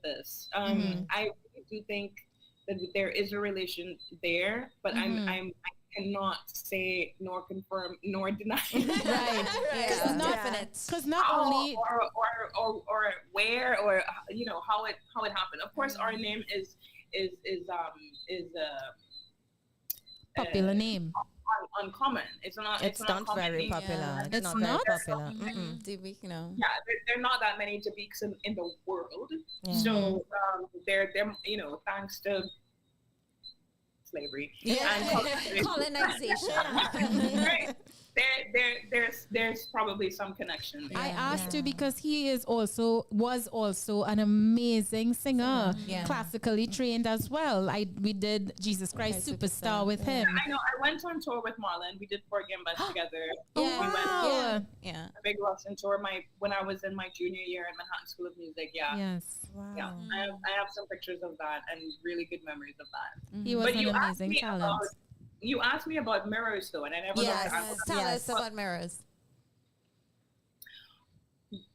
Speaker 13: this. I really do think that there is a relation there, but I cannot say nor confirm nor deny.
Speaker 6: Right. Because not only
Speaker 13: or where or how it happened. Of course, our name is
Speaker 6: popular name.
Speaker 13: Uncommon. It's not
Speaker 9: very popular.
Speaker 6: It's
Speaker 9: not very popular.
Speaker 8: Debeek, no.
Speaker 13: Yeah, there are not that many Debeeks in the world. So they're thanks to slavery and
Speaker 8: colonization.
Speaker 13: Right. There's probably some connection there.
Speaker 6: I asked you because he was also an amazing singer, classically trained as well. We did Jesus Christ Superstar with him.
Speaker 13: I know. I went on tour with Marlon. We did 4 Gambas together.
Speaker 6: We went
Speaker 13: a big Russian tour. When I was in my junior year at Manhattan School of Music. Yeah.
Speaker 6: Yes.
Speaker 9: Wow.
Speaker 13: Yeah. I have some pictures of that and really good memories of that.
Speaker 6: He was an amazing talent.
Speaker 13: you asked me about mirrors though, and I never got to answer.
Speaker 8: Tell us about mirrors.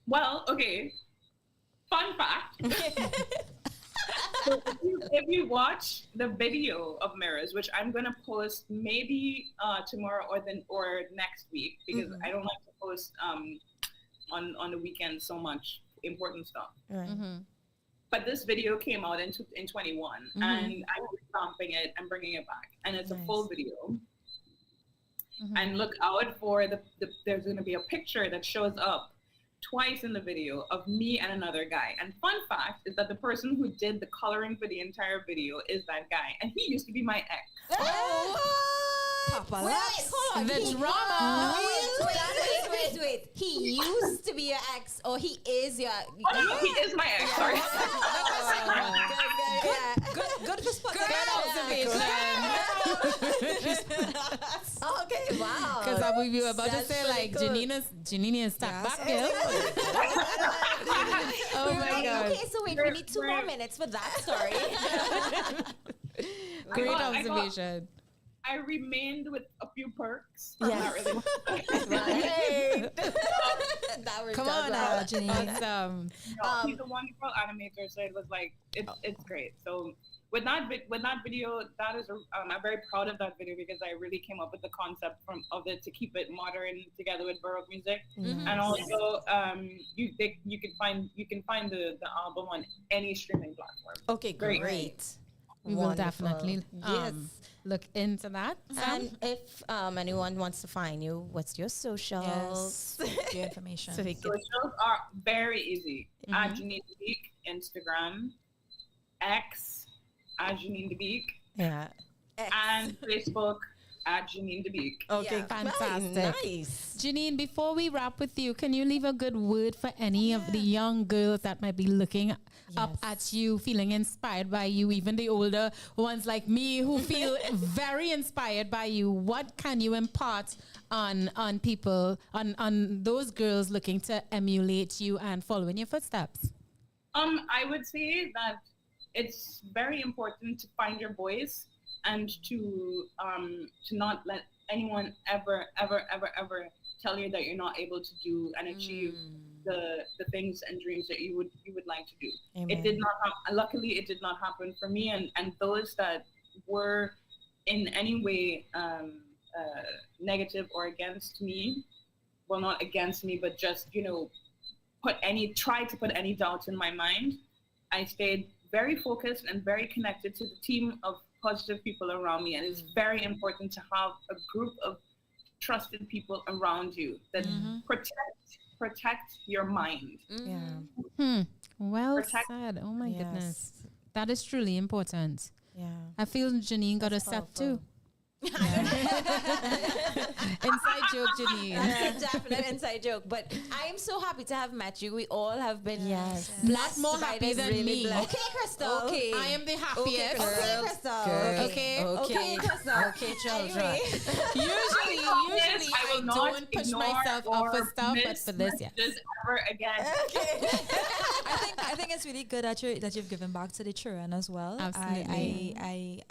Speaker 13: Well, okay. Fun fact. So if you watch the video of mirrors, which I'm gonna post maybe tomorrow or next week, because I don't like to post on the weekend so much important stuff.
Speaker 9: Right.
Speaker 13: But this video came out in 21, and I'm revamping it and bringing it back, and it's a full video. And look out for there's going to be a picture that shows up twice in the video of me and another guy. And fun fact is that the person who did the coloring for the entire video is that guy, and he used to be my ex.
Speaker 8: Papa, hold on.
Speaker 6: The drama.
Speaker 8: Wait. He used to be your ex, or he is your...
Speaker 13: Oh, no, he is my ex. Sorry.
Speaker 7: Good perspective.
Speaker 6: Good observation.
Speaker 9: Okay, wow.
Speaker 6: Because we were about
Speaker 9: That's
Speaker 6: to say,
Speaker 9: really
Speaker 6: like,
Speaker 9: good.
Speaker 6: Janine is stuck back here. Oh my God.
Speaker 8: Okay, so wait, we need 2 more minutes for that story.
Speaker 6: Great observation.
Speaker 13: I remained with a few perks.
Speaker 9: Yes.
Speaker 13: Not really.
Speaker 9: Right. That worked
Speaker 6: Come
Speaker 9: out
Speaker 6: on
Speaker 9: well.
Speaker 6: now, Janine.
Speaker 13: No, he's a wonderful animator, so it was like it's great. So with that video, that is I'm very proud of that video because I really came up with the concept of it to keep it modern together with Baroque music, and also you can find the album on any streaming platform.
Speaker 9: Okay, great.
Speaker 6: We will
Speaker 9: Wonderful.
Speaker 6: definitely look into that.
Speaker 9: And if anyone wants to find you, what's your socials?
Speaker 7: Your information.
Speaker 9: So they can,
Speaker 13: Socials are very easy. At Janine Debeek, Instagram, X at Janine Debeek, and Facebook at Janine Debeek.
Speaker 9: okay,
Speaker 6: Fantastic.
Speaker 9: Nice.
Speaker 6: Janine, before we wrap with you, can you leave a good word for any of the young girls that might be looking up at you, feeling inspired by you, even the older ones like me who feel very inspired by you? What can you impart on people, on those girls looking to emulate you and follow in your footsteps?
Speaker 13: I would say that it's very important to find your voice and to not let anyone ever tell you that you're not able to do and achieve the things and dreams that you would like to do.
Speaker 9: Amen.
Speaker 13: It did not luckily it did not happen for me, and those that were in any way negative or against me, well, not against me, but just try to put any doubts in my mind. I stayed very focused and very connected to the team of positive people around me, and it's very important to have a group of trusted people around you that protect your mind.
Speaker 6: Well said. Oh my goodness, that is truly important.
Speaker 9: Yeah,
Speaker 6: I feel Janine got a step too. Inside joke, Janine.
Speaker 8: Definite inside joke. But I am so happy to have met you. We all have been
Speaker 6: Lot more happy than me.
Speaker 8: Blessed. Okay, Crystal.
Speaker 6: Okay, I am the happiest.
Speaker 8: Okay, Crystal.
Speaker 6: Okay,
Speaker 8: Crystal.
Speaker 9: Okay, children.
Speaker 6: Usually
Speaker 13: I will not
Speaker 6: don't push
Speaker 13: ignore
Speaker 6: myself up for
Speaker 13: or
Speaker 6: stuff, but for this, yes.
Speaker 13: messages ever again.
Speaker 7: I think it's really good that you've given back to the children as well.
Speaker 6: Absolutely.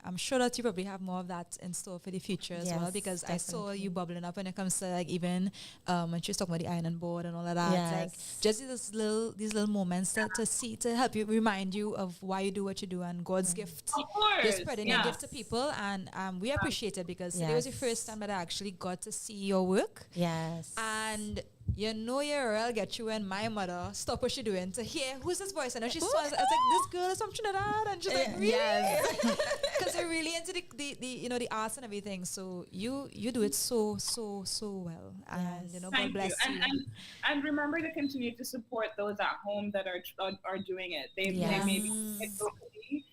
Speaker 7: I'm sure that you probably have more of that in store for the future as well, because I saw you bubbling up when it comes to like even when she was talking about the island board and all of that. Like just these little moments to help you, remind you of why you do what you do and God's gift.
Speaker 13: Of course,
Speaker 7: You're spreading your gift to people, and we appreciate it because today was the first time that I actually got to see your work.
Speaker 9: Yes.
Speaker 7: And your girl get you and my mother stop what she doing to hear who's this voice, and then she saw I was like, this girl is from Trinidad, and she's like, really? Because you're really into the arts and everything, so you do it so well, and God bless you.
Speaker 13: And remember to continue to support those at home that are doing it. They may be locally,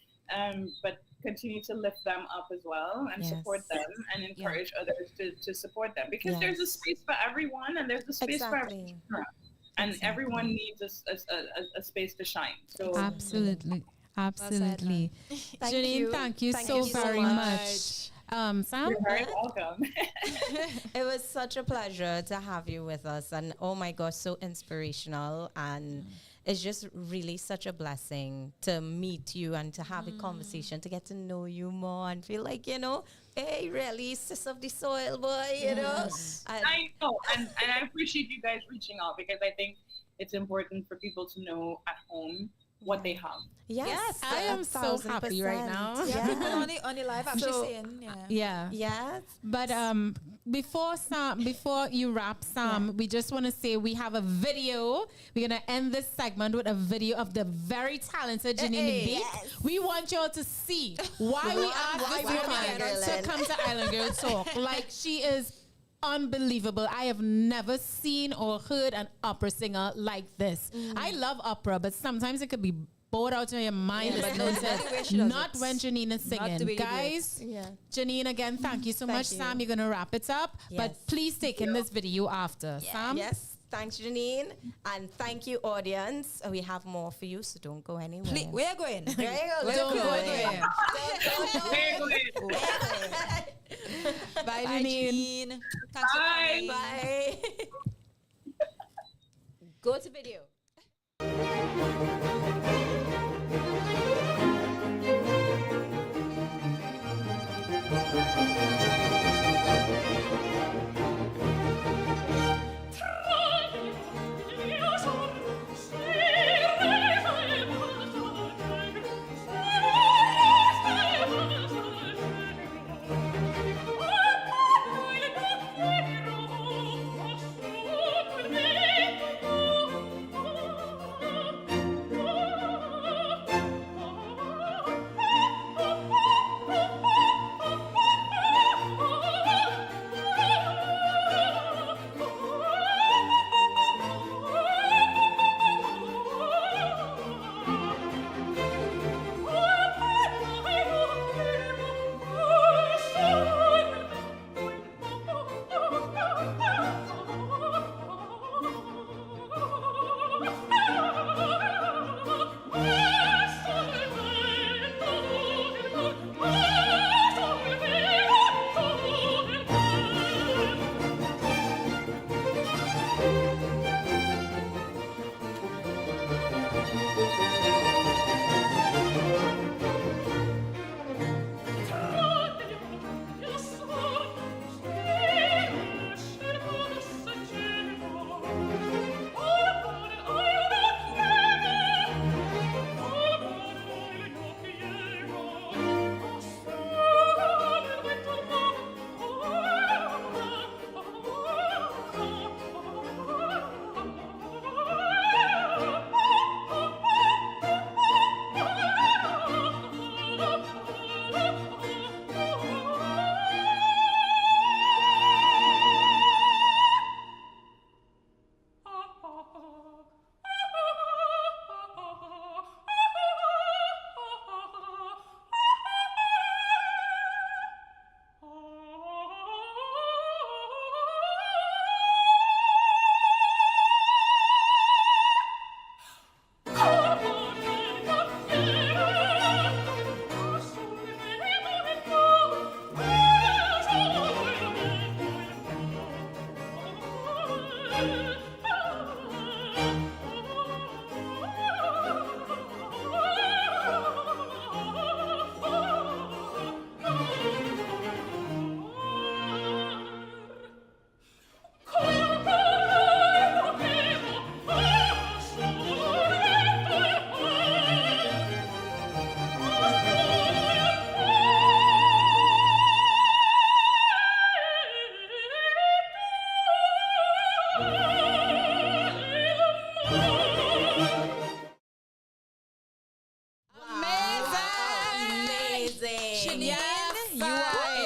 Speaker 13: but continue to lift them up as well and support them and encourage others to support them, because there's a space for everyone and there's a space for everyone, and everyone needs a space to shine. So
Speaker 6: Absolutely. Janine, thank you so very much. Sam?
Speaker 13: You're very welcome.
Speaker 9: It was such a pleasure to have you with us, and oh my gosh, so inspirational, and it's just really such a blessing to meet you and to have a conversation, to get to know you more and feel like, hey, really, sis of the soil, boy, you know.
Speaker 13: I know, and I appreciate you guys reaching out because I think it's important for people to know at home what they have.
Speaker 9: Yes,
Speaker 6: I am so happy right now.
Speaker 9: Yeah.
Speaker 7: People on the live actually saying,
Speaker 6: Yeah.
Speaker 9: Yes.
Speaker 6: But before you wrap, Sam, we just want to say we have a video. We're gonna end this segment with a video of the very talented Janine Beat.
Speaker 9: Yes.
Speaker 6: We want y'all to see why we asked this woman to come to Island Girls Talk. Like, she is unbelievable. I have never seen or heard an opera singer like this. I love opera, but sometimes it could be bored out of your mind. But not when Janine is singing. Guys, Janine, again, thank you so much.
Speaker 9: You.
Speaker 6: Sam, you're going to wrap it up.
Speaker 9: Yes.
Speaker 6: But please take in this video after. Sam?
Speaker 9: Yes. Thanks, Janine. And thank you, audience. We have more for you, so don't go anywhere.
Speaker 7: We're going.
Speaker 9: Don't go anywhere.
Speaker 6: Bye, Janine.
Speaker 7: Thanks for coming.
Speaker 9: Bye.
Speaker 8: Go to video.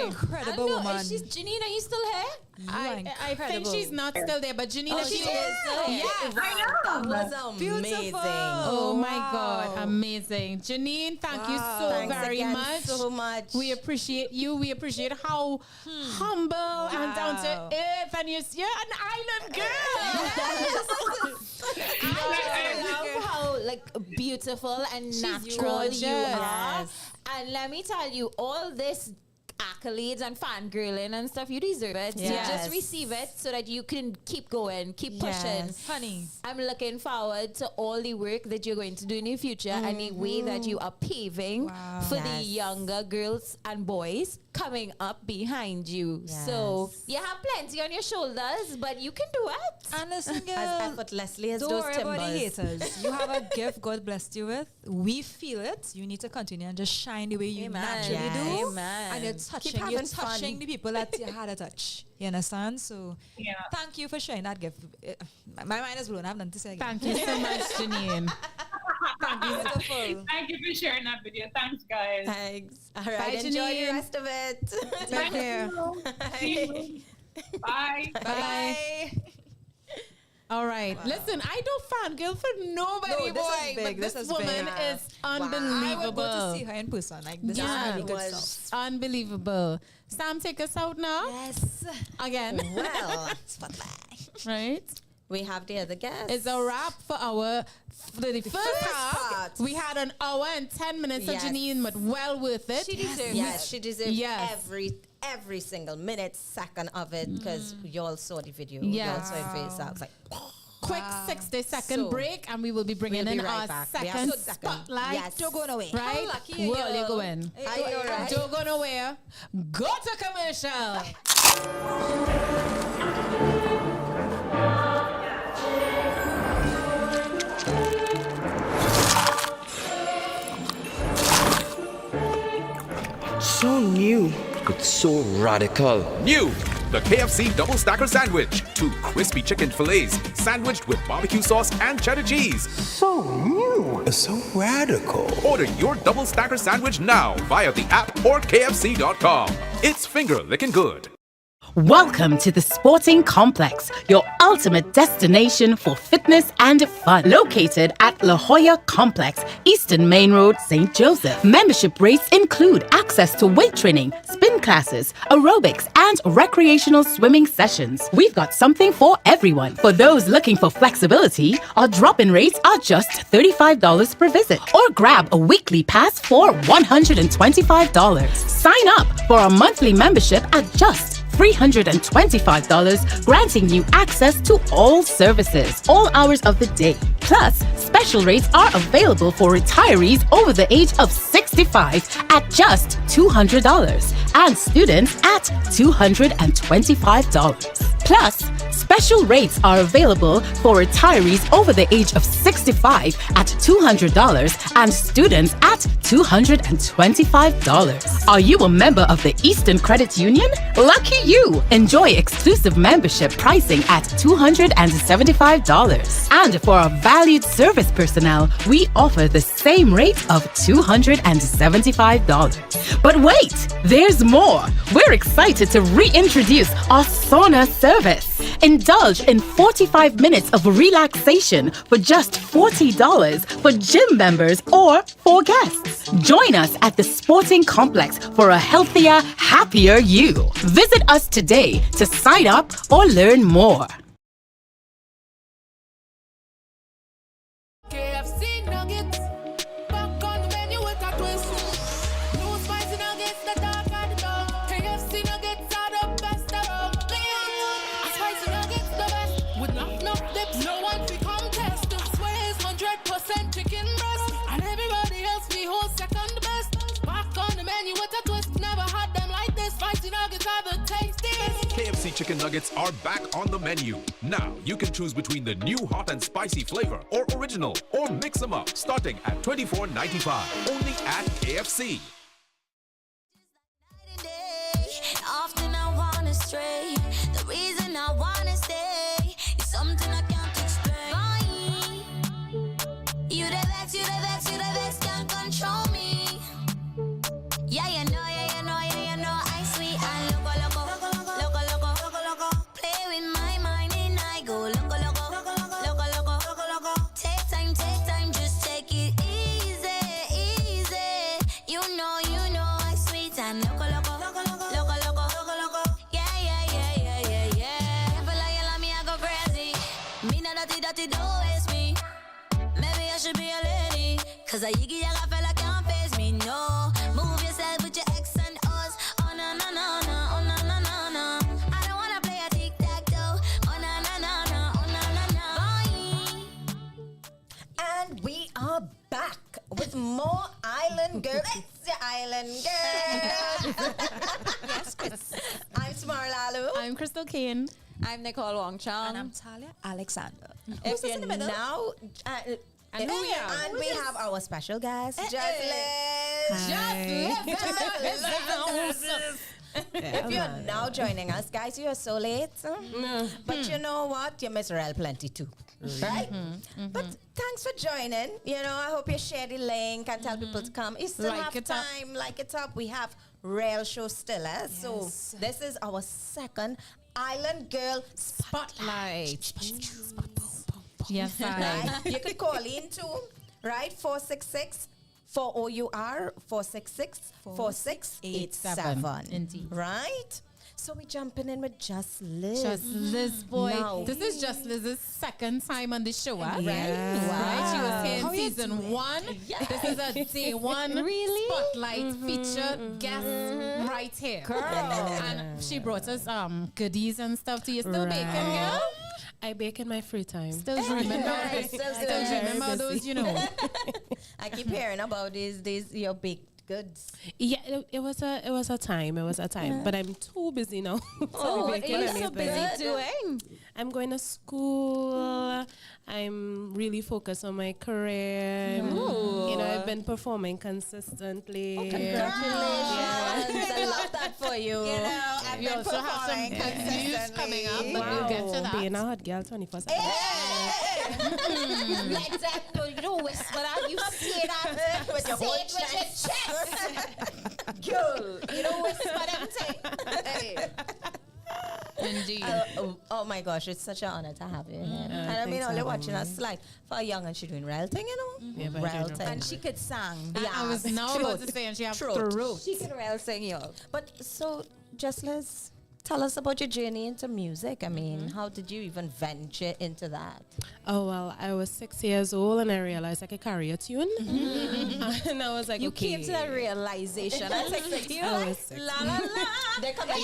Speaker 7: incredible woman.
Speaker 8: She's Janine, are you still here?
Speaker 6: I think she's not still there, but Janine,
Speaker 8: she is still here.
Speaker 6: Yeah,
Speaker 9: That was amazing.
Speaker 6: Oh my God, amazing. Janine, thank you so very much.
Speaker 9: So much.
Speaker 6: We appreciate you. We appreciate how humble and down to earth, and you're an island girl.
Speaker 8: I love how beautiful and natural you are. And let me tell you, all this accolades and fangirling and stuff. You deserve it.
Speaker 9: Yes.
Speaker 8: So just receive it so that you can keep going, keep pushing.
Speaker 9: Yes.
Speaker 7: Honey,
Speaker 8: I'm looking forward to all the work that you're going to do in the future and the way that you are paving for the
Speaker 9: Yes.
Speaker 8: younger girls and boys coming up behind you. So you have plenty on your shoulders, but you can do it.
Speaker 7: and listen, girl,
Speaker 9: As effortlessly as
Speaker 7: don't
Speaker 9: those
Speaker 7: worry about the
Speaker 9: timbers.
Speaker 7: haters. You have a gift God blessed you with. We feel it. You need to continue and just shine the way you
Speaker 8: Amen.
Speaker 7: naturally
Speaker 9: Yes.
Speaker 7: do.
Speaker 8: Amen.
Speaker 7: And you're
Speaker 9: Keep
Speaker 7: touching
Speaker 9: having fun.
Speaker 7: the people that you had a touch. You understand? So
Speaker 13: Yeah.
Speaker 7: thank you for sharing that gift. My mind is blown. I have nothing to say again.
Speaker 6: Thank you so much, Janine.
Speaker 7: Beautiful.
Speaker 13: Thank you for sharing that video. Thanks, guys.
Speaker 9: Thanks. All right,
Speaker 6: Bye,
Speaker 9: enjoy
Speaker 6: Janine.
Speaker 9: the rest of it.
Speaker 6: Take care.
Speaker 13: See you. Bye.
Speaker 7: Bye.
Speaker 6: All right. Listen, I don't fangirl for nobody,
Speaker 7: No, this
Speaker 6: boy.
Speaker 7: is big.
Speaker 6: But
Speaker 7: This
Speaker 6: this
Speaker 7: is
Speaker 6: woman
Speaker 7: big.
Speaker 6: is
Speaker 7: I would go
Speaker 6: unbelievable.
Speaker 7: to see her in person. Like this
Speaker 6: Yeah.
Speaker 7: is really good
Speaker 9: Was-
Speaker 7: stuff.
Speaker 6: Unbelievable. Sam, take us out now.
Speaker 7: Yes.
Speaker 6: Again.
Speaker 9: Well,
Speaker 6: Right?
Speaker 9: we have the other guest.
Speaker 6: It's a wrap for the first
Speaker 9: first
Speaker 6: half.
Speaker 9: part.
Speaker 6: We had an hour and 10 minutes
Speaker 9: Yes.
Speaker 6: of Janine, but well worth it.
Speaker 8: She deserves
Speaker 9: Yes,
Speaker 8: it.
Speaker 9: she deserves
Speaker 6: Yes.
Speaker 9: every single minute, second of it, because y'all saw the video.
Speaker 6: Yeah.
Speaker 9: Y'all saw it for yourselves. Like,
Speaker 6: Quick 60-second
Speaker 9: So,
Speaker 6: break, and we will be bringing
Speaker 9: we'll be
Speaker 6: in
Speaker 9: right
Speaker 6: our
Speaker 9: back. We have
Speaker 6: second
Speaker 9: so second.
Speaker 6: spotlight.
Speaker 9: Yes.
Speaker 7: Don't go away.
Speaker 6: Right?
Speaker 7: How lucky
Speaker 6: Where are you
Speaker 7: you
Speaker 6: going?
Speaker 9: are you all right?
Speaker 6: Don't go nowhere. Go to commercial.
Speaker 14: So new, but so radical.
Speaker 2: New! The KFC Double Stacker Sandwich. 2 crispy chicken fillets sandwiched with barbecue sauce and cheddar cheese.
Speaker 14: So new, so radical.
Speaker 2: Order your Double Stacker Sandwich now via the app or KFC.com. It's finger licking good.
Speaker 10: Welcome to the Sporting Complex, your ultimate destination for fitness and fun. Located at La Jolla Complex, Eastern Main Road, St. Joseph. Membership rates include access to weight training, spin classes, aerobics, and recreational swimming sessions. We've got something for everyone. For those looking for flexibility, our drop-in rates are just $35 per visit. Or grab a weekly pass for $125. Sign up for a monthly membership at just $325, granting you access to all services, all hours of the day. Plus, special rates are available for retirees over the age of 65 at just $200 and students at $225. Plus, special rates are available for retirees over the age of 65 at $200 and students at $225. Are you a member of the Eastern Credit Union? Lucky you! Enjoy exclusive membership pricing at $275. And for our valued service personnel, we offer the same rate of $275. But wait, there's more. We're excited to reintroduce our sauna service. Indulge in 45 minutes of relaxation for just $40 for gym members or for guests. Join us at the Sporting Complex for a healthier, happier you. Visit us today to sign up or learn more.
Speaker 1: KFC nuggets, back on the menu with a twist. New spicy nuggets, the dark and the dark. KFC nuggets are the best ever. Spicy nuggets, the best. With enough dips, no one we contest. I swear it's 100% chicken breast, and everybody else we hold second best. Back on the menu with a twist. Never had them like this. Spicy nuggets are the tastiest.
Speaker 2: KFC chicken nuggets are back on the menu. Now you can choose between the new hot and spicy flavor or original, or mix them up starting at $24.95. Only at KFC.
Speaker 11: Often I wanna stray. The reason I wanna stay is something I can't explain. You the vex, you the vex, you the vex, can't control me. Yeah, you know, yeah, you know, yeah, you know. I sweet and loco, loco, loco, loco, loco, loco, loco. Play with my mind and I go loco, loco, loco, loco, loco, loco, loco. Take time, just take it easy, easy. You know, I sweet and loco, loco, loco, loco, loco, loco, loco, loco. Yeah, yeah, yeah, yeah, yeah, yeah. If you love me, I go crazy. Me not dirty, don't waste me. Maybe I should be a lady, 'cause I yiggy yaga fella can't face me, no. Move yourself with your X and O's on and
Speaker 9: back with more Island Girl. It's your Island Girl.
Speaker 7: Yes, Chris.
Speaker 9: I'm Smar Lalu.
Speaker 6: I'm Crystal Kane.
Speaker 8: I'm Nicole Wong Chong.
Speaker 7: And I'm Talia Alexander.
Speaker 9: If you're now... and we have our special guest, If you're now joining us, guys, you are so late. But you know what? You miss Rel plenty too. Right? But thanks for joining. You know, I hope you share the link and tell people to come. You still have time. Like it up. We have Rel show still. Yes. So this is our second Island Girl Spotlight.
Speaker 6: Yes,
Speaker 9: right? You could call in too, right? 466 for O.U.R 466-4687.
Speaker 6: Indeed.
Speaker 9: Right? So we're jumping in with Just Liz.
Speaker 6: Just Liz, boy.
Speaker 9: Now.
Speaker 6: This is Just Liz's second time on the show, right?
Speaker 9: Yeah.
Speaker 6: Right? She was here in season 1.
Speaker 9: Yes.
Speaker 6: This is a day 1 spotlight feature guest right here.
Speaker 9: Girl.
Speaker 6: And she brought us goodies and stuff to you. Still baking, girl?
Speaker 15: I bake in my free time.
Speaker 6: Still dreaming about
Speaker 9: Right,
Speaker 6: this.
Speaker 9: still
Speaker 6: dreaming about those, you know.
Speaker 9: I keep hearing about these your baked goods.
Speaker 15: Yeah, it was a time. It was a time. But I'm too busy now.
Speaker 8: What are you so busy doing?
Speaker 15: I'm going to school. I'm really focused on my career. You know, I've been performing consistently.
Speaker 9: Congratulations. I love that for you. You know, I've
Speaker 6: You
Speaker 9: been
Speaker 6: also have some
Speaker 9: performing
Speaker 6: good news coming up, but we'll get to that.
Speaker 15: Being a hot girl 24/7.
Speaker 12: Let that go. You don't whisper that. You say that
Speaker 9: with your
Speaker 12: say
Speaker 9: whole
Speaker 12: it with your
Speaker 9: chest.
Speaker 12: Girl, you don't whisper them thing. Hey.
Speaker 6: Indeed.
Speaker 9: Oh my gosh, it's such an honor to have you here. And I mean, only watching us like for a young and she doing Rel thing, you know?
Speaker 15: Yeah, but
Speaker 9: Rel
Speaker 15: I don't know.
Speaker 9: thing.
Speaker 8: And she could sing.
Speaker 6: I was now about to say, and she have throat.
Speaker 8: She could well sing, y'all.
Speaker 9: But so, Just Liz, tell us about your journey into music. I mean, how did you even venture into that?
Speaker 15: Oh, well, I was 6 years old and I realized I could carry a tune. And I was like,
Speaker 8: You
Speaker 15: okay.
Speaker 8: came to that realization. I was like, you
Speaker 15: I
Speaker 8: like,
Speaker 15: was 6.
Speaker 8: la la la.
Speaker 9: They come back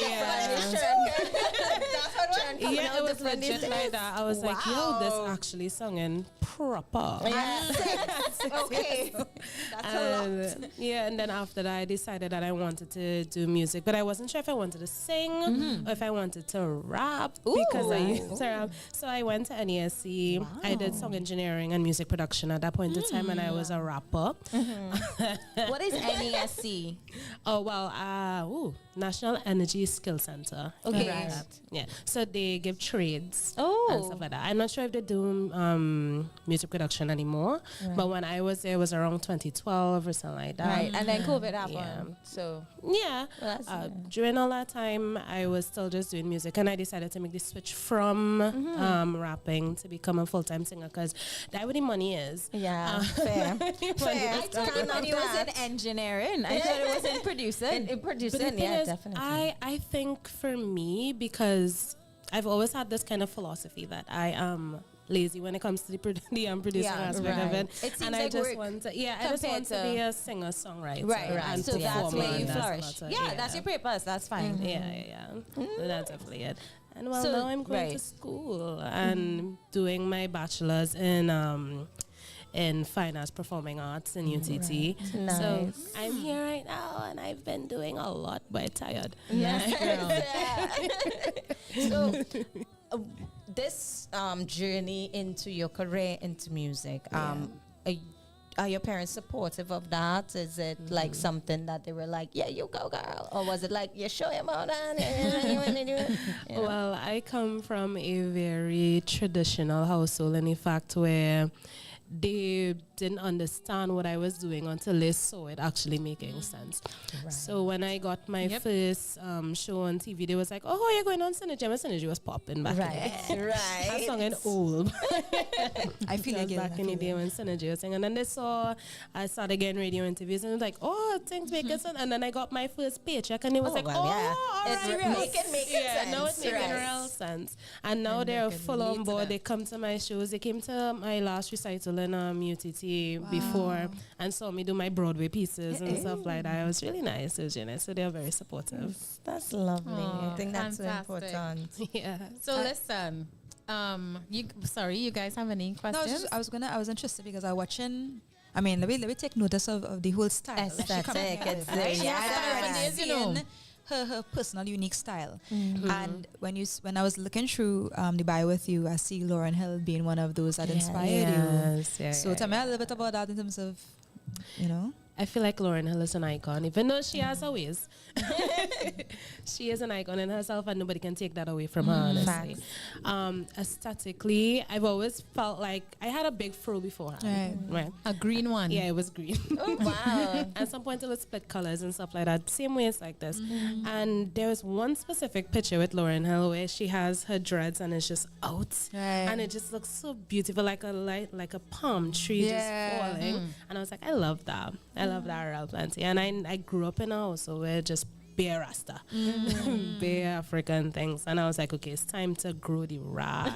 Speaker 15: Yeah, it was legit like that. I was like, yo, this actually singing proper.
Speaker 8: Okay. That's a lot.
Speaker 15: Yeah, and then after that, I decided that I wanted to do music, but I wasn't sure if I wanted to sing or if I wanted to rap because I used to rap. So I went to NESC. I did song engineering and music production at that point in time, and I was a rapper.
Speaker 8: What is NESC?
Speaker 15: Oh, well, National Energy Skill Center.
Speaker 8: Okay.
Speaker 15: Right. Yeah. So they give trades
Speaker 8: Oh.
Speaker 15: and stuff like that. I'm not sure if they do music production anymore, but when I was there, it was around 2012 or something like that.
Speaker 8: Right. And then COVID happened.
Speaker 15: Yeah.
Speaker 8: So,
Speaker 15: Yeah.
Speaker 8: that's
Speaker 15: During all that time, I was still just doing music, and I decided to make the switch from rapping to become a full-time singer because that's where the money is.
Speaker 9: Yeah, fair.
Speaker 8: I thought it was in engineering. I thought it was in producing.
Speaker 9: In
Speaker 15: But the
Speaker 9: producing,
Speaker 15: thing
Speaker 9: yeah,
Speaker 15: is,
Speaker 9: definitely.
Speaker 15: I think for me, because I've always had this kind of philosophy that I am lazy when it comes to the producing aspect of it.
Speaker 8: It seems
Speaker 15: and
Speaker 8: like
Speaker 15: I just
Speaker 8: work
Speaker 15: want to, I just want to be a singer-songwriter.
Speaker 8: Right.
Speaker 15: And
Speaker 8: So that's
Speaker 15: performer,
Speaker 8: where you
Speaker 15: and that's
Speaker 8: flourish.
Speaker 15: what
Speaker 8: Yeah, that's your purpose. That's fine.
Speaker 15: Yeah. That's definitely it. And well,
Speaker 8: So,
Speaker 15: now I'm going to school and doing my bachelor's in fine arts performing arts in UTT.
Speaker 9: Nice.
Speaker 15: So I'm here right now and I've been doing a lot but tired.
Speaker 9: So this journey into your career into music, are your parents supportive of that? Is it like something that they were like, yeah, you go girl? Or was it like, you show him all that?
Speaker 15: Well, I come from a very traditional household, and in fact where they didn't understand what I was doing until they saw it actually making sense. Right. So when I got my first show on TV, they was like, "Oh, you're going on Synergy." My Synergy was popping back in the day. That song ain't old.
Speaker 7: I feel like
Speaker 15: back in the day when Synergy was singing. And then I started getting radio interviews, and it was like, "Oh, things make sense." And then I got my first paycheck, and it was
Speaker 9: it's making sense.
Speaker 15: Now it's making real sense. And now they're full on board. They come to my shows. They came to my last recital in UTT before and saw me do my Broadway pieces and stuff like that. It was really nice. It was really nice. So they're very supportive.
Speaker 9: That's lovely. I think that's so important.
Speaker 15: Yeah.
Speaker 6: So listen, you guys have any questions?
Speaker 7: No, I was interested because I was watching I mean, let me take notice of the whole style.
Speaker 9: Aesthetic, it's
Speaker 7: She has
Speaker 9: you know.
Speaker 7: her personal unique style. And when I was looking through the bio with you, I see Lauryn Hill being one of those that inspired you. So tell me a little bit about that in terms of, you know.
Speaker 15: I feel like Lauryn Hill is an icon, even though she has her ways. She is an icon in herself, and nobody can take that away from her, honestly. Aesthetically, I've always felt like I had a big fro before. Right.
Speaker 6: A green one.
Speaker 15: Yeah, it was green.
Speaker 9: Oh, wow.
Speaker 15: At some point, it would split colors and stuff like that. Same ways like this. And there was one specific picture with Lauryn Hill where she has her dreads and it's just out. And it just looks so beautiful, like a palm tree just falling. And I was like, I love that. I love that real plenty. And I grew up in a house where just bare Rasta, bare African things. And I was like, okay, it's time to grow the ras.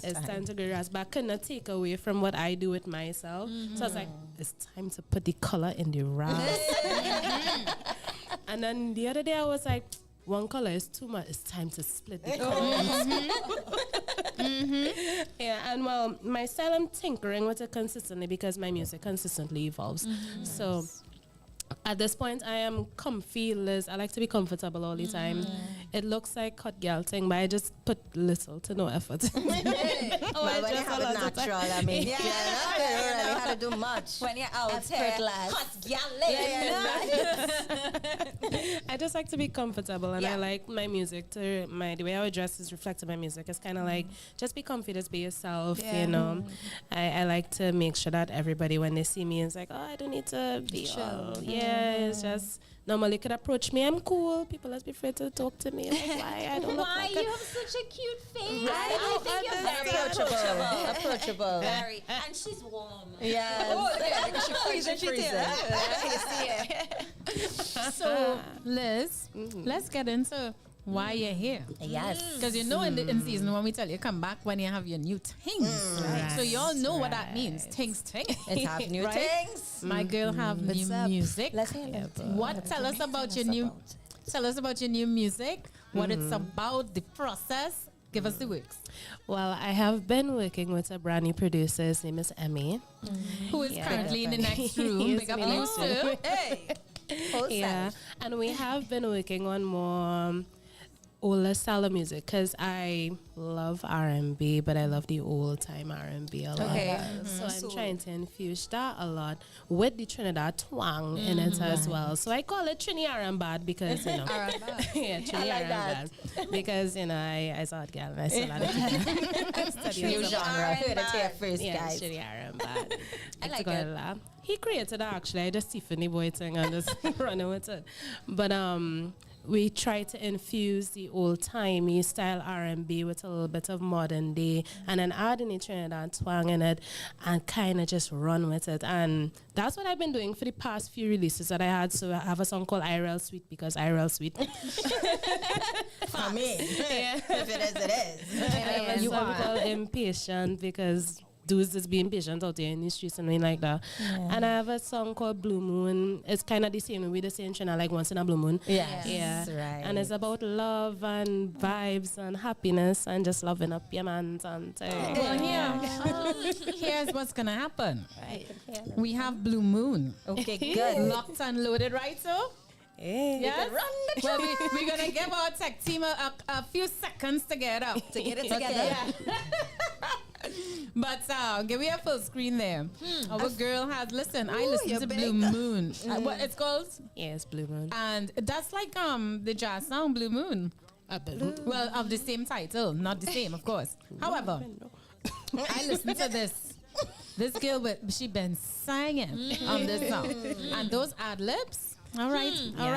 Speaker 15: It's time to grow the ras. But I could not take away from what I do with myself. So I was like, it's time to put the color in the ras. And then the other day I was like, one color is too much. It's time to split the colors. Yeah, and well, my style, I'm tinkering with it consistently because my music consistently evolves. So at this point, I am comfy, Liz. I like to be comfortable all the time. It looks like hot girl thing, but I just put little to no effort.
Speaker 9: Well, when you have it natural, I mean, you don't really have to do much.
Speaker 8: When you're out here, hot girl.
Speaker 15: I just like to be comfortable, and I like my music to the way I would dress is reflected my music. It's kind of like just be comfy, just be yourself. You know, I like to make sure that everybody when they see me is like, oh, I don't need to be all. Yeah, it's just normally could approach me. I'm cool. People let's be afraid to talk to me. Like, why I don't look like
Speaker 8: you have such a cute face.
Speaker 9: I think you're very approachable.
Speaker 8: Very, and she's warm.
Speaker 9: Yes.
Speaker 7: Oh, yeah, because she freezes.
Speaker 6: So, Liz, let's get into why you're here.
Speaker 9: Yes.
Speaker 6: Because you know in season when we tell you come back when you have your new things. Right. So you all know what that means. Things.
Speaker 9: It have new things.
Speaker 6: My girl have new music.
Speaker 9: Let's hear it.
Speaker 6: Tell us about your new music. What it's about, the process. Give us the works.
Speaker 15: Well, I have been working with a brand new producer. His name is Emmy.
Speaker 6: Who is currently in the next room. Big up you too.
Speaker 9: Hey.
Speaker 15: And we have been working on more older style of music because I love R&B, but I love the old time R&B a lot. So I'm trying to infuse that a lot with the Trinidad twang in it as well. So I call it Trini R&B because you know, Trini R&B because you know I saw it, girl, and I saw that.
Speaker 9: New genre. Heard it here first, guys.
Speaker 15: Trini R&B.
Speaker 8: I like it.
Speaker 15: He created it actually. I just Tiffany boy thing and just running with it, but we try to infuse the old-timey style R&B with a little bit of modern day and then add in a Trinidad twang in it and kind of just run with it. And that's what I've been doing for the past few releases that I had. So I have a song called IRL Sweet because IRL Sweet.
Speaker 9: For me. If it is, it is.
Speaker 15: I have a song called Impatient because dudes is being patient out there in the streets and things like that. And I have a song called Blue Moon. It's kind of the same. We're the same channel, like Once in a Blue Moon.
Speaker 9: Right.
Speaker 15: And it's about love and vibes and happiness and just loving up your mans and
Speaker 6: here's what's gonna happen. We have Blue Moon.
Speaker 9: Okay, good.
Speaker 6: Locked and loaded, right? So yes. Well, we're gonna give our tech team a few seconds to get up
Speaker 7: to get it together.
Speaker 6: But give me a full screen there. Our girl has I listen to Blue Moon. What it's called?
Speaker 15: Yes, Blue Moon.
Speaker 6: And that's like the jazz song Blue Moon. Well, of the same title, not the same, of course. However, I listened to this. This girl, she been singing on this song, and those ad libs. All right, sis. All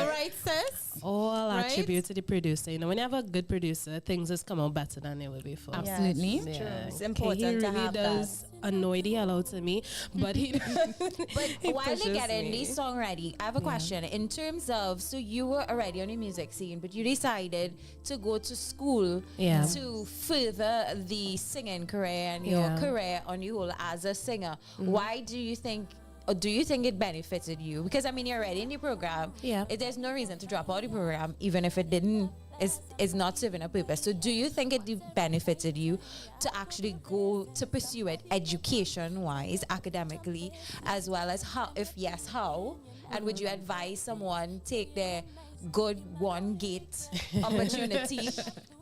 Speaker 6: right, sis.
Speaker 15: All attribute to the producer. You know, when you have a good producer, things just come out better than they will before.
Speaker 6: Absolutely.
Speaker 9: True. It's important
Speaker 15: he really
Speaker 9: to have
Speaker 15: does annoy the hell out of me, but he.
Speaker 8: But while they getting this song ready, I have a question. In terms of, so you were already on the music scene, but you decided to go to school to further the singing career and your career on the whole as a singer. Why do you think? Or do you think it benefited you? Because I mean, you're already in the program.
Speaker 15: Yeah.
Speaker 8: There's no reason to drop out the program, even if it didn't is not serving a purpose. So do you think it benefited you to actually go to pursue it education wise, academically, as well as how? If yes, how? And would you advise someone take their good one gate opportunity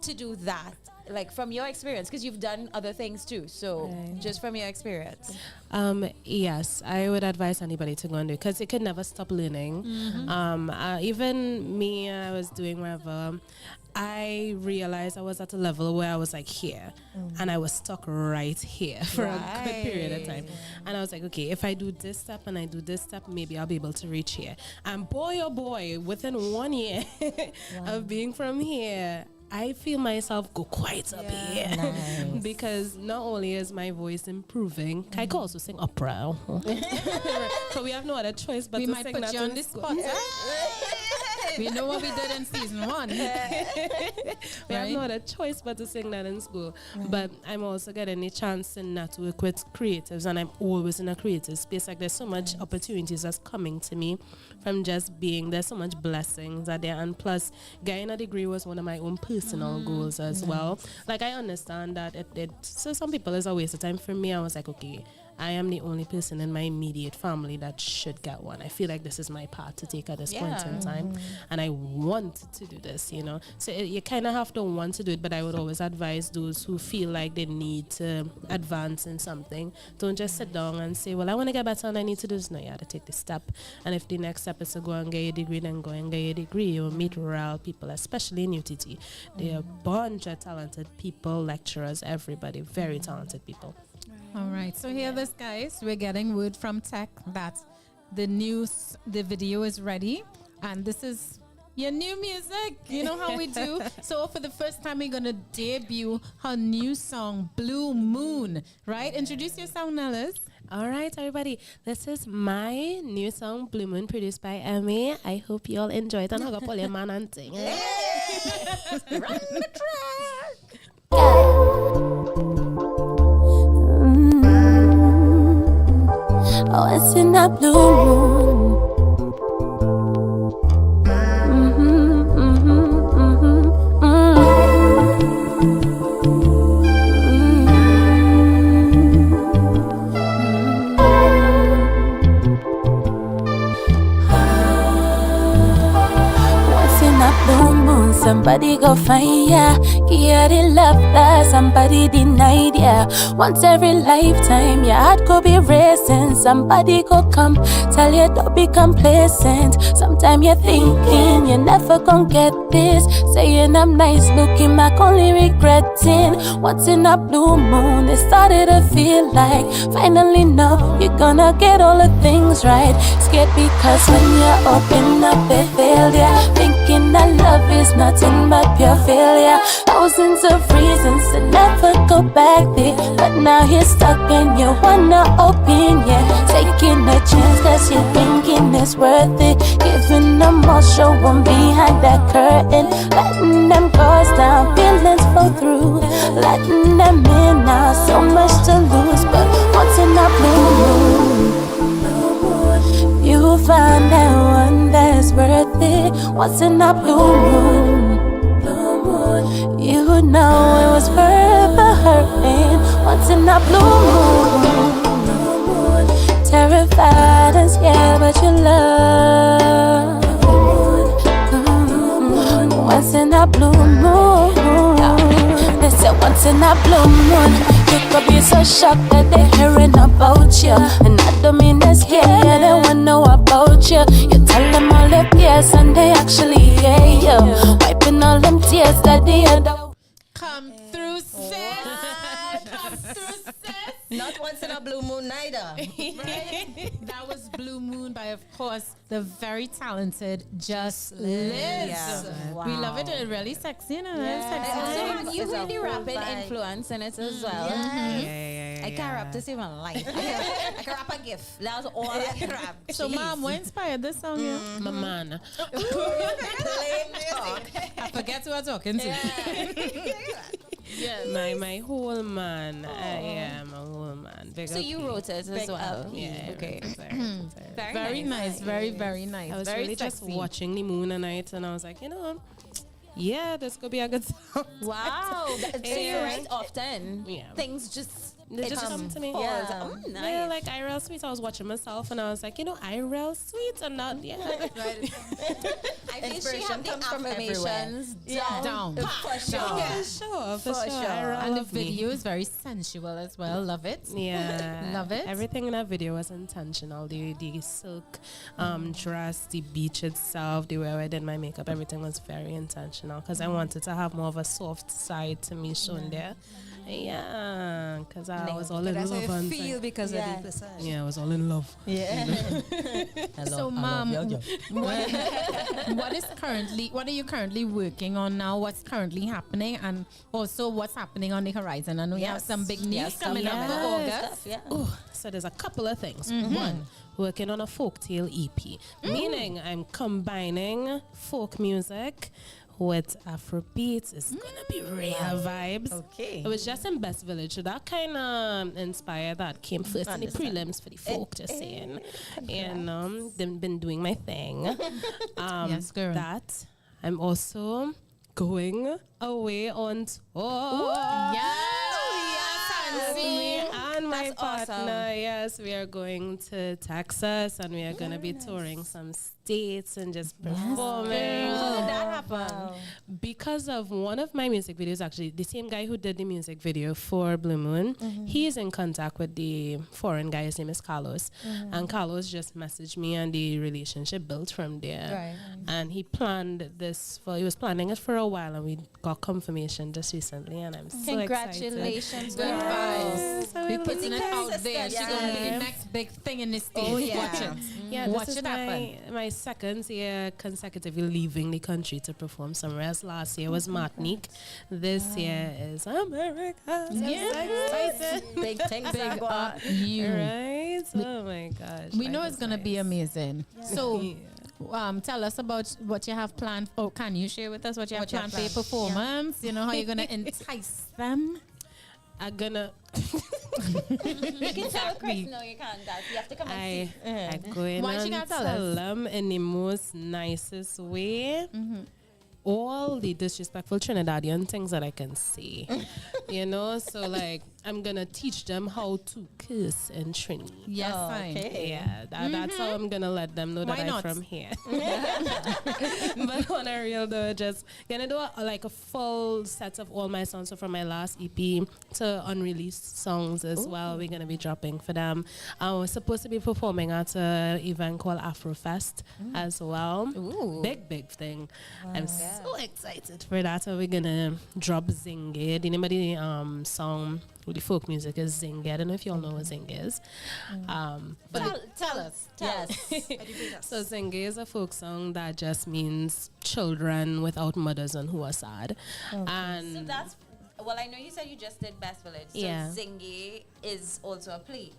Speaker 8: to do that? Like from your experience, because you've done other things too. So just from your experience.
Speaker 15: Yes, I would advise anybody to go and do it because it could never stop learning. Even me, I was doing whatever. I realized I was at a level where I was like here and I was stuck right here for a good period of time. And I was like, okay, if I do this step and I do this step, maybe I'll be able to reach here. And boy, oh boy, within 1 year of being from here, I feel myself go quite up here.
Speaker 9: Nice.
Speaker 15: Because not only is my voice improving, I can also sing opera. So we have no other choice but
Speaker 6: we
Speaker 15: to
Speaker 6: might
Speaker 15: sing
Speaker 6: put
Speaker 15: that
Speaker 6: you on the spot. We know what we did in season 1.
Speaker 15: We have no other choice but to sing that in school. But I'm also getting a chance to network with creatives, and I'm always in a creative space. Like there's so much opportunities that's coming to me from just being there's so much blessings are there. And plus, getting a degree was one of my own personal goals as well. Like I understand that so some people it's a waste of time. For me, I was like, okay, I am the only person in my immediate family that should get one. I feel like this is my path to take at this point in time. And I want to do this, you know. So you kind of have to want to do it, but I would always advise those who feel like they need to advance in something. Don't just sit down and say, well, I want to get better and I need to do this. No, you have to take the step. And if the next step is to go and get your degree, then go and get your degree. You'll meet real people, especially in UTT. There are a bunch of talented people, lecturers, everybody, very talented people.
Speaker 6: All right, so hear this, guys. We're getting word from Tech that the video is ready, and this is your new music. You know how we do. So for the first time, we're gonna debut her new song, Blue Moon. Right? Introduce your song, Nellis.
Speaker 15: All right, everybody. This is my new song, Blue Moon, produced by Emmy. I hope you all enjoy it. And I'll go pull your man and sing.
Speaker 9: Run the track.
Speaker 11: Oh, it's in that blue moon. What's in that blue moon? Somebody go find ya. Yeah, the love that somebody denied ya. Once every lifetime, your heart could be racing. Somebody could come, tell you don't be complacent. Sometime you're thinking you're never gonna get this. Saying I'm nice, looking back, only regretting. Once in a blue moon, it started to feel like finally know you're gonna get all the things right. Scared because when you're open up a failure, thinking that love is nothing but pure failure. Thousands of reasons to never go back there, but now you're stuck and you wanna open, yeah. Taking a chance cause you're thinking it's worth it. Giving them more, show them behind that curtain. Letting them guards down, feelings flow through. Letting them in now, so much to lose. But once in a blue moon, you find that one that's worth it. Once in a blue moon, you know it was worth the hurting. Once in a blue moon, terrified and scared, but you love. Once in a blue moon, they say once in a blue moon, you could be so shocked that they're hearing about you. And I don't mean they're scared, yeah, they wanna know about you. You tell them all the yes and they actually hear you. Wiping all them tears that they had.
Speaker 6: Come through, sis. Come through, sis.
Speaker 9: Not once in a blue moon, neither.
Speaker 6: Right? That was Blue Moon by, of course, the very talented Just Liz.
Speaker 9: Yeah. Wow.
Speaker 6: We love it. It's really sexy. You know? Sexy.
Speaker 8: You really rapid influence in it as well.
Speaker 9: Yeah.
Speaker 8: I can't rap to save my life.
Speaker 9: I can rap a gift. That's all I can rap.
Speaker 6: So, Mom, what inspired this song?
Speaker 15: My man.
Speaker 6: I forget who I'm talking to.
Speaker 15: Yeah, my whole man. I am a whole man.
Speaker 8: So you wrote it as well.
Speaker 15: Yeah.
Speaker 8: Okay.
Speaker 6: Very nice. Very, very nice.
Speaker 15: I was
Speaker 6: very
Speaker 15: really
Speaker 6: sexy.
Speaker 15: just watching the moon at night, and I was like, you know, Yeah, this could be a good song.
Speaker 8: Wow. So you write often.
Speaker 15: Yeah.
Speaker 8: Things just
Speaker 15: They just come to me.
Speaker 8: Yeah. Oh, nice.
Speaker 15: Yeah, like IRL Sweet. I was watching myself and I was like, IRL Sweet and not,
Speaker 8: I feel she have the affirmations
Speaker 6: Down.
Speaker 8: For sure.
Speaker 15: For sure. IRL
Speaker 6: And the
Speaker 15: love me.
Speaker 6: video is very sensual as well. Love it.
Speaker 15: Yeah.
Speaker 6: Love it.
Speaker 15: Everything in that video was intentional. The silk dress, the beach itself, the way I did my makeup, everything was very intentional because I wanted to have more of a soft side to me shown there. Yeah, because I was all in
Speaker 7: That's
Speaker 15: love.
Speaker 7: how you feel because of the person.
Speaker 15: Yeah, I was all in love.
Speaker 9: Yeah.
Speaker 6: So, Mom, what are you currently working on now? What's currently happening, and also what's happening on the horizon? I know you have some big news coming up for August.
Speaker 15: So there's a couple of things. One, working on a folktale EP, meaning I'm combining folk music with Afrobeats. It's gonna be real vibes.
Speaker 9: Okay.
Speaker 15: It was just in Best Village, so that kind of inspired that came first in the prelims for the folk, just saying. And then been doing my thing.
Speaker 6: Yes, girl.
Speaker 15: That I'm also going away on tour. Me and my partner, yes, we are going to Texas and we are going to be touring some states and just performing.
Speaker 6: How did that happen?
Speaker 15: Because of one of my music videos, actually, the same guy who did the music video for Blue Moon, he is in contact with the foreign guy. His name is Carlos. And Carlos just messaged me and the relationship built from there.
Speaker 9: Right.
Speaker 15: And he planned he was planning it for a while and we got confirmation just recently and I'm so
Speaker 8: Congratulations.
Speaker 6: Good vibes.
Speaker 15: So
Speaker 6: We're putting it out there. She's going to be the next big thing in the States. Watch it.
Speaker 15: Yeah,
Speaker 6: Watch
Speaker 15: this
Speaker 6: it
Speaker 15: is
Speaker 6: happen.
Speaker 15: my second year consecutively leaving the country to perform somewhere else. Last year was Martinique. This year is America.
Speaker 6: Yes.
Speaker 9: Big things
Speaker 6: Big
Speaker 9: are going on.
Speaker 15: Right? Oh my gosh.
Speaker 6: We know it's going to be amazing. So, tell us about what you have planned. Oh, can you share with us what you have planned for your performance? You know, how you're going to entice them?
Speaker 15: I'm gonna.
Speaker 8: You can tell Chris. No, you can't. Guys. You have to come and see.
Speaker 15: I go in
Speaker 6: Why she
Speaker 15: and
Speaker 6: gotta tell
Speaker 15: tell
Speaker 6: us?
Speaker 15: them in the most nicest way. All the disrespectful Trinidadian things that I can say. So like I'm gonna teach them how to curse in Trini.
Speaker 6: Yes, fine.
Speaker 15: Yeah, that's how I'm gonna let them know that
Speaker 6: Why
Speaker 15: I'm
Speaker 6: not?
Speaker 15: from here. But on a real though, just gonna do a full set of all my songs from my last EP to unreleased songs as well. We're gonna be dropping for them. I was supposed to be performing at an event called Afrofest as well. Big thing. I'm so excited for that. So we're gonna drop Zinge. The name of the song with the folk music is Zinge. I don't know if you all know what Zinge is. But
Speaker 6: Tell us.
Speaker 9: Yes.
Speaker 15: so Zinge is a folk song that just means children without mothers and who are sad. And
Speaker 8: So that's, well, I know you said you just did Best Village. So Zingy is also a play.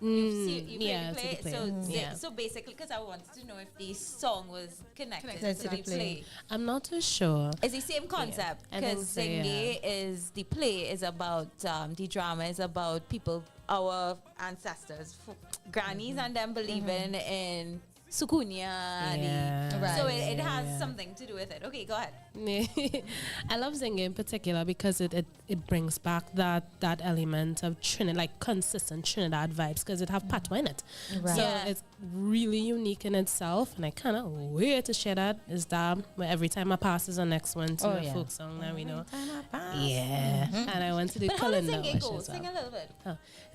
Speaker 8: You played the play. So basically, because I wanted to know if the song was connected to the play.
Speaker 15: I'm not too sure.
Speaker 8: It's the same concept because Zingy is the play is about the drama is about people, our ancestors, grannies, and them believing in Sukunya. So it has something to do with it. Okay, go ahead.
Speaker 15: I love Zinge in particular because it brings back that element of Trinidad, like consistent Trinidad vibes, because it have patois in it. So it's really unique in itself, and I cannot wait to share that. Is that every time I pass is the next one to a folk song that we know. And I want to do
Speaker 8: But how does
Speaker 15: Cullen
Speaker 8: Zingy
Speaker 15: now
Speaker 8: go?
Speaker 15: as well.
Speaker 8: Sing a little bit.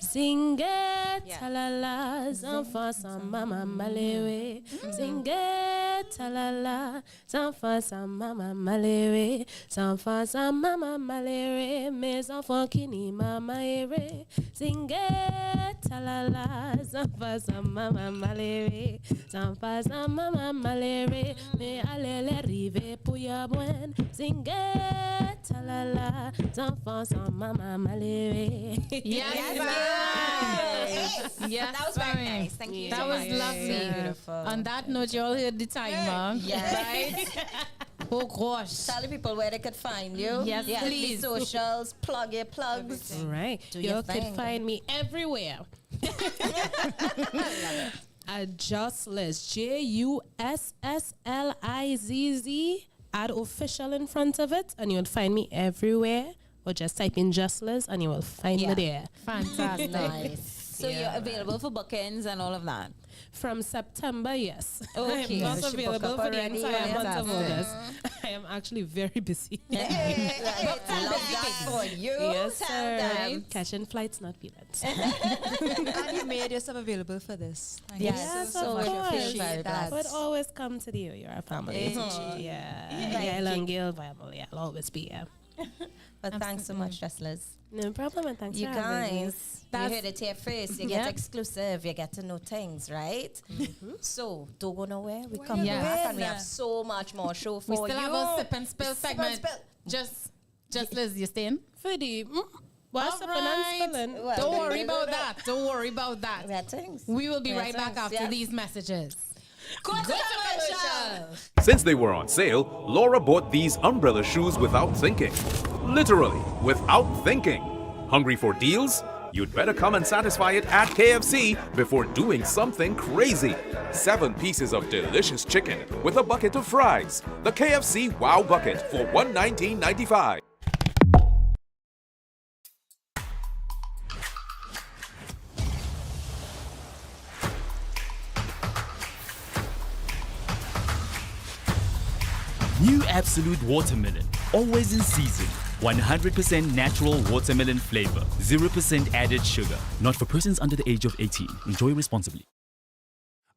Speaker 15: Zinge talala zanfa sa mama malewe. Zinge talala zanfa sa mama malewe. Zanfa sa mama malewe. Mes enfants qui ni mama ere. Zinge talala zanfa sa mama malewe. Zanfa sa mama malewe. Me alele rive pour ya buen. Zinge talala zanfa sa mama malewe.
Speaker 6: Yes.
Speaker 8: That was very nice. Thank you.
Speaker 6: That
Speaker 8: so
Speaker 6: was
Speaker 8: much.
Speaker 6: lovely.
Speaker 9: Beautiful.
Speaker 6: On that note, you all heard the timer.
Speaker 9: Yes.
Speaker 6: Right? Oh gosh.
Speaker 9: Tell the people where they could find you.
Speaker 6: Yes, please.
Speaker 9: The socials, plug your plugs.
Speaker 15: Right.
Speaker 9: Do your
Speaker 15: You can
Speaker 9: thing.
Speaker 15: find me everywhere. At Justlizz, JUSSLIZZ add official in front of it, and you'll find me everywhere. Or just type in Just Liz, and you will find me there.
Speaker 6: Fantastic.
Speaker 8: Nice. So you're available for bookings and all of that?
Speaker 15: From September, yes.
Speaker 8: Okay.
Speaker 15: I am not
Speaker 9: So she book
Speaker 15: available
Speaker 9: up
Speaker 15: for the
Speaker 9: already,
Speaker 15: entire month of
Speaker 9: fantastic.
Speaker 15: August. I am actually very busy.
Speaker 9: Love that for you.
Speaker 15: Yes,
Speaker 9: Tell
Speaker 15: sir.
Speaker 9: them.
Speaker 15: Catching flights, not peanuts.
Speaker 7: And you made yourself available for this. Thank you
Speaker 15: Yes,
Speaker 7: so
Speaker 15: of
Speaker 7: much.
Speaker 15: course.
Speaker 7: Appreciate that.
Speaker 15: But always come to the O.U.R family.
Speaker 9: Mhm.
Speaker 15: Yeah. The Island Girls family. I'll always be here.
Speaker 9: But thanks so much, Liz.
Speaker 15: No problem, and thanks
Speaker 9: You
Speaker 15: for having me.
Speaker 9: guys, you heard it here first. You get exclusive. You get to know things, right? So don't go nowhere. We come
Speaker 6: Yes.
Speaker 9: back and we have so much more show for
Speaker 6: We
Speaker 9: you.
Speaker 6: still have a sip and spill
Speaker 9: Sip and
Speaker 6: segment.
Speaker 9: spill.
Speaker 6: Just Liz, you staying?
Speaker 15: For the what's up and spilling?
Speaker 9: Well,
Speaker 6: Don't worry
Speaker 9: we
Speaker 6: about
Speaker 9: will
Speaker 6: that. Don't worry about that.
Speaker 9: We have things.
Speaker 6: We will be
Speaker 9: We have
Speaker 6: right back
Speaker 9: things,
Speaker 6: after
Speaker 9: yes.
Speaker 6: these messages.
Speaker 9: Go to commercial.
Speaker 2: Since they were on sale, Laura bought these umbrella shoes without thinking. Literally, without thinking. Hungry for deals? You'd better come and satisfy it at KFC before doing something crazy. 7 pieces of delicious chicken with a bucket of fries. The KFC Wow Bucket for $119.95.
Speaker 4: New Absolute Watermelon, always in season. 100% natural watermelon flavor, 0% added sugar. Not for persons under the age of 18. Enjoy responsibly.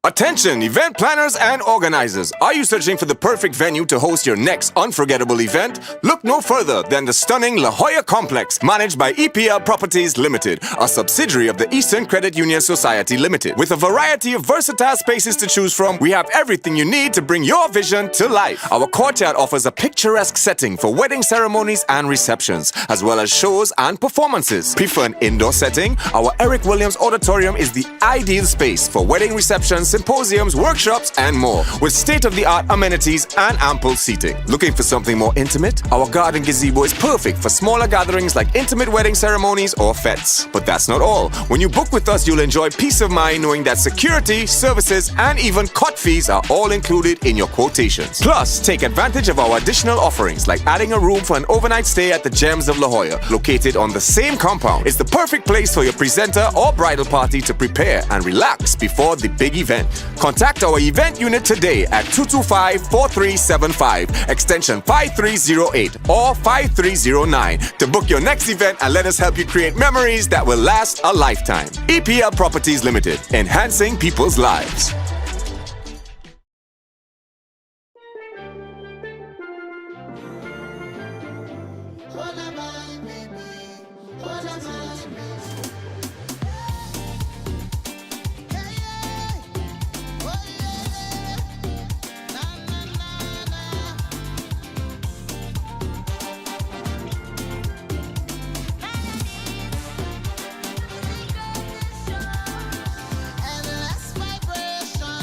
Speaker 3: Attention, event planners and organizers. Are you searching for the perfect venue to host your next unforgettable event? Look no further than the stunning La Jolla Complex, managed by EPL Properties Limited, a subsidiary of the Eastern Credit Union Society Limited. With a variety of versatile spaces to choose from, we have everything you need to bring your vision to life. Our courtyard offers a picturesque setting for wedding ceremonies and receptions, as well as shows and performances. Prefer an indoor setting? Our Eric Williams Auditorium is the ideal space for wedding receptions, symposiums, workshops, and more, with state-of-the-art amenities and ample seating. Looking for something more intimate? Our garden gazebo is perfect for smaller gatherings like intimate wedding ceremonies or fetes. But that's not all. When you book with us, you'll enjoy peace of mind knowing that security, services, and even cot fees are all included in your quotations. Plus, take advantage of our additional offerings like adding a room for an overnight stay at the Gems of La Jolla, located on the same compound. It's the perfect place for your presenter or bridal party to prepare and relax before the big event. Contact our event unit today at 225-4375, extension 5308 or 5309 to book your next event and let us help you create memories that will last a lifetime. EPL Properties Limited, enhancing people's lives.
Speaker 16: Endless vibration.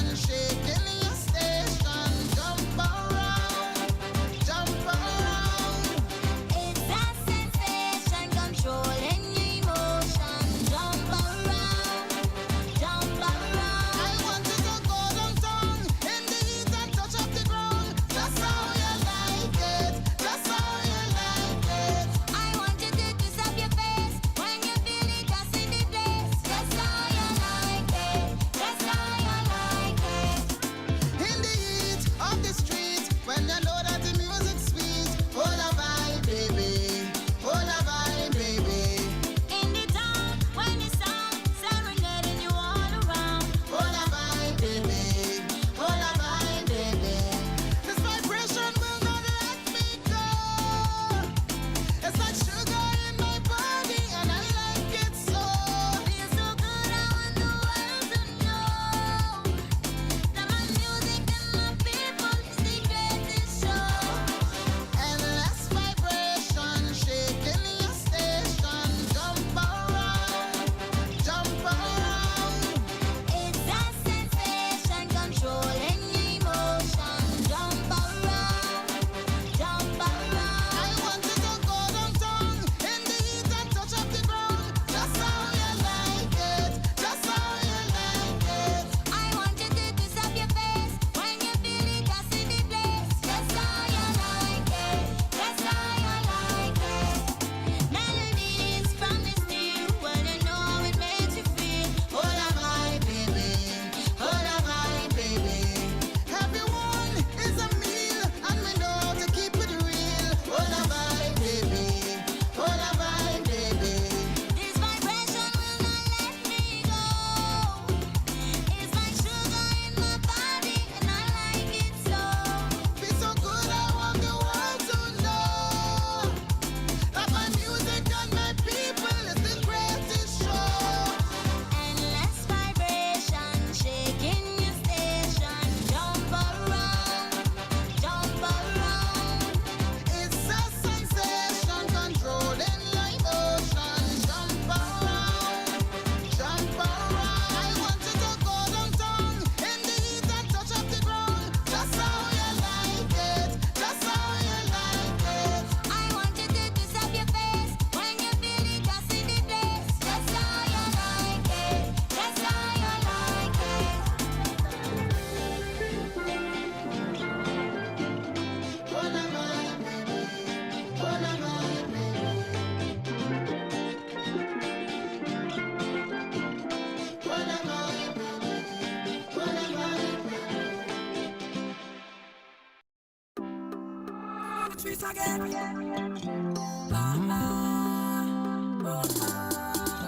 Speaker 5: watch this again.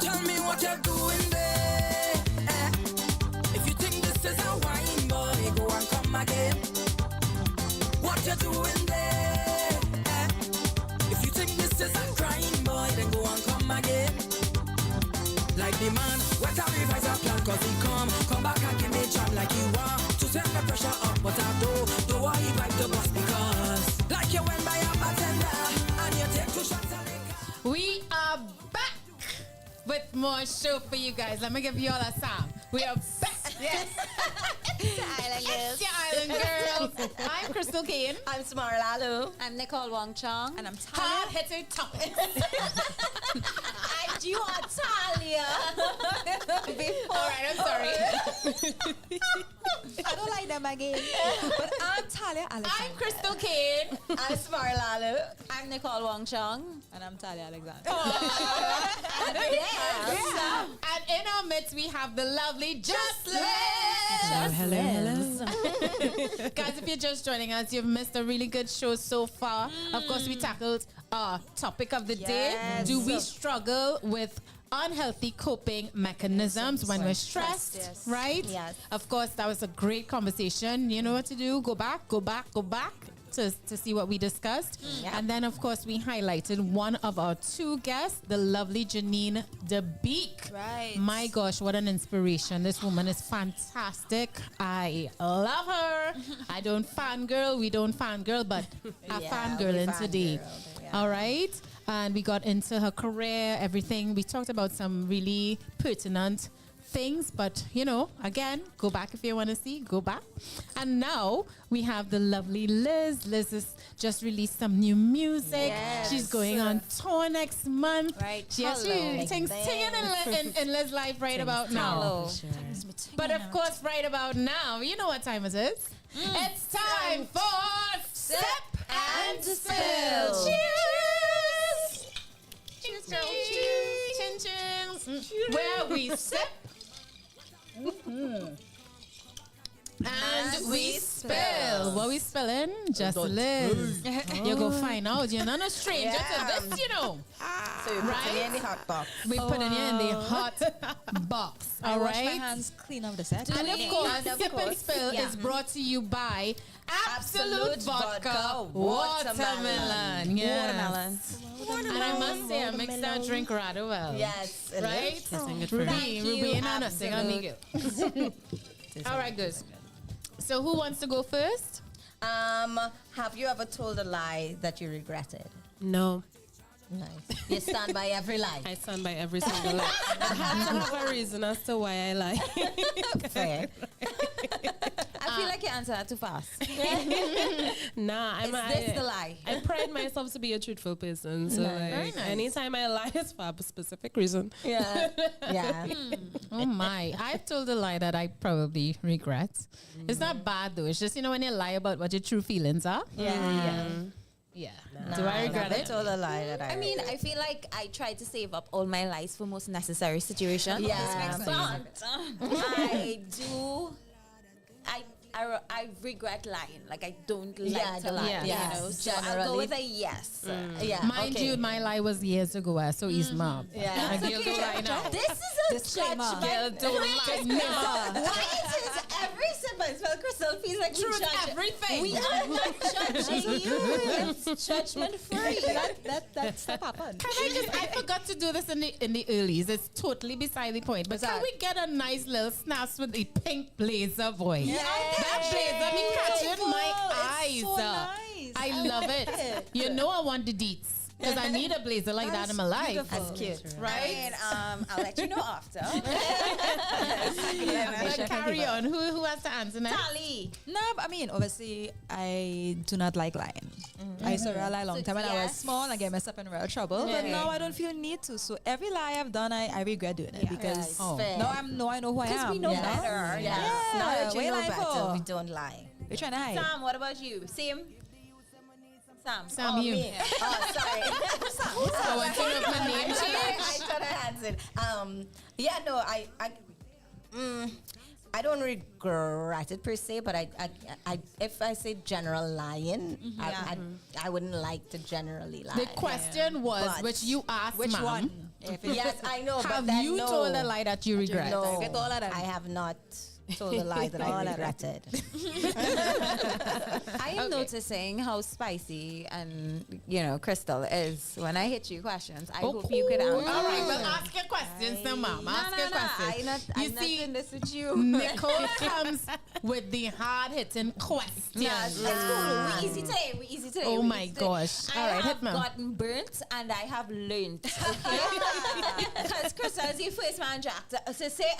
Speaker 5: Tell me what you're doing there. If you think this is a wine, boy, go and come again. What you doing there? If you think this is a crying, boy, then go and come again. Like the man, what a revise a plan, cause he come back and give me jam like you want. To send the pressure up, but I do why he wipe the bus because like you went by a bartender and you take 2 shots of liquor.
Speaker 6: We are back with more show for you guys. Let me give you all a song. We are back. Yes. It's your Island Girls. I'm Crystal Kane.
Speaker 9: I'm Samara Lalu.
Speaker 8: I'm Nicole Wong Chong.
Speaker 7: And I'm
Speaker 6: Hard hitting topics.
Speaker 9: And you are Talia.
Speaker 6: All right, I'm sorry.
Speaker 7: I don't like them again. But I'm Talia Alexander.
Speaker 6: I'm Crystal Kane.
Speaker 9: I'm Samara Lalu.
Speaker 8: I'm Nicole Wong Chong.
Speaker 7: And I'm Talia Alexander.
Speaker 6: And in our midst, we have the lovely Just Liz.
Speaker 15: Hello.
Speaker 6: Guys, if you're just joining us, you've missed a really good show so far. Of course, we tackled our topic of the day. Do we struggle with unhealthy coping mechanisms when we're stressed?
Speaker 9: Yes.
Speaker 6: Right?
Speaker 9: Yes.
Speaker 6: Of course, that was a great conversation. You know what to do. Go back to see what we discussed. And then, of course, we highlighted one of our 2 guests, the lovely Janine DeBeek.
Speaker 7: Right.
Speaker 6: My gosh, what an inspiration. This woman is fantastic. I love her. I don't fangirl. We don't fangirl, but I fangirl in today. All right. And we got into her career, everything. We talked about some really pertinent things, but again, go back if you want to see, go back. And now we have the lovely Liz. Liz has just released some new music.
Speaker 9: Yes.
Speaker 6: She's going on tour next month.
Speaker 9: Right.
Speaker 6: Yes, she's singing in Liz's life right about now. But of course, right about now, you know what time it is? It's time for Sip and Spill. Cheers! Cheers, girl. Cheers. Chin chin. Where we sip. And we spill. What we spilling? Just Liz. You go find out. You're not a stranger to this,
Speaker 9: So you put it in the hot box.
Speaker 6: We put it in the hot box. All
Speaker 7: Wash my
Speaker 6: right.
Speaker 7: hands clean of the set.
Speaker 6: And of course, Sip and Spill is brought to you by Absolute Vodka Watermelon. Yes. And I must say, I mixed that drink rather well.
Speaker 9: Yes.
Speaker 6: Right?
Speaker 9: Ruby
Speaker 6: Ruby and Anna sing on me. All right, good. So who wants to go first?
Speaker 9: Have you ever told a lie that you regretted?
Speaker 15: No.
Speaker 9: Nice. You stand by every lie.
Speaker 15: I stand by every single lie. I have to have a reason as to why I lie.
Speaker 9: Fair.
Speaker 8: I feel like you answered that too fast.
Speaker 15: Nah,
Speaker 9: Is this the lie?
Speaker 15: I pride myself to be a truthful person. So
Speaker 6: Very nice.
Speaker 15: anytime I lie, it's for a specific reason.
Speaker 9: Yeah.
Speaker 6: Oh my. I've told a lie that I probably regret. It's not bad though. It's just, when you lie about what your true feelings are. Yeah. Do I regret it?
Speaker 9: I told a lie that I
Speaker 8: mean, I feel like I try to save up all my lies for most necessary situations.
Speaker 9: Yeah.
Speaker 8: But I do. I regret lying. Like I don't like to lie. So I'll go with a yes.
Speaker 6: Mind you, my lie was years ago. So he's mom.
Speaker 9: Yeah.
Speaker 6: A girl don't lie now.
Speaker 9: This is a
Speaker 7: disclaimer.
Speaker 6: Girl don't lie now.
Speaker 9: Why is it every sentence? Well, Crystal feels like
Speaker 6: Truth,
Speaker 9: we judge
Speaker 6: everything.
Speaker 9: We are not judging you. It's judgment free.
Speaker 7: That's the papa.
Speaker 6: I forgot to do this in the earlies. It's totally beside the point. But can we get a nice little snaps with the pink blazer, boy? That blazer be catching my eyes.
Speaker 7: So nice.
Speaker 6: I love it. I want the deets. Because I need a blazer like that in my life.
Speaker 7: Beautiful.
Speaker 9: That's cute.
Speaker 6: Right?
Speaker 8: And I'll let you know after.
Speaker 6: But carry on. Who has to answer now?
Speaker 8: Tali.
Speaker 7: No, but I mean, obviously, I do not like lying. I used to lie a long time when I was small and I get messed up in real trouble. But now I don't feel need to. So every lie I've done, I regret doing it because now I know who I am.
Speaker 8: Because we know better.
Speaker 9: Yeah. Now that you
Speaker 7: Wait,
Speaker 9: know
Speaker 7: lie
Speaker 9: better,
Speaker 7: for?
Speaker 9: we don't lie.
Speaker 7: We're trying to hide.
Speaker 8: Sam, what about you? Same.
Speaker 6: Sam, you.
Speaker 9: Me. Oh, sorry.
Speaker 6: I want to know my name.
Speaker 9: I thought I answered. I don't regret it per se, but I if I say general lying, I wouldn't like to generally lie.
Speaker 6: The question was,
Speaker 9: But
Speaker 6: which you asked,
Speaker 7: Which
Speaker 6: ma'am.
Speaker 7: one?
Speaker 9: Yes, I know.
Speaker 6: Have
Speaker 9: but then
Speaker 6: you
Speaker 9: no.
Speaker 6: told a lie that you regret?
Speaker 9: No,
Speaker 7: Get all of them.
Speaker 9: I have not told a lie that I regretted.
Speaker 8: I am noticing how spicy and Crystal is when I hit you questions. I hope you could answer.
Speaker 6: All right, well, ask your questions now, ma'am. Ask your questions.
Speaker 8: I'm not doing this with you.
Speaker 6: Nicole comes with the hard-hitting questions.
Speaker 8: It's cool. We easy today.
Speaker 6: Oh my gosh. All
Speaker 8: I
Speaker 6: right,
Speaker 8: have
Speaker 6: hit, ma'am.
Speaker 8: gotten burnt and I have learned. Okay? Because Crystal is the first man Jack to say,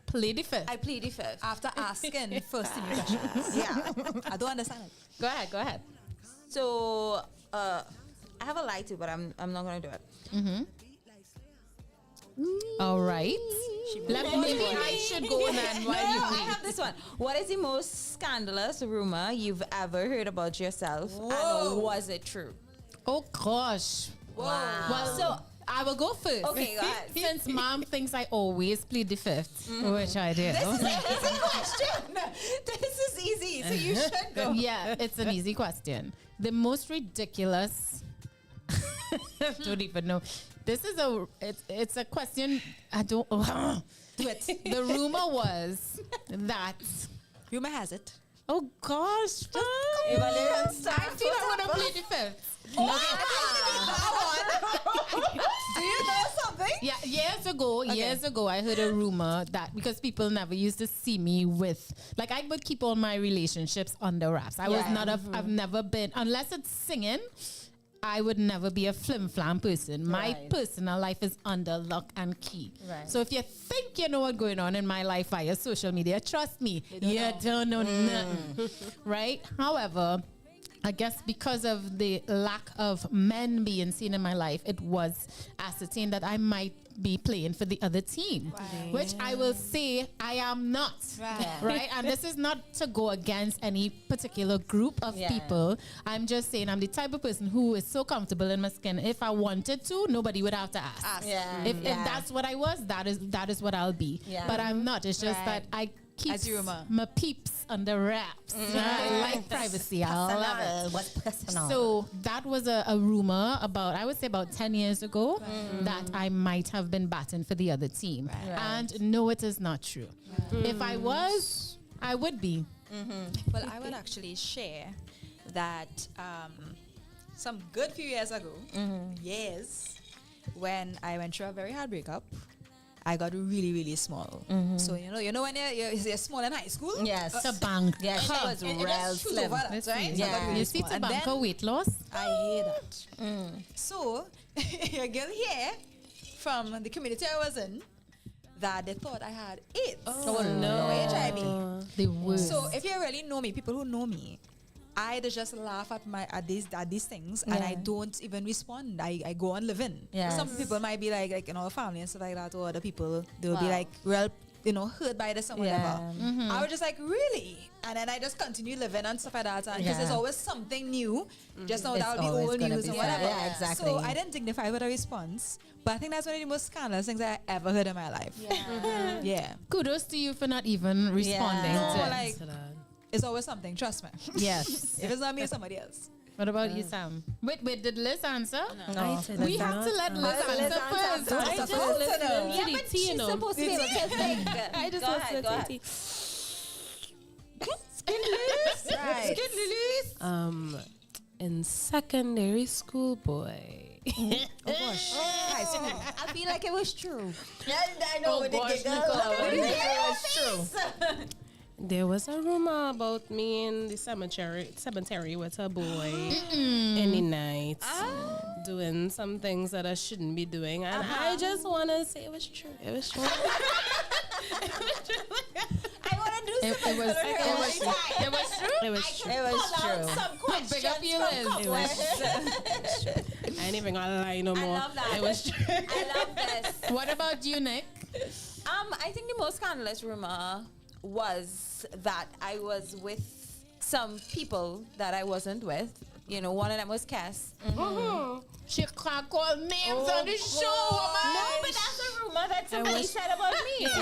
Speaker 6: Plead the fifth.
Speaker 8: I plead the fifth.
Speaker 7: After asking first questions.
Speaker 8: Yeah.
Speaker 7: I don't understand it.
Speaker 8: Go ahead. So, I have a lie too, but I'm not going to do it.
Speaker 6: All right. Maybe I should go on and while you
Speaker 8: I have this one. What is the most scandalous rumor you've ever heard about yourself? And was it true?
Speaker 6: Oh gosh.
Speaker 8: Wow.
Speaker 6: Well, so I will go first.
Speaker 8: Okay, go ahead.
Speaker 6: Since mom thinks I always plead the fifth, which I do.
Speaker 8: This is an easy question. This is easy, so you should go.
Speaker 6: Yeah, it's an easy question. The most ridiculous. Don't even know. This is it's a question. I don't.
Speaker 7: Do it.
Speaker 6: The rumor was that.
Speaker 7: Rumor has it.
Speaker 6: Oh gosh. I feel I'm gonna plead the fifth.
Speaker 7: Do you know something?
Speaker 6: Yeah, years ago, I heard a rumor that because people never used to see me with, like, I would keep all my relationships under wraps. I've never been, unless it's singing, I would never be a flim-flam person. My personal life is under lock and key.
Speaker 9: Right.
Speaker 6: So if you think you know what's going on in my life via social media, trust me, you don't know nothing. Right? However, I guess because of the lack of men being seen in my life, it was ascertained that I might be playing for the other team, which I will say I am not. Right? And this is not to go against any particular group of people. I'm just saying I'm the type of person who is so comfortable in my skin. If I wanted to, nobody would have to ask. If that's what I was, that is what I'll be. But I'm not. It's just that I keep my peeps under wraps. I like privacy. I love it.
Speaker 9: What's personal?
Speaker 6: So that was a rumor about, I would say about 10 years ago, that I might have been batting for the other team. And no, it is not true. If I was, I would be.
Speaker 7: Well, I would actually share that some good few years ago, when I went through a very hard breakup, I got really, really small. So you know when you're small in high school.
Speaker 9: Yes,
Speaker 6: it's a bank.
Speaker 9: Yes, she was real slim.
Speaker 6: Right?
Speaker 9: Yeah,
Speaker 6: you see, it's a bank for weight loss.
Speaker 7: I hate that. So a girl here from the community I was in, that they thought I had AIDS.
Speaker 6: Oh no,
Speaker 7: HIV.
Speaker 6: The worst.
Speaker 7: So if you really know me, people who know me, I just laugh at these things and I don't even respond. I go on living. Some people might be like family and stuff like that, or other people they'll be like, well, hurt by this or whatever. I was just like, really? And then I just continue living and stuff like that. Because there's always something new. Just now that'll be old news or whatever.
Speaker 9: Yeah, exactly.
Speaker 7: So I didn't dignify with a response. But I think that's one of the most scandalous things I ever heard in my life. Yeah.
Speaker 6: Kudos to you for not even responding to
Speaker 7: like, it's always something, trust me.
Speaker 6: Yes.
Speaker 7: If it's not me, it's somebody else.
Speaker 6: What about you, Sam? Wait, did Liz answer?
Speaker 9: No.
Speaker 6: We have to let Liz answer first.
Speaker 8: I just listened to the tea, you know. Supposed to be able to think. I just listened to the tea.
Speaker 15: In secondary school, boy.
Speaker 7: Oh gosh. High school.
Speaker 8: I feel like it was true.
Speaker 9: I know what it was true.
Speaker 15: There was a rumor about me in the cemetery with a boy any night, doing some things that I shouldn't be doing, and I just want to say it was true. It was true.
Speaker 8: I want to do something.
Speaker 6: It was true.
Speaker 15: It was true.
Speaker 9: It was true.
Speaker 8: Some questions
Speaker 6: Big up you, Liz.
Speaker 15: It was true. I ain't even gonna lie no more.
Speaker 8: I love that.
Speaker 15: It was true.
Speaker 8: I love this.
Speaker 6: What about you, Nick?
Speaker 8: I think the most scandalous rumor was that I was with some people that I wasn't with You know, one of them was Cass.
Speaker 6: She can't call names on the show, woman.
Speaker 8: No, but that's a rumor that somebody said about me.
Speaker 6: It's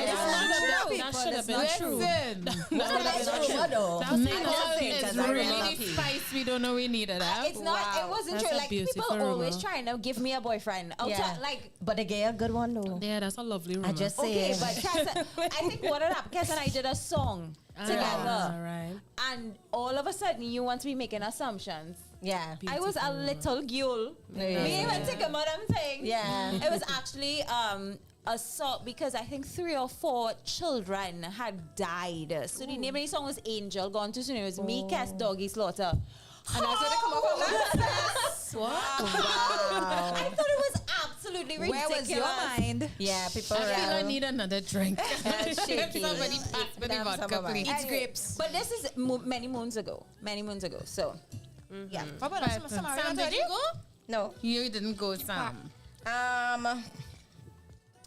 Speaker 15: That should have been true.
Speaker 9: That's rumor though.
Speaker 6: Nicole is really the spice we don't know we needed.
Speaker 8: It's not. It wasn't
Speaker 15: That's
Speaker 8: true.
Speaker 15: a
Speaker 8: Like people
Speaker 15: beautiful
Speaker 8: always
Speaker 15: rumor.
Speaker 8: trying to give me a boyfriend. Like,
Speaker 9: But they get a good one though.
Speaker 15: Yeah, that's a lovely rumor.
Speaker 9: I just
Speaker 8: okay,
Speaker 9: say.
Speaker 8: but Cass, I think what happened, Cass and I did a song together.
Speaker 15: All right.
Speaker 8: And all of a sudden, you want to be making assumptions.
Speaker 9: Yeah.
Speaker 8: I was a little girl. Me even take a madam thing.
Speaker 9: Yeah.
Speaker 8: It was actually assault because I think 3 or 4 children had died. So the name of the song was Angel Gone Too Soon. It was me, Cass, Doggy, Slaughter. And I said, come up from that.
Speaker 9: Wow.
Speaker 8: I thought it was absolutely ridiculous.
Speaker 7: Where was your mind?
Speaker 9: Yeah, people
Speaker 6: I feel I need another drink.
Speaker 9: shaky.
Speaker 6: Somebody pass me the
Speaker 9: Damn,
Speaker 6: vodka,
Speaker 9: somebody.
Speaker 6: please.
Speaker 8: It's grapes. But this is many moons ago. Many moons ago. So, yeah.
Speaker 7: What about
Speaker 6: Sam, did you go?
Speaker 9: No.
Speaker 6: You didn't go, Sam.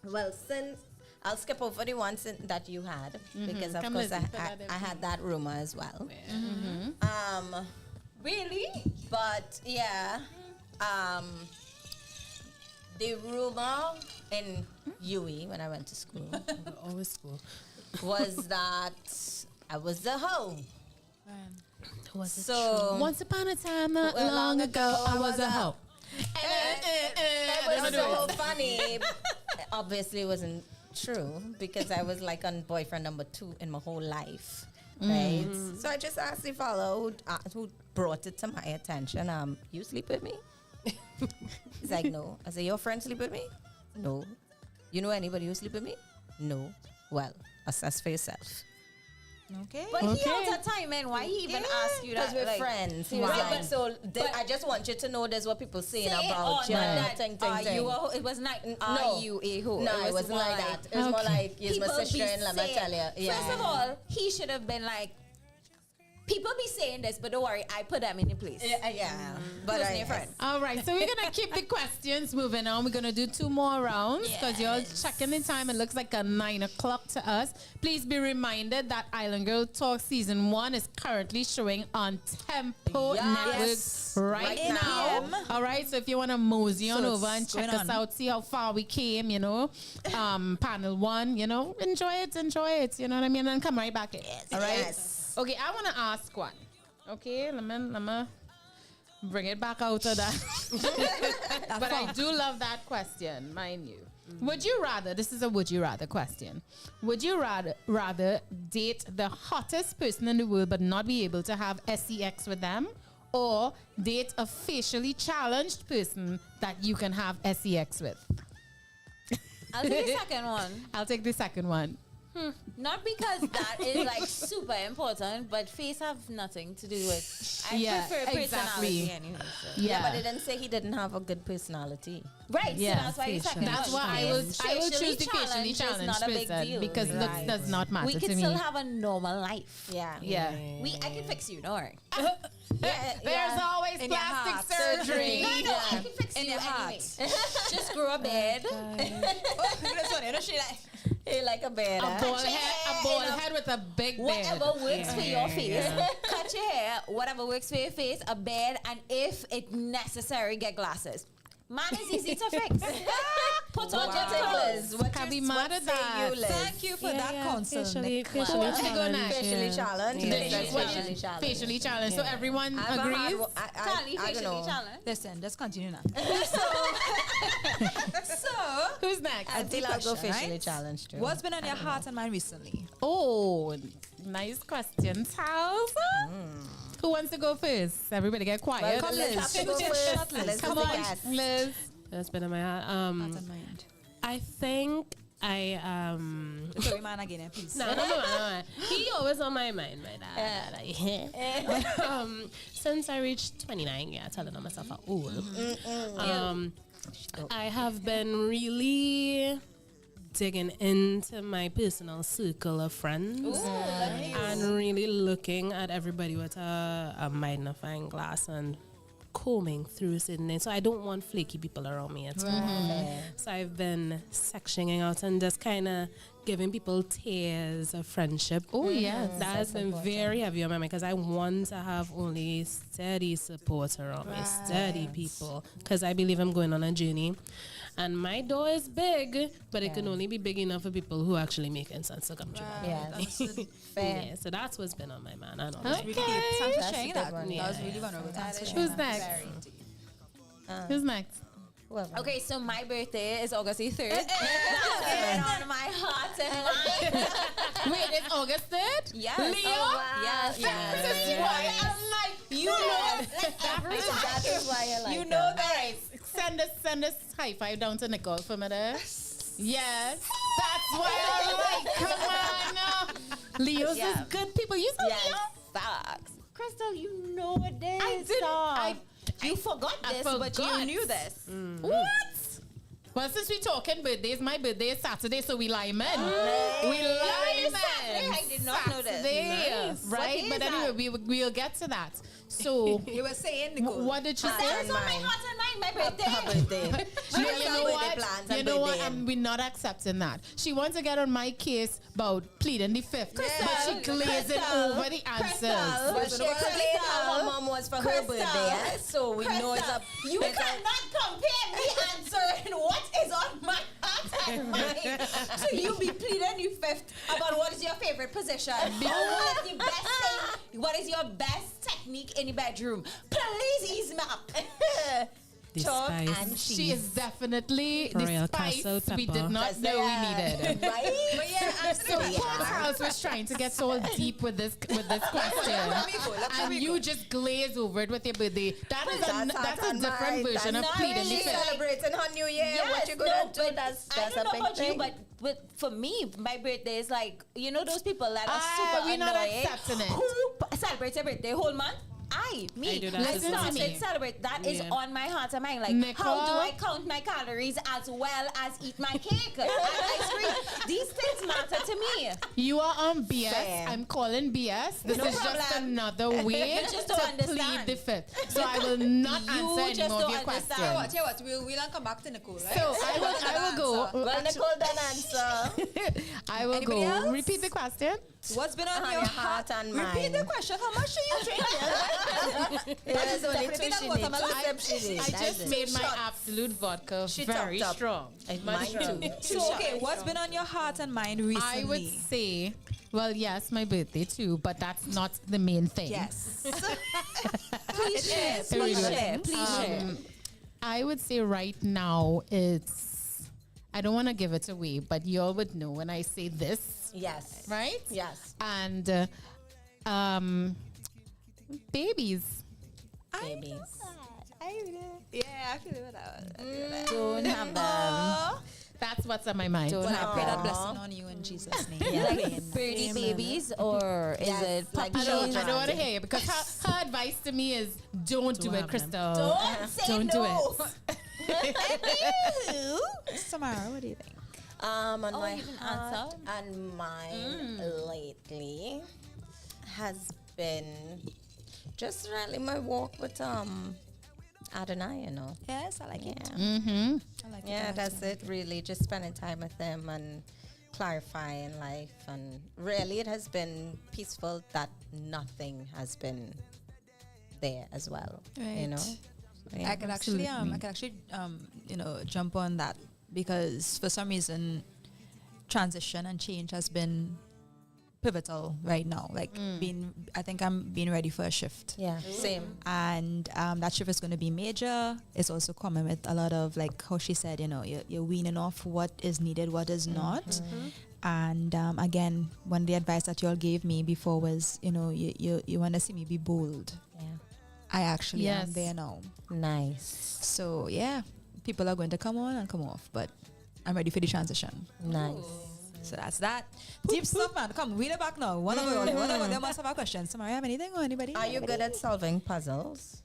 Speaker 9: Well, since I'll skip over the ones that you had because of
Speaker 6: Come
Speaker 9: course
Speaker 6: listen.
Speaker 9: I had that rumor as well.
Speaker 8: Really?
Speaker 9: But yeah, the rumor in UE when I went to school
Speaker 15: Always school.
Speaker 9: was that I was the hoe.
Speaker 15: Was it
Speaker 9: So
Speaker 6: Once upon a time, not long ago, I was a hoe.
Speaker 9: It was so funny. Obviously, it wasn't true because I was like on boyfriend number 2 in my whole life, right? So I just asked the fellow who brought it to my attention. You sleep with me? He's like, no. I said, your friend sleep with me? No. You know anybody who sleep with me? No. Well, assess for yourself.
Speaker 7: Okay.
Speaker 8: But he had a time, man. Why he even ask you that?
Speaker 9: Because we're
Speaker 8: Like,
Speaker 9: friends. He was
Speaker 8: Right,
Speaker 9: like,
Speaker 8: but-
Speaker 9: so
Speaker 8: but-
Speaker 9: I just want you to know there's what people saying
Speaker 8: Say
Speaker 9: about you.
Speaker 8: that
Speaker 9: Ting,
Speaker 8: are
Speaker 9: ting, ting.
Speaker 8: you a hoe? It was not
Speaker 9: No.
Speaker 8: are you a hoe?
Speaker 9: No, it wasn't
Speaker 8: more
Speaker 9: like that. It was more like, he's my
Speaker 8: people be
Speaker 9: sister-in-law, I
Speaker 8: saying-
Speaker 9: tell you. Yeah.
Speaker 8: First of all, he should have been like, people be saying this, but don't worry, I put them in the place.
Speaker 9: Yeah. But
Speaker 8: Who's your friend?
Speaker 6: All right, so we're gonna keep the questions moving on. We're gonna do 2 more rounds because you're checking the time. It looks like 9 o'clock to us. Please be reminded that Island Girl Talk Season 1 is currently showing on Tempo Networks right now. All right, so if you want to mosey on over and check us out, see how far we came, you know, panel 1, you know, enjoy it, you know what I mean, and come right back in. All right.
Speaker 9: Yes.
Speaker 6: Okay, I want to ask one. Okay, let me bring it back out of that. But I do love that question, mind you. Would you rather, this is a would you rather question. Would you rather date the hottest person in the world but not be able to have sex with them? Or date a facially challenged person that you can have sex with?
Speaker 8: I'll take the second one.
Speaker 6: I'll take the second one.
Speaker 8: Not because that is like super important, but face have nothing to do with. I prefer personality anyway. So.
Speaker 9: Yeah, but it didn't say he didn't have a good personality.
Speaker 8: Right,
Speaker 6: Yeah.
Speaker 8: so that's why the second
Speaker 6: That's
Speaker 8: one.
Speaker 6: why I will choose the facially
Speaker 8: challenged is
Speaker 6: challenged
Speaker 8: not a big
Speaker 6: person
Speaker 8: deal.
Speaker 6: because looks does not matter
Speaker 8: We
Speaker 6: to
Speaker 8: can
Speaker 6: me.
Speaker 8: still have a normal life.
Speaker 9: Yeah.
Speaker 6: Yeah.
Speaker 8: I can fix you, don't worry.
Speaker 6: There's always
Speaker 8: In your
Speaker 6: plastic
Speaker 8: heart.
Speaker 6: surgery.
Speaker 8: No, I can fix
Speaker 7: In
Speaker 8: you
Speaker 7: your
Speaker 8: anyway.
Speaker 7: heart.
Speaker 8: Just grow a bed.
Speaker 7: This one, you know, she like.
Speaker 9: He like a bear.
Speaker 6: A bald head with a big beard.
Speaker 8: Whatever works for your face. Cut your hair. Whatever works for your face. A bed, and if it necessary, get glasses. Man is easy to fix. Put on your clothes.
Speaker 9: What
Speaker 6: Can
Speaker 9: you-
Speaker 6: be mad
Speaker 9: what
Speaker 6: at
Speaker 9: say
Speaker 6: that.
Speaker 9: you, Liz?
Speaker 7: Thank you for that counsel.
Speaker 15: Facially
Speaker 6: Who wants to go next?
Speaker 9: Facially challenged.
Speaker 6: Yeah.
Speaker 9: Liz says facially challenged.
Speaker 6: Facially challenged. So everyone
Speaker 9: I've had
Speaker 6: agrees?
Speaker 8: Tally,
Speaker 9: I don't
Speaker 8: facially
Speaker 9: know.
Speaker 8: challenged.
Speaker 7: Listen, let's continue now. So,
Speaker 6: Who's next?
Speaker 9: I think I'll go
Speaker 7: question,
Speaker 9: facially
Speaker 7: right?
Speaker 9: challenged too.
Speaker 7: What's been on your heart and mind recently?
Speaker 6: Oh, nice question, Charles. Who wants to go first? Everybody get quiet.
Speaker 9: Well, Liz, have to go first. Liz,
Speaker 6: Come
Speaker 9: is the
Speaker 6: on,
Speaker 9: guest.
Speaker 6: Liz.
Speaker 15: That's been in my heart.
Speaker 7: Heart and mind.
Speaker 15: I think I
Speaker 7: Sorry, man, again, please.
Speaker 15: No. He always on my mind, my dad. But, since I reached 29, yeah, telling myself I'm old. I have been really digging into my personal circle of friends and really looking at everybody with a magnifying glass and combing through certain things. So I don't want flaky people around me at all. So I've been sectioning out and just kind of giving people tears of friendship.
Speaker 6: Oh, yes.
Speaker 15: That has been very heavy on my mind because I want to have only steady support around me, steady people, because I believe I'm going on a journey. And my door is big, but it can only be big enough for people who actually making sense to come true.
Speaker 9: Fair.
Speaker 15: Yeah, so that's what's been on my mind. I don't
Speaker 7: That's
Speaker 15: know.
Speaker 7: really deep. Thanks for
Speaker 9: That's
Speaker 7: sharing
Speaker 9: a good
Speaker 7: that.
Speaker 9: one.
Speaker 7: That was really vulnerable. Thanks for sharing
Speaker 6: Who's
Speaker 7: that.
Speaker 6: next? Who's next?
Speaker 9: Whoever.
Speaker 8: Okay, so my birthday is August 3rd. That's on my heart and mind.
Speaker 6: Wait, it's August 3rd?
Speaker 8: Yes.
Speaker 6: Leo?
Speaker 9: Oh, wow.
Speaker 8: Yes.
Speaker 6: This is why I'm like, you know,
Speaker 9: That is why I like
Speaker 6: you know that. Send us high five down to Nicole for me there. Yes. That's why I like, come on. Leo's is good people. You said Leo?
Speaker 9: Facts. Crystal, you know what this
Speaker 6: I didn't.
Speaker 9: You forgot this, but you
Speaker 6: forgot.
Speaker 9: knew this.
Speaker 6: What? Well, since we talking birthdays, my birthday is Saturday, so we lie men. We lie men.
Speaker 9: I did not know this.
Speaker 6: Nice. Right? But anyway, we'll get to that. So
Speaker 7: You were saying, Nicole.
Speaker 6: what did you say?
Speaker 9: That's on my heart and mind. My birthday.
Speaker 6: You know what? You know what? We're not accepting that. She wants to get on my case about pleading the fifth, but she glazing over the answers.
Speaker 9: But she explained how her mom was for her birthday, so we know it's a.
Speaker 8: You cannot compare me answering what is on my heart and mind. So you be pleading you fifth about what is your favorite position. What is the best thing? What is your best technique in the bedroom? Please ease me up. Chalk and cheese.
Speaker 6: She is definitely the
Speaker 15: Royal
Speaker 6: spice
Speaker 15: Castle
Speaker 6: we
Speaker 15: pepper.
Speaker 6: did not know we needed.
Speaker 9: Right?
Speaker 7: But yeah,
Speaker 6: So Paul Charles was trying to get so deep with this question, and you just glaze over it with your birthday. That's a different version of
Speaker 9: not
Speaker 6: pleading
Speaker 9: really
Speaker 6: the fifth.
Speaker 9: celebrating her New Year.
Speaker 8: Yes,
Speaker 9: What you gonna do?
Speaker 8: but
Speaker 9: That's
Speaker 8: I
Speaker 9: a
Speaker 8: don't know
Speaker 9: big
Speaker 8: about you,
Speaker 9: thing.
Speaker 8: but for me, my birthday is like, you know those people that are super
Speaker 6: we're not
Speaker 8: annoying
Speaker 6: accepting it.
Speaker 8: who celebrate their birthday whole month.
Speaker 15: I do that
Speaker 8: I
Speaker 15: as well.
Speaker 8: started celebrate. That is
Speaker 15: Yeah.
Speaker 8: on my heart and mind. Like,
Speaker 6: Nicole.
Speaker 8: how do I count my calories as well as eat my cake and ice cream? These things matter to me.
Speaker 6: You are on BS.
Speaker 9: Fair.
Speaker 6: I'm calling BS. This
Speaker 8: No
Speaker 6: is just
Speaker 8: problem.
Speaker 6: another way
Speaker 8: You just
Speaker 6: to
Speaker 8: don't
Speaker 6: plead
Speaker 8: understand.
Speaker 6: the fifth. So I will not
Speaker 8: You
Speaker 6: answer any
Speaker 8: just
Speaker 6: more of
Speaker 8: don't
Speaker 6: your
Speaker 8: understand.
Speaker 6: questions.
Speaker 7: What? We'll come back to Nicole, right?
Speaker 6: So I will go.
Speaker 9: Well, Nicole done answer.
Speaker 6: I will
Speaker 7: Anybody
Speaker 6: go.
Speaker 7: else?
Speaker 6: Repeat the question.
Speaker 7: What's been on
Speaker 9: On
Speaker 7: your
Speaker 9: your heart and
Speaker 7: Repeat the
Speaker 9: mind.
Speaker 7: question. How much do you drink?
Speaker 9: That is only two
Speaker 7: Repeat
Speaker 9: she
Speaker 7: that
Speaker 9: needs.
Speaker 7: watermelon.
Speaker 9: Two sips she needs.
Speaker 6: I
Speaker 9: That's
Speaker 6: just
Speaker 9: it.
Speaker 6: made my absolute vodka
Speaker 9: She
Speaker 6: very
Speaker 9: topped up.
Speaker 6: strong.
Speaker 9: Mine too.
Speaker 7: So, okay, what's been on your heart and mind recently?
Speaker 6: I would say, well, yes, my birthday too, but that's not the main thing.
Speaker 7: Yes.
Speaker 8: Please share. Please share. Please share.
Speaker 6: I would say right now it's, I don't want to give it away, but you all would know when I say this,
Speaker 9: Yes.
Speaker 6: right?
Speaker 9: Yes.
Speaker 6: And babies.
Speaker 9: Babies.
Speaker 7: Yeah, I feel that.
Speaker 8: Don't have them.
Speaker 6: That's what's on my mind.
Speaker 8: Don't
Speaker 7: Well,
Speaker 8: have
Speaker 7: I pray that
Speaker 8: them.
Speaker 7: blessing on you in Jesus' name.
Speaker 8: Like birdie babies, or is
Speaker 9: Yes,
Speaker 8: it
Speaker 9: like
Speaker 8: puppies?
Speaker 6: I don't want to hear you because her advice to me is don't do it,
Speaker 15: have
Speaker 6: Crystal.
Speaker 8: Don't say
Speaker 6: Don't do
Speaker 8: no.
Speaker 6: it.
Speaker 7: Samara, what do you think?
Speaker 9: On my
Speaker 8: you didn't
Speaker 9: heart
Speaker 8: answer?
Speaker 9: and mind lately has been just really my walk with Adonai, you know.
Speaker 7: Yes, I like it.
Speaker 6: Mm-hmm.
Speaker 7: I like
Speaker 9: Yeah,
Speaker 7: it.
Speaker 9: that's it really. Just spending time with them and clarifying life, and really it has been peaceful that nothing has been there as well. You
Speaker 7: Right.
Speaker 9: know? Yeah.
Speaker 7: I could actually jump on that because for some reason transition and change has been pivotal right now. Like I think I'm being ready for a shift.
Speaker 9: Yeah, same.
Speaker 7: And that shift is going to be major. It's also coming with a lot of, like how she said, you're weaning off what is needed, what is not. And again, one of the advice that you all gave me before was, you want to see me be bold.
Speaker 9: Yeah.
Speaker 7: I actually am
Speaker 6: Yes.
Speaker 7: there now.
Speaker 9: Nice.
Speaker 7: So yeah, people are going to come on and come off, but I'm ready for the transition.
Speaker 9: Nice.
Speaker 7: So that's that. Deep stuff, man. Come, wheel it back now. One of them must have a question. Samara, have anything or anybody?
Speaker 9: Are you good at solving puzzles?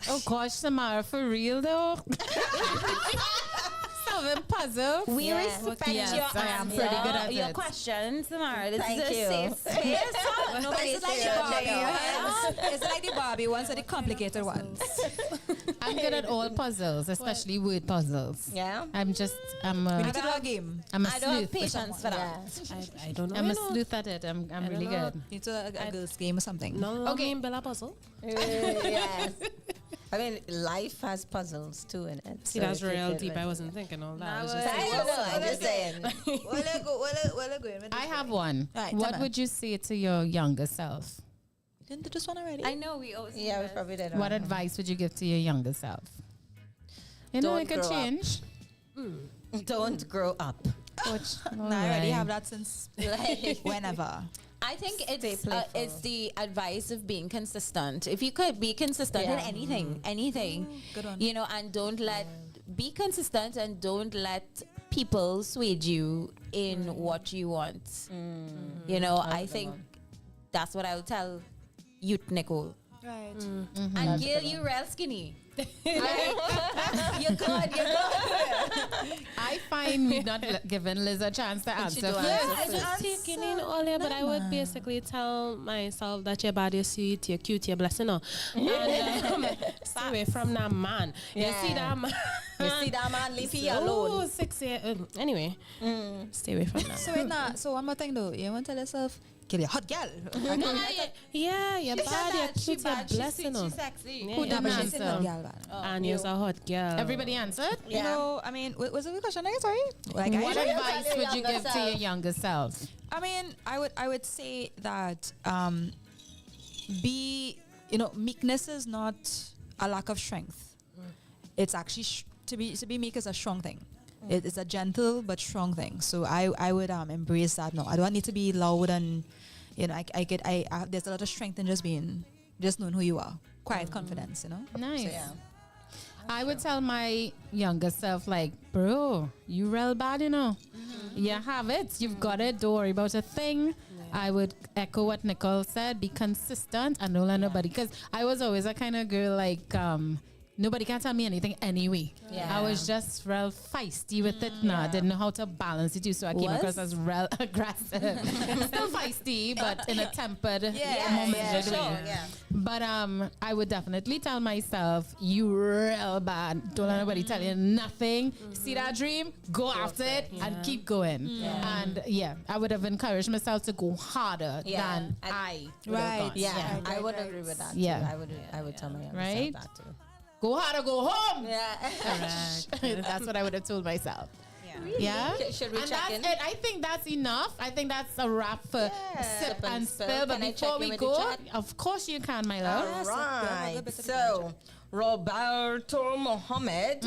Speaker 6: Oh gosh, Samara, for real though? Solving puzzles.
Speaker 8: We
Speaker 9: Yeah.
Speaker 8: respect
Speaker 6: Yes,
Speaker 8: your
Speaker 6: I am
Speaker 8: answer,
Speaker 6: pretty good at
Speaker 8: your
Speaker 6: it.
Speaker 8: questions, Samara. This
Speaker 9: Thank
Speaker 8: is a
Speaker 9: you.
Speaker 8: safe space. Nobody
Speaker 7: Is it like the Barbie? Is it like the Barbie ones or the complicated ones?
Speaker 6: I'm good at all puzzles, especially word puzzles.
Speaker 9: Yeah.
Speaker 6: I'm
Speaker 7: We need to do a game.
Speaker 6: I'm a
Speaker 8: I don't have
Speaker 6: sleuth.
Speaker 8: patience for that.
Speaker 15: I don't know.
Speaker 6: I'm
Speaker 15: you
Speaker 6: a
Speaker 15: know.
Speaker 6: sleuth at it. I'm really
Speaker 15: know.
Speaker 6: good.
Speaker 7: Need to do a girls game or something.
Speaker 15: No, okay. Bella puzzle.
Speaker 9: Yes. I mean, life has puzzles too in it.
Speaker 15: See,
Speaker 9: so
Speaker 15: that's
Speaker 9: if you
Speaker 15: real
Speaker 9: could,
Speaker 15: deep.
Speaker 9: like-
Speaker 15: I wasn't thinking all that. I was
Speaker 9: I
Speaker 15: just
Speaker 9: know, I'm just saying.
Speaker 6: I have one.
Speaker 7: Right,
Speaker 6: What
Speaker 7: tell me.
Speaker 6: would you say to your younger self?
Speaker 7: Didn't do this one already?
Speaker 8: I know we always.
Speaker 9: Yeah, we probably did.
Speaker 6: What advice would you give to your younger self? You know,
Speaker 9: Don't
Speaker 6: it could
Speaker 9: grow up.
Speaker 6: change.
Speaker 9: Don't grow up.
Speaker 7: I already have that since whenever.
Speaker 8: I think
Speaker 9: Stay
Speaker 8: it's
Speaker 9: playful.
Speaker 8: the advice of being consistent. If you could be consistent in
Speaker 9: Yeah.
Speaker 8: anything,
Speaker 7: Good one.
Speaker 8: you know, and don't let be consistent and don't let people sway you in what you want. You know, I think that's what I would tell youth Nicole.
Speaker 7: Right.
Speaker 8: And girl, you real skinny. You're good.
Speaker 6: I find we've not given Liz a chance to answer
Speaker 9: do
Speaker 6: first.
Speaker 9: answer
Speaker 15: I just taking in all here, but I would basically tell myself that your body is sweet, you're cute, you're blessed, and stay away from that man.
Speaker 9: Yeah.
Speaker 15: You see that man?
Speaker 9: You see that man, leave you alone.
Speaker 15: Oh, 6 years. Anyway, stay away from that.
Speaker 7: So wait now. So one more thing though. You want to tell yourself, kill your hot girl.
Speaker 15: Yeah, your body, you're cute, you're blessed, you know.
Speaker 8: sexy.
Speaker 15: Yeah,
Speaker 6: Who
Speaker 15: yeah.
Speaker 6: didn't
Speaker 7: She's a hot
Speaker 6: answer?
Speaker 7: girl, man.
Speaker 15: And you're a hot girl.
Speaker 6: Everybody answered?
Speaker 7: You know, I mean, was it a question again? Sorry. Like,
Speaker 6: What
Speaker 9: you
Speaker 6: advice
Speaker 9: tell your
Speaker 6: would you
Speaker 9: younger
Speaker 6: give to
Speaker 9: self?
Speaker 6: your younger self?
Speaker 7: I mean, I would say that meekness is not a lack of strength. It's actually to be meek is a strong thing. It's a gentle but strong thing. So I would embrace that. No, I don't need to be loud and there's a lot of strength in just knowing who you are. Quiet confidence, you know.
Speaker 6: Nice.
Speaker 9: So, yeah.
Speaker 6: I would tell my younger self, like, bro, you real bad, you know. You have it. You've got it. Don't worry about a thing. I would echo what Nicole said. Be consistent and don't let nobody. Because I was always a kind of girl like, nobody can tell me anything anyway.
Speaker 9: Yeah.
Speaker 6: I was just real feisty with it. No, I didn't know how to balance it too. So I came across as real aggressive. Still feisty, but in a tempered momented way.
Speaker 9: Yeah.
Speaker 6: But I would definitely tell myself, you real bad. Don't let nobody tell you nothing. See that dream? Go after it and keep going. And I would have encouraged myself to go harder than I would have gone.
Speaker 9: Yeah, I would agree with that.
Speaker 6: Yeah.
Speaker 9: Too. I would tell my younger
Speaker 6: Right?
Speaker 9: self that too.
Speaker 6: Go harder, go home.
Speaker 9: Yeah.
Speaker 6: That's what I would have told myself.
Speaker 9: Really?
Speaker 6: Yeah.
Speaker 9: Should we
Speaker 6: and
Speaker 9: check
Speaker 6: that's
Speaker 9: in?
Speaker 6: it. I think that's enough. I think that's a wrap for sip and spill. But
Speaker 9: Can I
Speaker 6: before
Speaker 9: check in
Speaker 6: we
Speaker 9: with
Speaker 6: go,
Speaker 9: the chat?
Speaker 6: of course you can, my love.
Speaker 9: All right. So, Roberto Mohammed,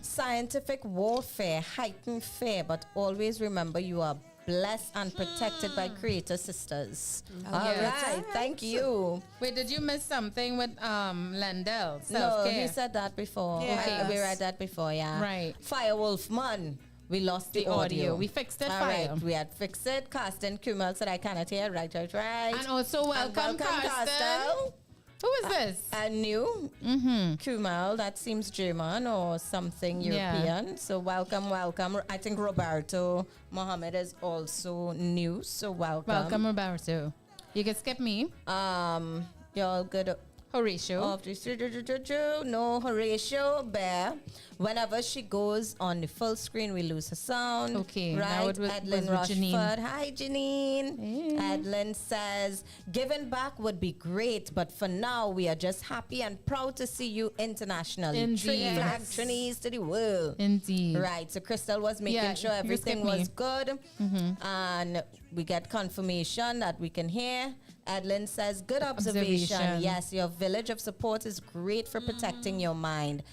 Speaker 9: scientific warfare, heightened fear, but always remember you are blessed and protected by Creator Sisters. All right. Thank you.
Speaker 6: Wait, did you miss something with Lendell?
Speaker 9: No,
Speaker 6: Self-care.
Speaker 9: he said that before.
Speaker 6: Yes.
Speaker 9: Okay, we read that before, yeah.
Speaker 6: Right.
Speaker 9: Firewolf Man. We lost the
Speaker 6: audio. We fixed it,
Speaker 9: All
Speaker 6: Fire.
Speaker 9: right, we had fixed it. Carsten Kumel said I cannot hear. Right.
Speaker 6: And also welcome, Karsten.
Speaker 9: Carsten.
Speaker 6: Who is this?
Speaker 9: A new Kumal, that seems German or something European. So welcome. I think Roberto Mohammed is also new. So welcome.
Speaker 6: Welcome, Roberto. You can skip me.
Speaker 9: Y'all good.
Speaker 6: Horatio.
Speaker 9: No, Horatio Bear. Whenever she goes on the full screen, we lose her sound.
Speaker 6: Okay,
Speaker 9: right?
Speaker 6: that was
Speaker 9: Adeline
Speaker 6: with
Speaker 9: Rushford.
Speaker 6: Janine.
Speaker 9: Hi, Janine. Adeline says, giving back would be great, but for now, we are just happy and proud to see you internationally.
Speaker 6: Indeed.
Speaker 9: Flag Trinis to the world.
Speaker 6: Indeed.
Speaker 9: Right. So Crystal was making sure
Speaker 6: you
Speaker 9: everything
Speaker 6: skipped me.
Speaker 9: was good. And we get confirmation that we can hear. Adeline says, good observation. Yes, your village of support is great for protecting your mind.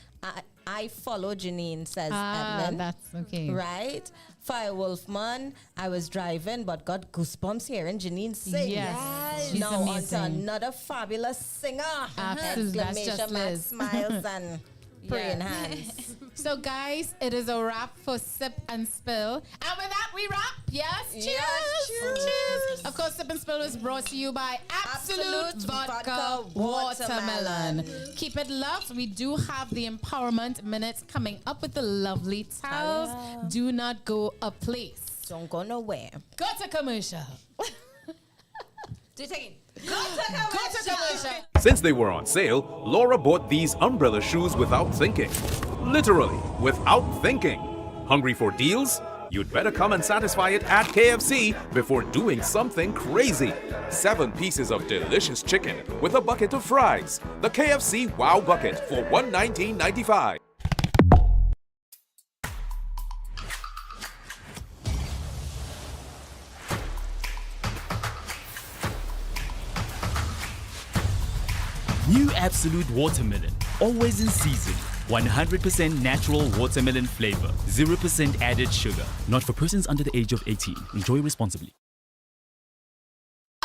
Speaker 9: I follow Janine, says Adeline.
Speaker 6: That's okay.
Speaker 9: Right? Firewolf Man, I was driving but got goosebumps hearing Janine sing.
Speaker 6: Yes. She's
Speaker 9: Now on to
Speaker 6: amazing.
Speaker 9: another fabulous singer.
Speaker 6: Absolutely. That's just
Speaker 9: Exclamation mark,
Speaker 6: Liz.
Speaker 9: smiles and praying hands.
Speaker 6: So, guys, it is a wrap for Sip and Spill. And with that, we wrap. Yes. Cheers.
Speaker 9: Yes, cheers.
Speaker 6: Of course, Sip and Spill is brought to you by Absolute Vodka
Speaker 9: Vodka
Speaker 6: Watermelon.
Speaker 9: Watermelon.
Speaker 6: Keep it loved. We do have the Empowerment Minutes coming up with the lovely towels. Do not go a place.
Speaker 9: Don't go nowhere.
Speaker 6: Go to commercial.
Speaker 8: Do it again. Go to commercial.
Speaker 2: Since they were on sale, Laura bought these umbrella shoes without thinking. Literally, without thinking. Hungry for deals? You'd better come and satisfy it at KFC before doing something crazy. 7 pieces of delicious chicken with a bucket of fries. The KFC Wow Bucket for $119.95.
Speaker 4: New Absolute Watermelon, always in season. 100% natural watermelon flavor, 0% added sugar. Not for persons under the age of 18. Enjoy responsibly.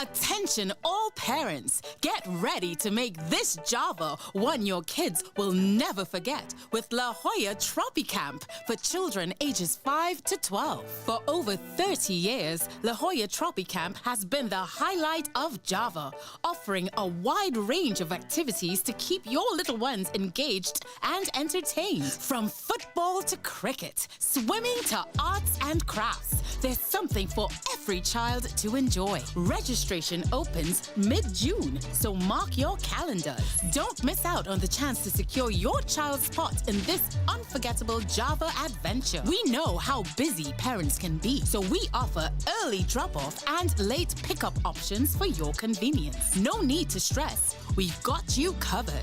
Speaker 10: Attention all parents, get ready to make this Java one your kids will never forget with La Jolla Tropicamp for children ages 5 to 12. For over 30 years, La Jolla Tropicamp has been the highlight of Java, offering a wide range of activities to keep your little ones engaged and entertained. From football to cricket, swimming to arts and crafts, there's something for every child to enjoy. Registration opens mid-June, so mark your calendars. Don't miss out on the chance to secure your child's spot in this unforgettable Java adventure. We know how busy parents can be, so we offer early drop-off and late pickup options for your convenience. No need to stress. We've got you covered.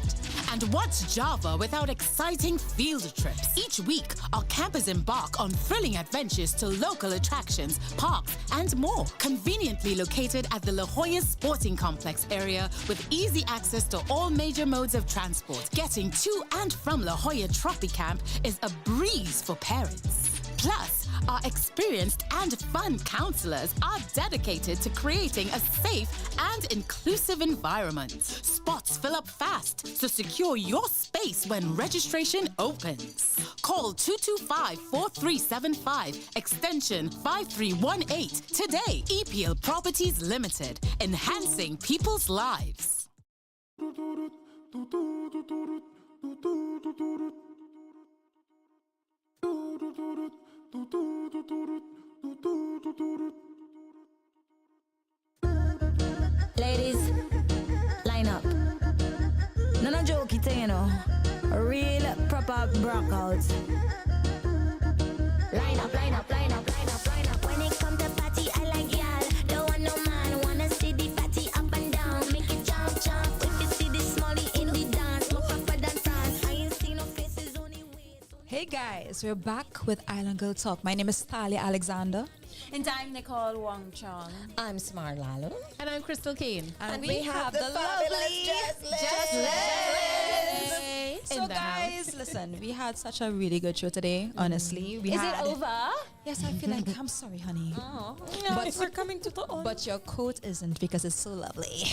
Speaker 10: And what's Java without exciting field trips? Each week, our campers embark on thrilling adventures to local attractions, parks, and more. Conveniently located at the La Jolla Sporting Complex area with easy access to all major modes of transport. Getting to and from La Jolla Tropicamp is a breeze for parents. Plus, our experienced and fun counselors are dedicated to creating a safe and inclusive environment. Spots fill up fast, so secure your space when registration opens. Call 225-4375, extension 5318 today. EPL Properties Limited, enhancing people's lives.
Speaker 11: Ladies, line up. No jokey thing, you know. A real proper breakout. Line up, line up, line up, line up, line up. When it comes to party, I like y'all. Don't want no man, wanna see the party up and down. Make it jump, jump. If you see the smallie in the dance, look up and dance. I ain't seen no faces, only ways.
Speaker 7: Hey guys, we're back with Island Girl Talk. My name is Thalia Alexander.
Speaker 8: And I'm Nicole Wong Chong.
Speaker 9: I'm Smart Lalo.
Speaker 6: And I'm Crystal Kane.
Speaker 7: And we have the lovely Just So guys, listen, we had such a really good show today, honestly.
Speaker 8: Is it over?
Speaker 7: Yes, I feel like, I'm sorry, honey.
Speaker 8: Oh.
Speaker 7: But we're coming to the end. But your coat isn't because it's so lovely.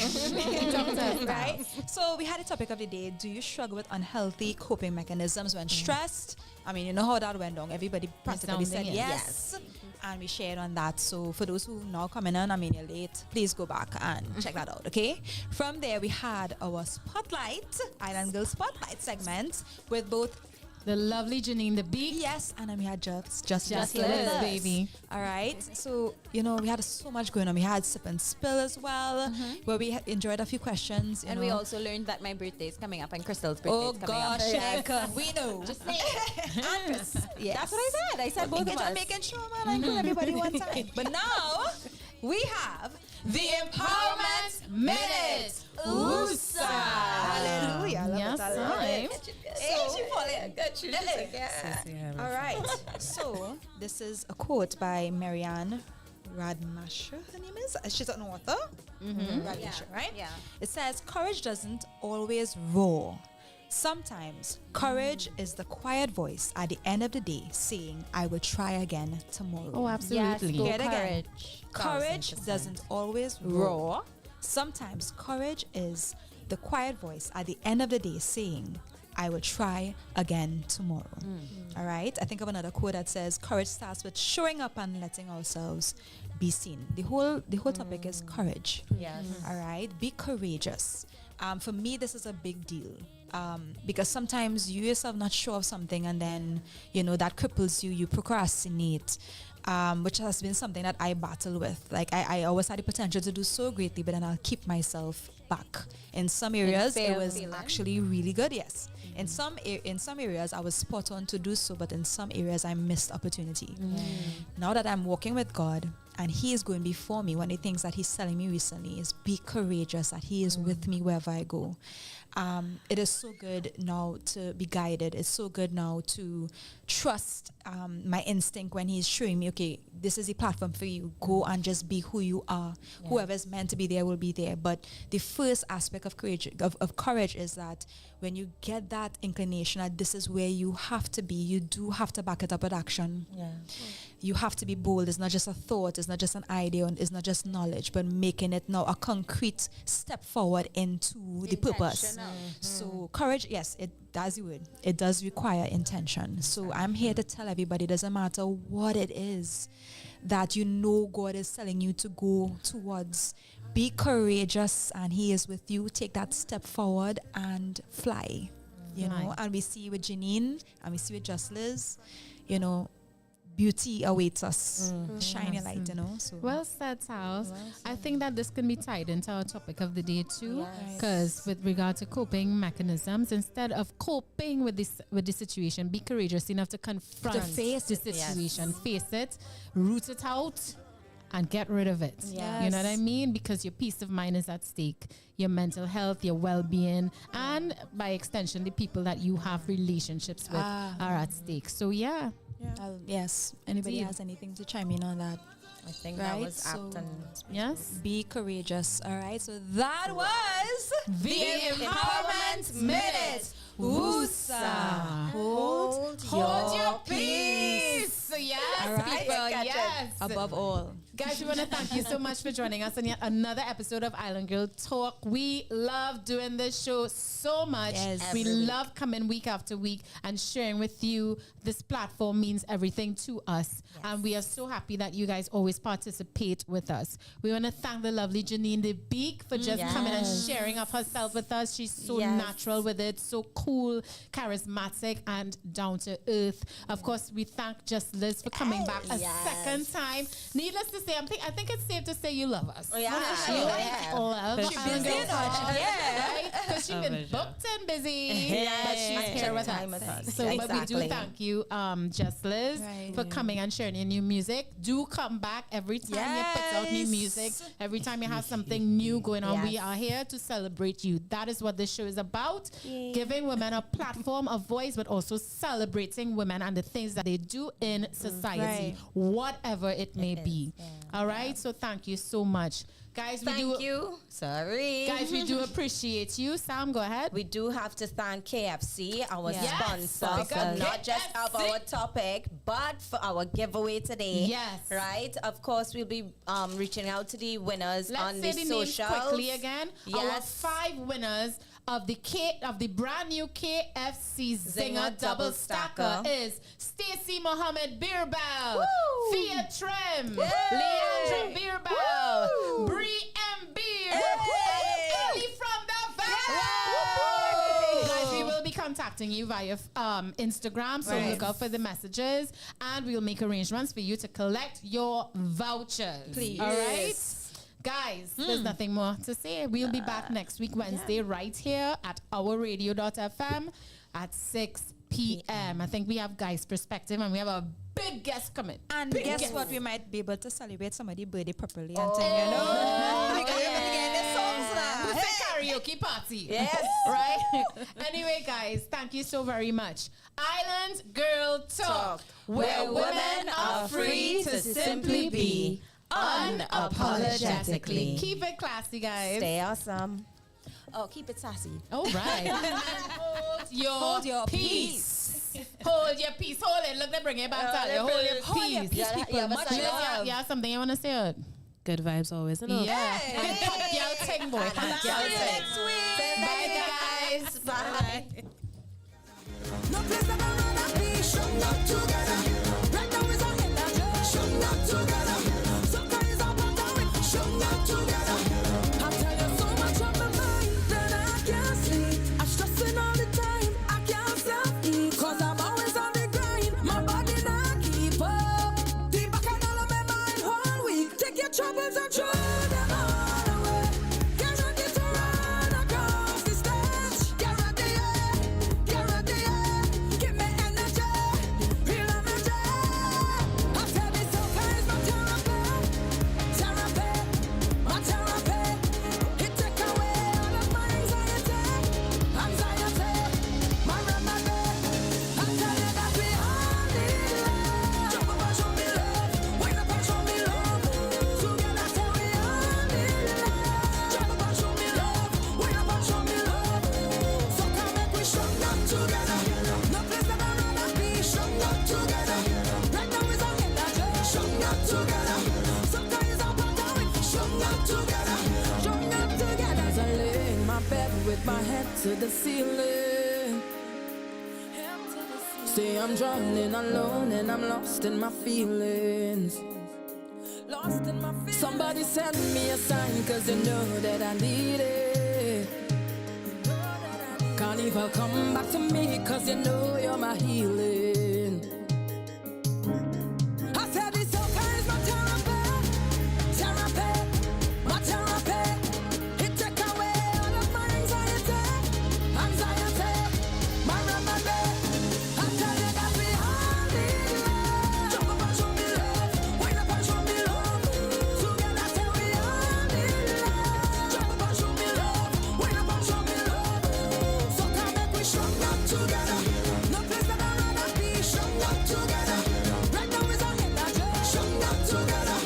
Speaker 7: Right? So we had a topic of the day. Do you struggle with unhealthy coping mechanisms when stressed? I mean, you know how that went down. Everybody practically said yes. And we shared on that. So for those who now coming in, I mean, you're late, please go back and check that out, okay? From there, we had our Spotlight, Island Girl Spotlight segment with both
Speaker 6: the lovely Janine the Beak.
Speaker 7: Yes, and then we had just
Speaker 6: Liz, baby.
Speaker 7: All right. So, you know, we had so much going on. We had Sip and Spill as well, where we enjoyed a few questions.
Speaker 8: And we also learned that my birthday is coming up and Crystal's birthday
Speaker 7: Oh
Speaker 8: is coming
Speaker 7: gosh,
Speaker 8: up.
Speaker 7: Erica, we know.
Speaker 8: Just say
Speaker 7: Yes.
Speaker 8: That's what I said. I said both of us.
Speaker 7: I'm making sure, man, I include everybody one time. But now, we have the Empowerment Minute. Oosa. Hallelujah. I love
Speaker 6: Yes,
Speaker 7: it. I love
Speaker 6: time.
Speaker 7: it. All right. So, this is a quote by Marianne Radmacher, her name is. She's an author. Radmacher, right?
Speaker 8: Yeah.
Speaker 7: It says, courage doesn't always roar. Sometimes courage is the quiet voice at the end of the day saying, I will try again tomorrow.
Speaker 6: Oh, absolutely.
Speaker 8: Yes, go
Speaker 7: Hear it again.
Speaker 8: courage.
Speaker 7: Courage doesn't always roar. Sometimes courage is the quiet voice at the end of the day saying, I will try again tomorrow. All right. I think of another quote that says, courage starts with showing up and letting ourselves be seen. The whole topic is courage.
Speaker 8: Yes.
Speaker 7: All right. Be courageous. For me, this is a big deal. Because sometimes you yourself not sure of something and then, you know, that cripples you, you procrastinate. which has been something that I battle with. Like I always had the potential to do so greatly, but then I'll keep myself back. In some areas, it was actually really good. Yes, in some areas, I was spot on to do so, but in some areas, I missed opportunity. Now that I'm walking with God, and He is going before me, one of the things that He's telling me recently is be courageous, that He is with me wherever I go. It is so good now to be guided. It's so good now to trust my instinct when He's showing me, okay, this is the platform for you. Go and just be who you are. Yeah. Whoever's meant to be there will be there. But the first aspect of courage is that when you get that inclination that this is where you have to be, you do have to back it up with action. Yeah. You have to be bold. It's not just a thought. It's not just an idea. It's not just knowledge, but making it now a concrete step forward into the purpose. So courage, yes, it does the word. It does require intention. So I'm here to tell everybody, it doesn't matter what it is that you know God is telling you to go towards. Be courageous, and He is with you. Take that step forward and fly. You know, and we see with Janine, and we see with Just Liz, you know, beauty awaits us. Shine a light, you know. So
Speaker 6: well said, House. I think that this can be tied into our topic of the day too, because with regard to coping mechanisms, instead of coping with the situation, be courageous enough to confront the situation, face it, root it out, and get rid of it. Yes. You know what I mean? Because your peace of mind is at stake, your mental health, your well-being, and by extension, the people that you have relationships with are at stake. So yeah.
Speaker 7: Yes. Anybody has anything to chime in on that?
Speaker 9: I think that was apt and
Speaker 6: yes.
Speaker 7: Be courageous. All right. So that was
Speaker 6: the Empowerment Minute.
Speaker 7: Woosa. Hold your peace.
Speaker 6: Yes,
Speaker 7: right.
Speaker 6: people. Yes.
Speaker 7: Above all.
Speaker 6: Guys, we want to thank you so much for joining us on yet another episode of Island Girl Talk. We love doing this show so much.
Speaker 7: Yes.
Speaker 6: We love coming week after week and sharing with you. This platform means everything to us. Yes. And we are so happy that you guys always participate with us. We want to thank the lovely Janine De Beek for just coming and sharing of herself with us. She's so natural with it, so cool, charismatic, and down to earth. Of course, we thank Just Liz for coming back a second time. Needless to say, I think it's safe to say you love us.
Speaker 9: Oh, yeah.
Speaker 6: Love
Speaker 7: she's busy enough.
Speaker 6: Right? Because she's been booked and busy, but she's here with us. So, but we do thank you, Just Liz, for coming and sharing your new music. Do come back every time you put out new music. Every time you have something new going on, we are here to celebrate you. That is what this show is about. Giving women a platform, a voice, but also celebrating women and the things that they do in society, whatever it may be. All right, so thank you so much. Guys,
Speaker 9: Guys, we
Speaker 6: do appreciate you. Sam, go ahead.
Speaker 9: We do have to thank KFC, our sponsor, not just of our topic, but for our giveaway today.
Speaker 6: Yes.
Speaker 9: Right? Of course, we'll be reaching out to the winners on the socials.
Speaker 6: Let's say the names quickly again. Yes. Our 5 winners of the brand new KFC Zinger Double Stacker is Stacy Mohammed Birbal, Thea Trim, Leandra Birbal, Bree M. Beer, and Ellie from the Valley. Guys, we will be contacting you via Instagram, so look out for the messages, and we'll make arrangements for you to collect your vouchers.
Speaker 7: Please.
Speaker 6: All right? Guys, there's nothing more to say. We'll be back next week, Wednesday, right here at OurRadio.fm at 6 p.m. I think we have Guys Perspective, and we have a big guest coming.
Speaker 7: And guess what? We might be able to celebrate somebody's birthday properly. And thing, you know? Because we're going to get the songs now.
Speaker 6: It's a karaoke party.
Speaker 9: Yes.
Speaker 6: Right? Anyway, guys, thank you so very much. Island Girl Talk, where women are free to simply be. Unapologetically. Keep it classy, guys.
Speaker 9: Stay awesome. Oh, keep it sassy.
Speaker 6: All right. Hold your peace. Hold your peace. Hold it. Look, they bring it back to you. Hold your peace. Yeah, something you want to say?
Speaker 15: Good vibes always.
Speaker 6: Yeah. Hot girl ting, boy. Hot girl ting. Bye, guys.
Speaker 9: Bye.
Speaker 5: No place that I wanna be. Show up together. Right now is our end. Show up together. Sometimes I'm wondering. Show up together. I tell you so much on my mind that I can't sleep. I'm stressing all the time. I can't self-eat. 'Cause I'm always on the grind. My body not keep up. Deep back and with my head to the ceiling. Say I'm drowning alone and I'm lost in my feelings. Somebody send me a sign, cause you know that I need it. Carnival, come back to me, cause you know you're my healing. I said this soca is my therapy, my therapy. It take away all of my anxiety, my remedy. I tell you that we all need love. Jump up and show me love, wind up and show me love. Together say we all need love. Jump up and show me love, wind up and show me love. So come make we strong up together. No place that I'd rather be, strong up together. Right now is our energy, strong up together.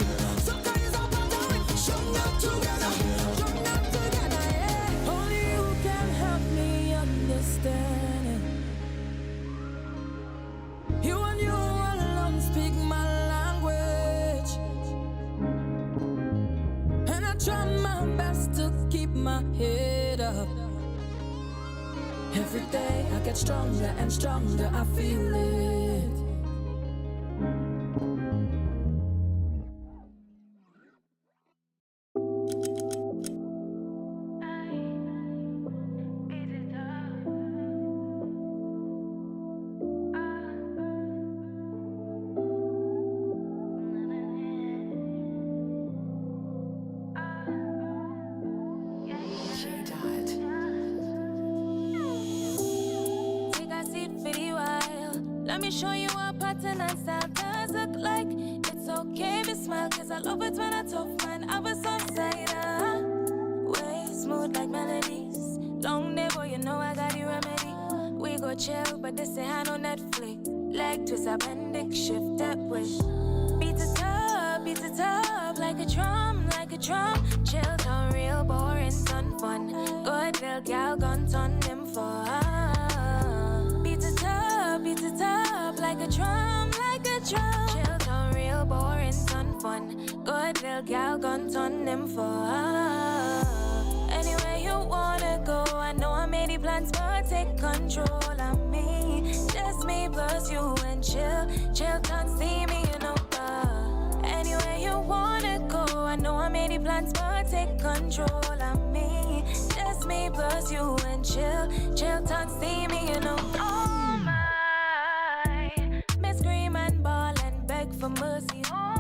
Speaker 5: Soca is our battle, strong up together. Strong up together, yeah. Only you can help me understand it. You and you alone speak my language, and I try my best to keep my head up. Every day I get stronger and stronger, I feel it.
Speaker 11: Take a seat for the while. Let me show you what pattern and style does look like. It's okay if you smile, cause I love it when a tough man have a soft side. Way smooth like melodies. Long day, boy, you know I got the remedy. We go chill, but this ain't on Netflix. Leg twist, appendix, shift that way. Beat it up like a drum, like a drum. Chill down, real boring, sun fun. Good little gal, gun turn them for. Beat it up like a drum, like a drum. Chill down, real boring, sun fun. Good little gal, gun turn them for. Anywhere you wanna go, I know I made the plans, but take control of me. Just me plus you and chill, don't see me, you know. Anywhere you wanna go, I know I made the plans, but take control of me. Just me plus you and chill, don't see me, you know. Oh my, me scream and ball and beg for mercy. Oh